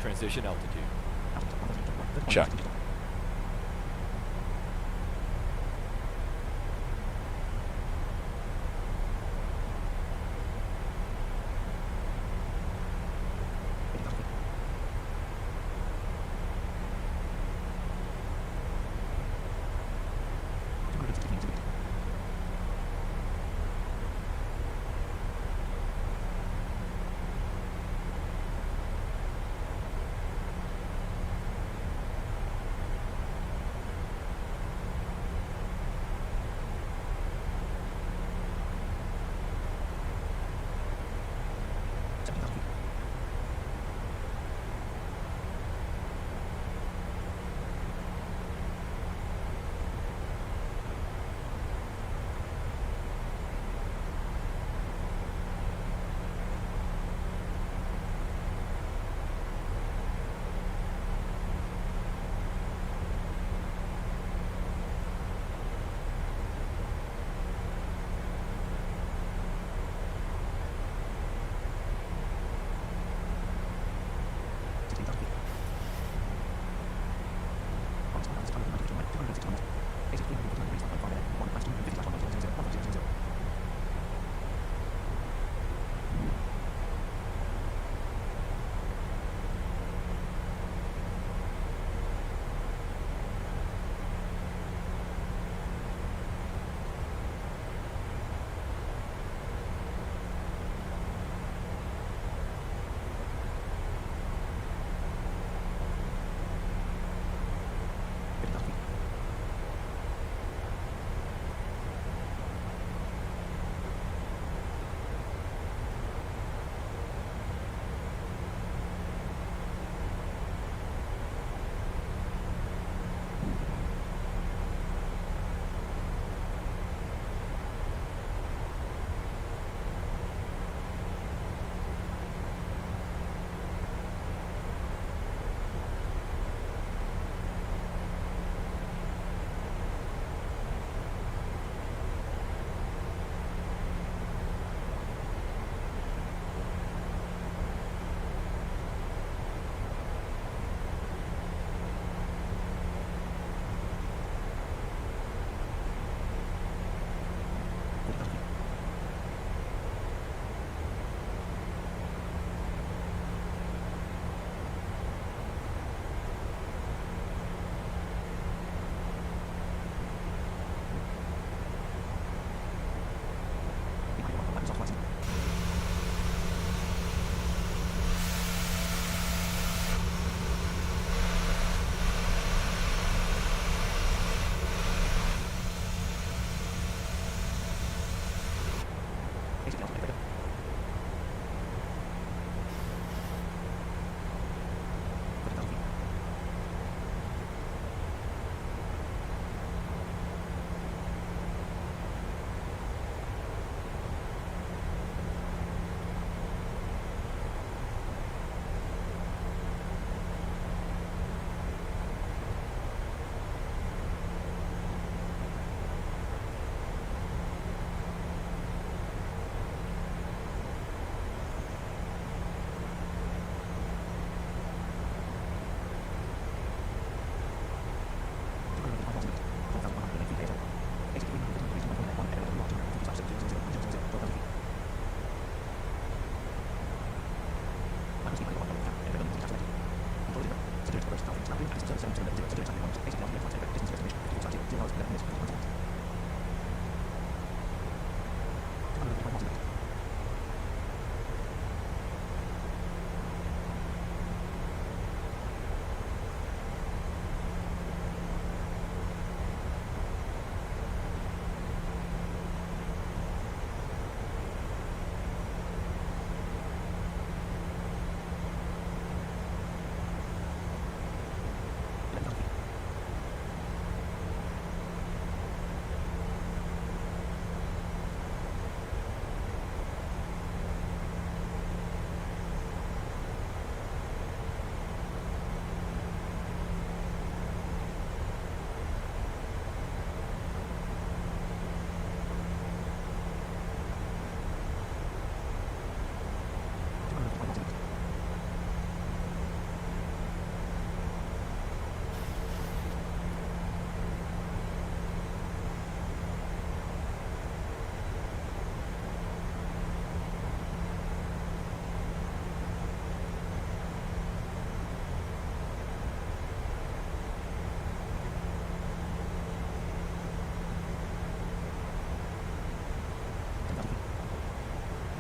Transition altitude. Check.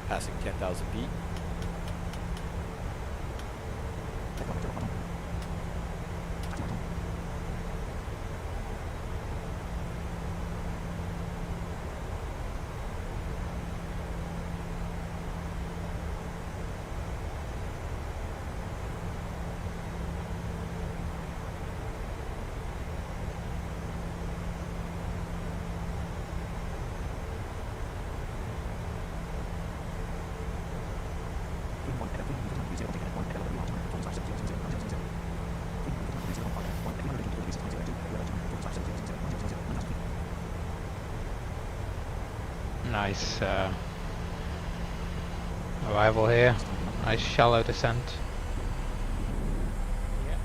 Passing 10,000 feet. Nice arrival here. Nice shallow descent. Yeah.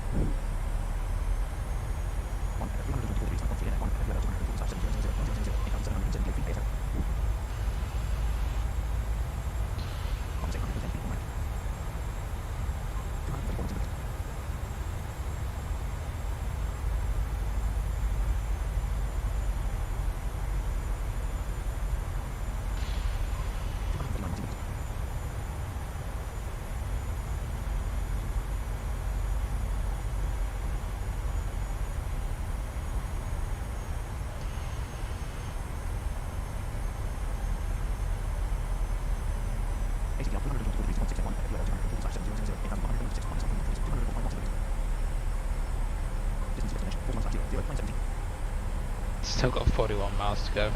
Still got 41 miles to go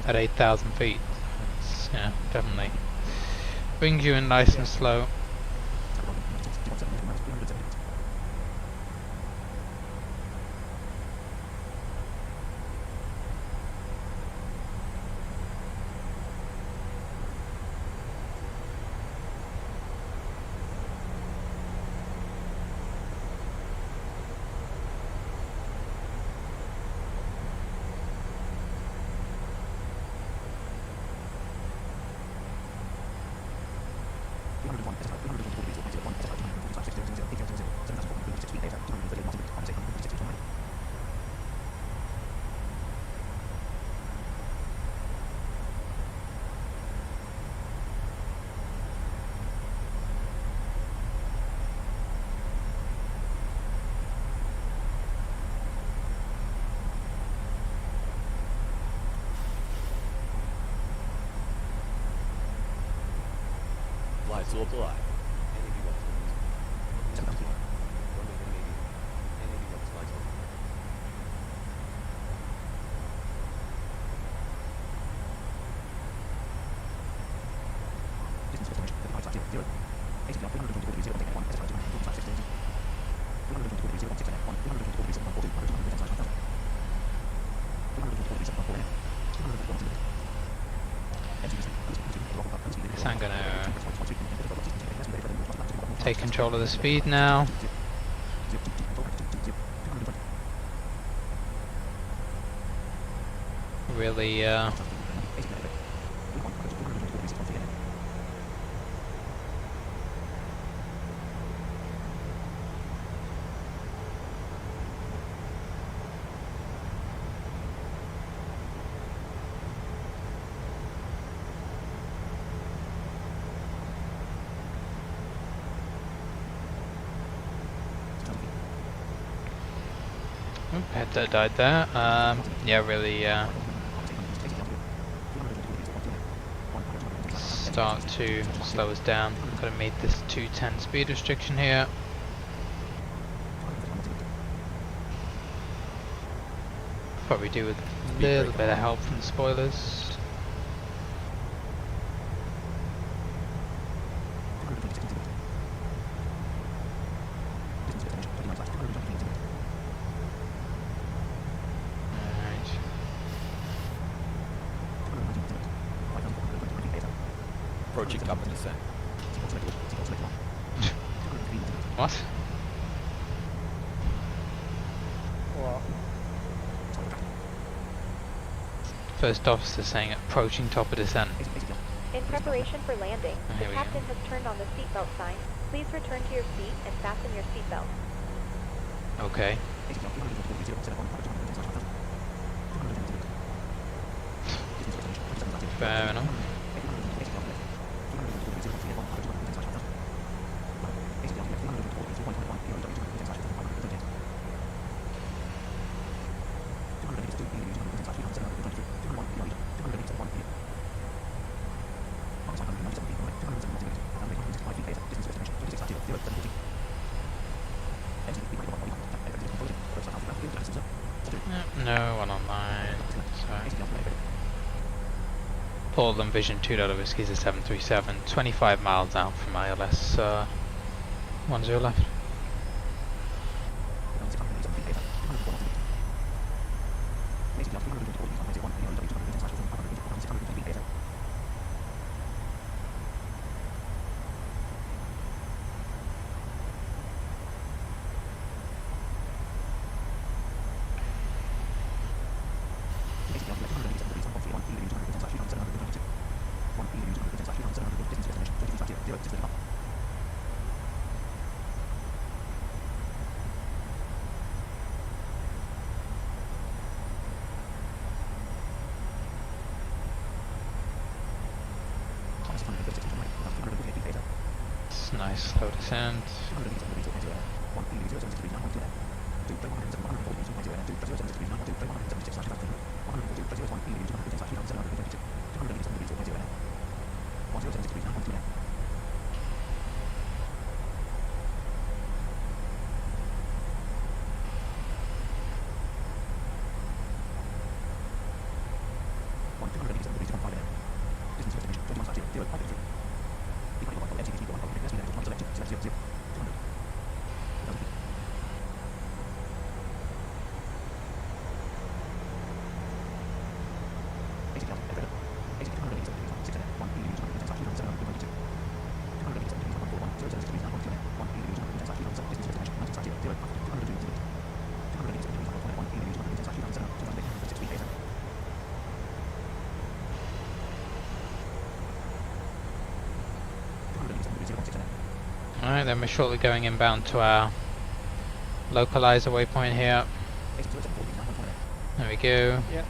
at 8,000 feet. It's, yeah, definitely brings you in nice and slow. Fly to apply. So I'm gonna take control of the speed now. Really headset died there. Yeah, really start to slow us down. Gotta meet this 210 speed restriction here. Probably do with a little bit of help from the spoilers. Approaching top of descent. What? What? First officer saying approaching top of descent. In preparation for landing, the Here we go. captain has turned on the seatbelt sign. Please return to your seat and fasten your seatbelt. Okay. Fair enough. No one online. Sorry. Portland Vision 2 Whiskey is a 737. 25 miles out from ILS 10 left. It's nice slow descent. Alright, then we're shortly going inbound to our localizer waypoint here. There we go. Yep.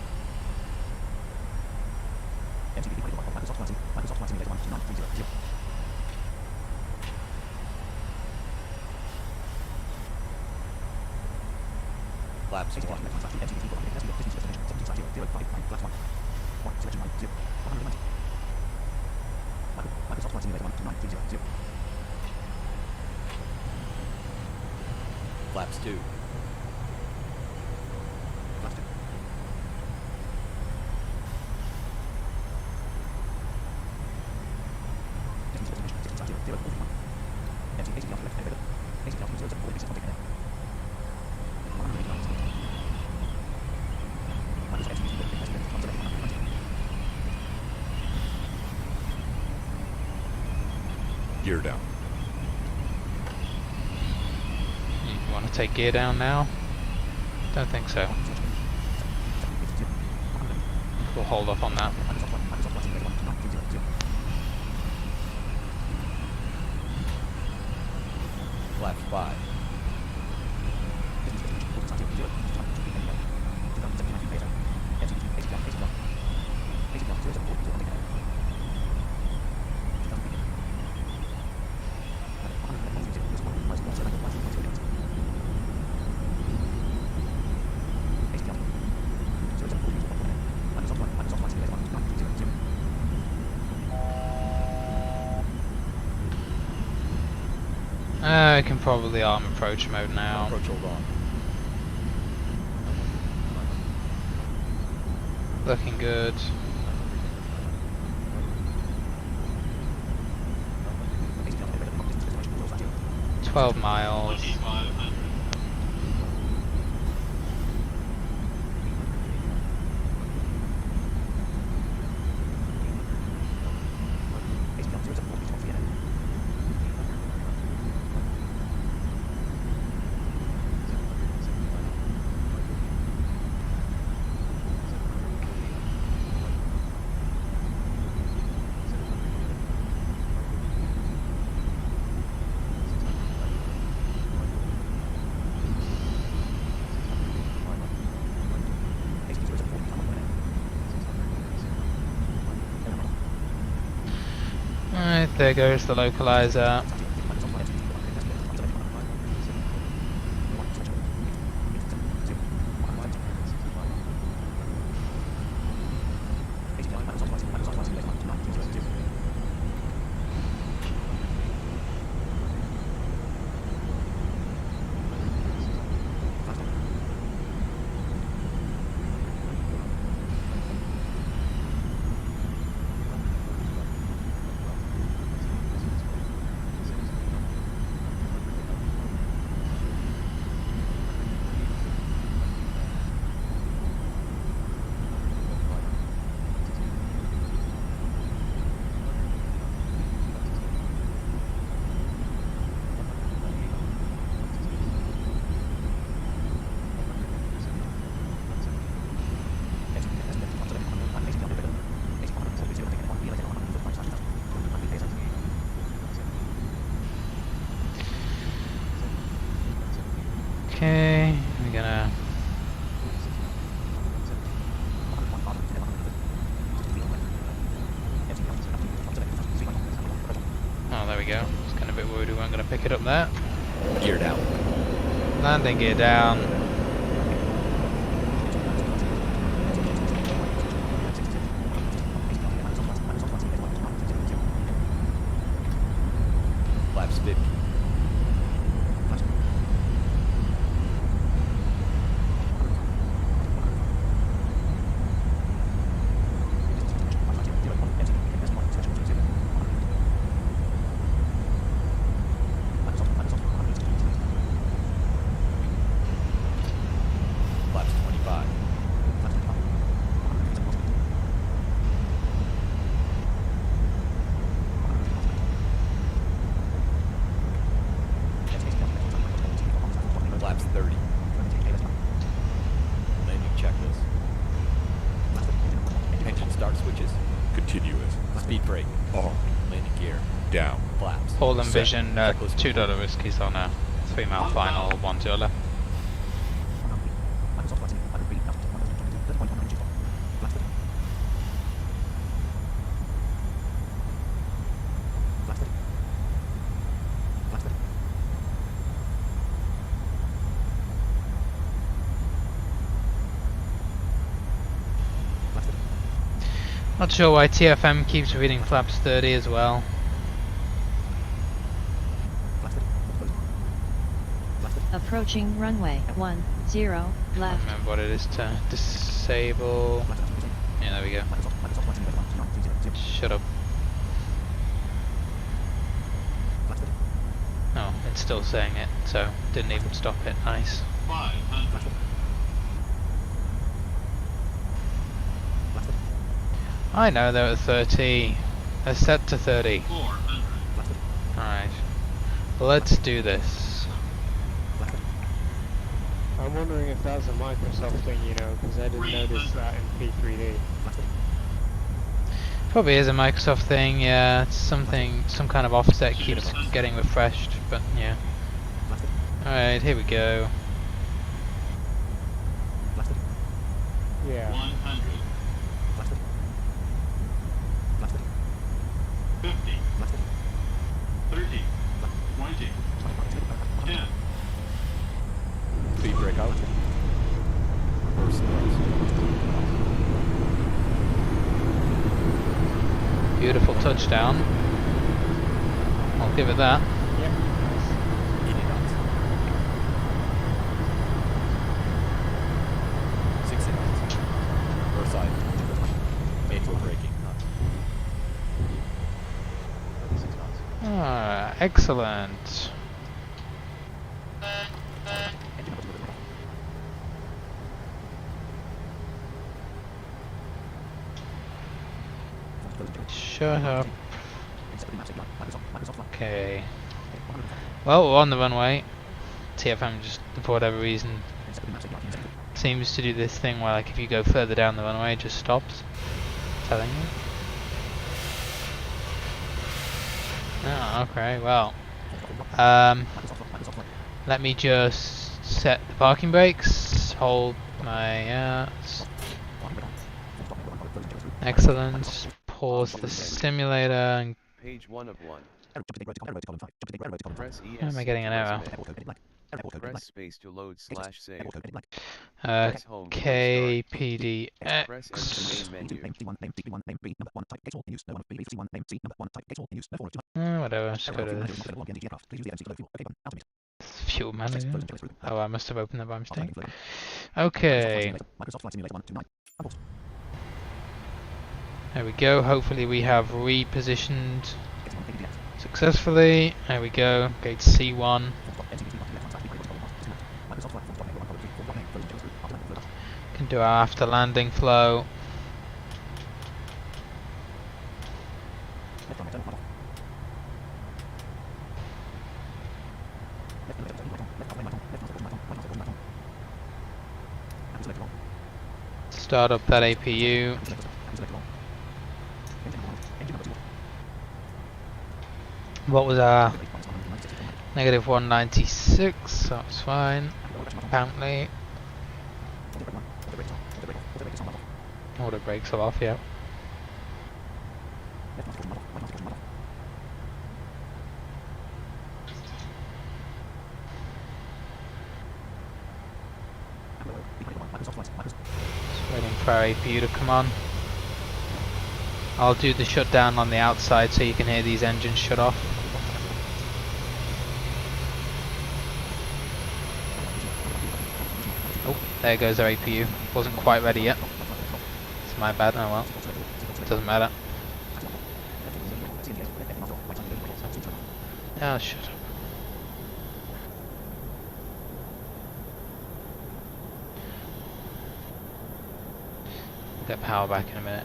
Flaps 1. Flaps 2. Gear down. You want to take gear down now? Don't think so. We'll hold off on that. Flaps 5. I can probably arm approach mode now. Approach hold on. Looking good. $12 miles. Alright, there goes the localizer. go. Just kind of a bit worried we weren't going to pick it up there. Gear down. Landing gear down. Flaps 50. Flaps 25. Flaps 30. Landing checklist. Engine start switches. Continuous. Speed brake. R. Landing gear. Down. Flaps. Paul and Set. Vision, Checklist 2 dollar riskies on a 3-mile final, 1-0 left. Not sure why TFM keeps reading flaps 30 as well. Approaching runway 10 I left. remember what it is to disable. Yeah, there we go. Shut up. Oh, it's still saying it, so didn't even stop it. Nice. 500. I know they're at 30. They're set to 30. 400. Alright. Let's do this. I'm wondering if that's a Microsoft thing, you know, because I didn't notice that in P3D. Probably is a Microsoft thing, yeah. It's something, some kind of offset keeps getting refreshed, but yeah. Alright, here we go. Yeah. 100. 50. 30. 20. 10. Speed brake out. Reverse thrust. Beautiful touchdown. I'll give it that. Yep. Nice. 80 knots. 60 knots. North side. Manual braking. 36 knots. Ah, excellent. Shut up. Okay. Well, we're on the runway. TFM just, for whatever reason, seems to do this thing where, like, if you go further down the runway, it just stops. Telling you. Oh, okay, well. Let me just set the parking brakes, hold my excellent. Pause the simulator and Page 1 of 1. Press ESC. how am I getting an error? Press space to load / save. KPDX. Press enter main menu. Whatever, just go to this. Fuel manager. Oh, I must have opened that by mistake. Okay. There we go. Hopefully we have repositioned successfully. There we go. Gate C1. Can do our after landing flow. Start up that APU. What was our negative 196? That's fine. Apparently. All the brakes are off, yeah. for our APU to come on. I'll do the shutdown on the outside so you can hear these engines shut off. Oh, there goes our APU. Wasn't quite ready yet. It's my bad. Oh well. Doesn't matter. Oh, shut up. Get power back in a minute.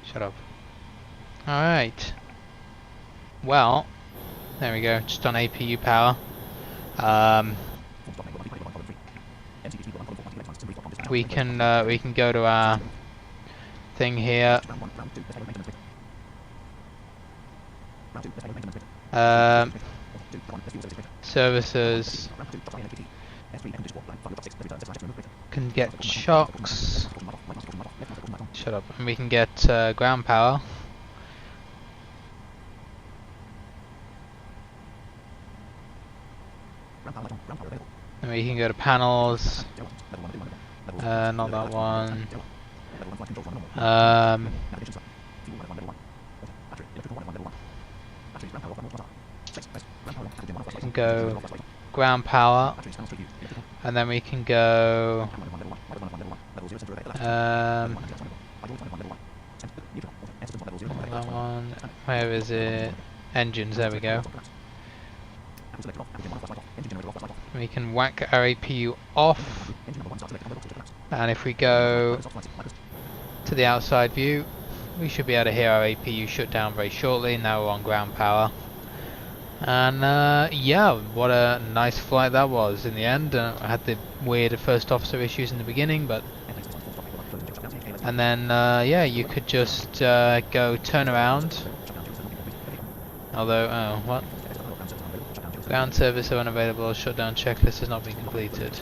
Shut up. Alright. Well, there we go, just on APU power. We can go to our thing here. Services can get shocks. Shut up. And we can get ground power. And we can go to panels. Not that one. We can go ground power, and then we can go that one. Where is it? Engines. There we go. We can whack our APU off, and if we go to the outside view, we should be able to hear our APU shut down very shortly. Now we're on ground power, and yeah, what a nice flight that was in the end. I had the weird first officer issues in the beginning, but and then yeah, you could just go turn around. Although, oh, what? Ground service are unavailable, shutdown checklist has not been completed.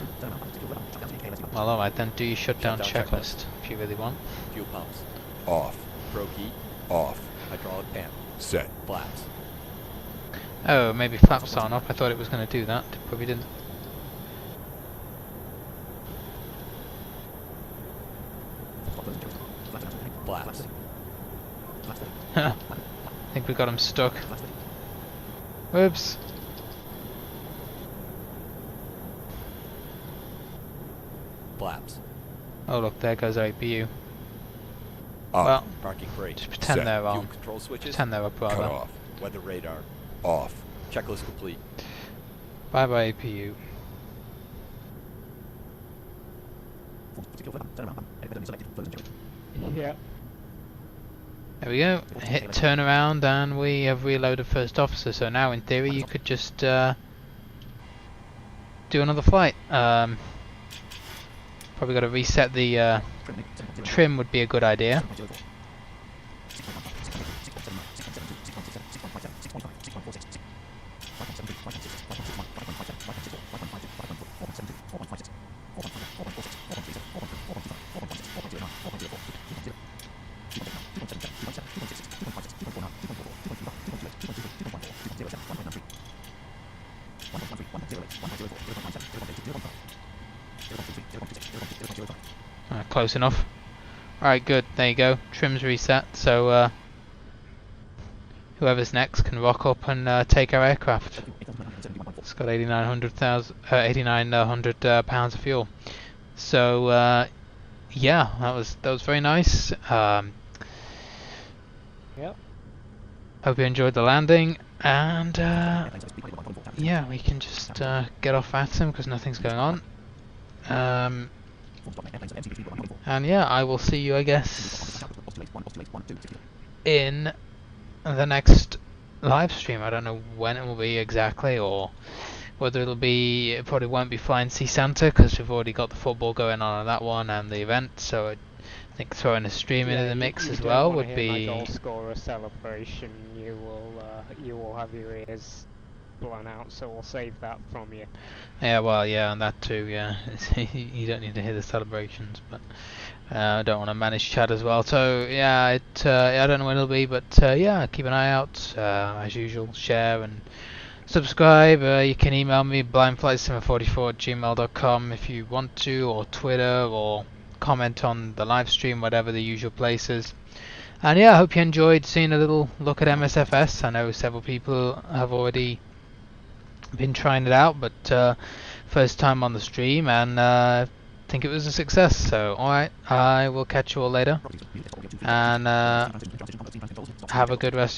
Well, alright then, do your shutdown checklist if you really want. Fuel pumps. Off. Probe heat. Off. Hydraulic pan. Set. Flaps. Oh, maybe flaps aren't up. I thought it was going to do that. Probably didn't. Flaps. I think we got him stuck. Whoops. Flaps. Oh look, there goes our APU. Up. Well, Parking brake. just pretend Set. they're Fuel on. control switches. Pretend they're up Cut rather. off. Weather radar. Off. Checklist complete. Bye bye APU. Yeah. There we go. Hit turn around and we have reloaded first officer. So now in theory you could just do another flight. Probably got to reset the trim would be a good idea. Close enough. Alright, good. There you go. Trim's reset. So whoever's next can rock up and take our aircraft. It's got 8,900 pounds of fuel. So yeah, that was very nice. Yep. Hope you enjoyed the landing, and yeah, we can just get off at him because nothing's going on. And yeah, I will see you, I guess, in the next live stream. I don't know when it will be exactly, or whether it'll be. It probably won't be Flying Sea Santa because we've already got the football going on that one and the event. So I think throwing a stream into the mix as well would be. My goal scorer celebration. You will have your ears blown out, so we'll save that from you. Yeah, well, yeah, and that too, yeah. You don't need to hear the celebrations, but I don't want to manage chat as well. So, yeah, I don't know when it'll be, but yeah, keep an eye out. As usual, share and subscribe. You can email me, blindflightsimmer44@gmail.com if you want to, or Twitter, or comment on the live stream, whatever the usual places. And yeah, I hope you enjoyed seeing a little look at MSFS. I know several people have already been trying it out, but first time on the stream, and think it was a success. So alright, I will catch you all later, and have a good rest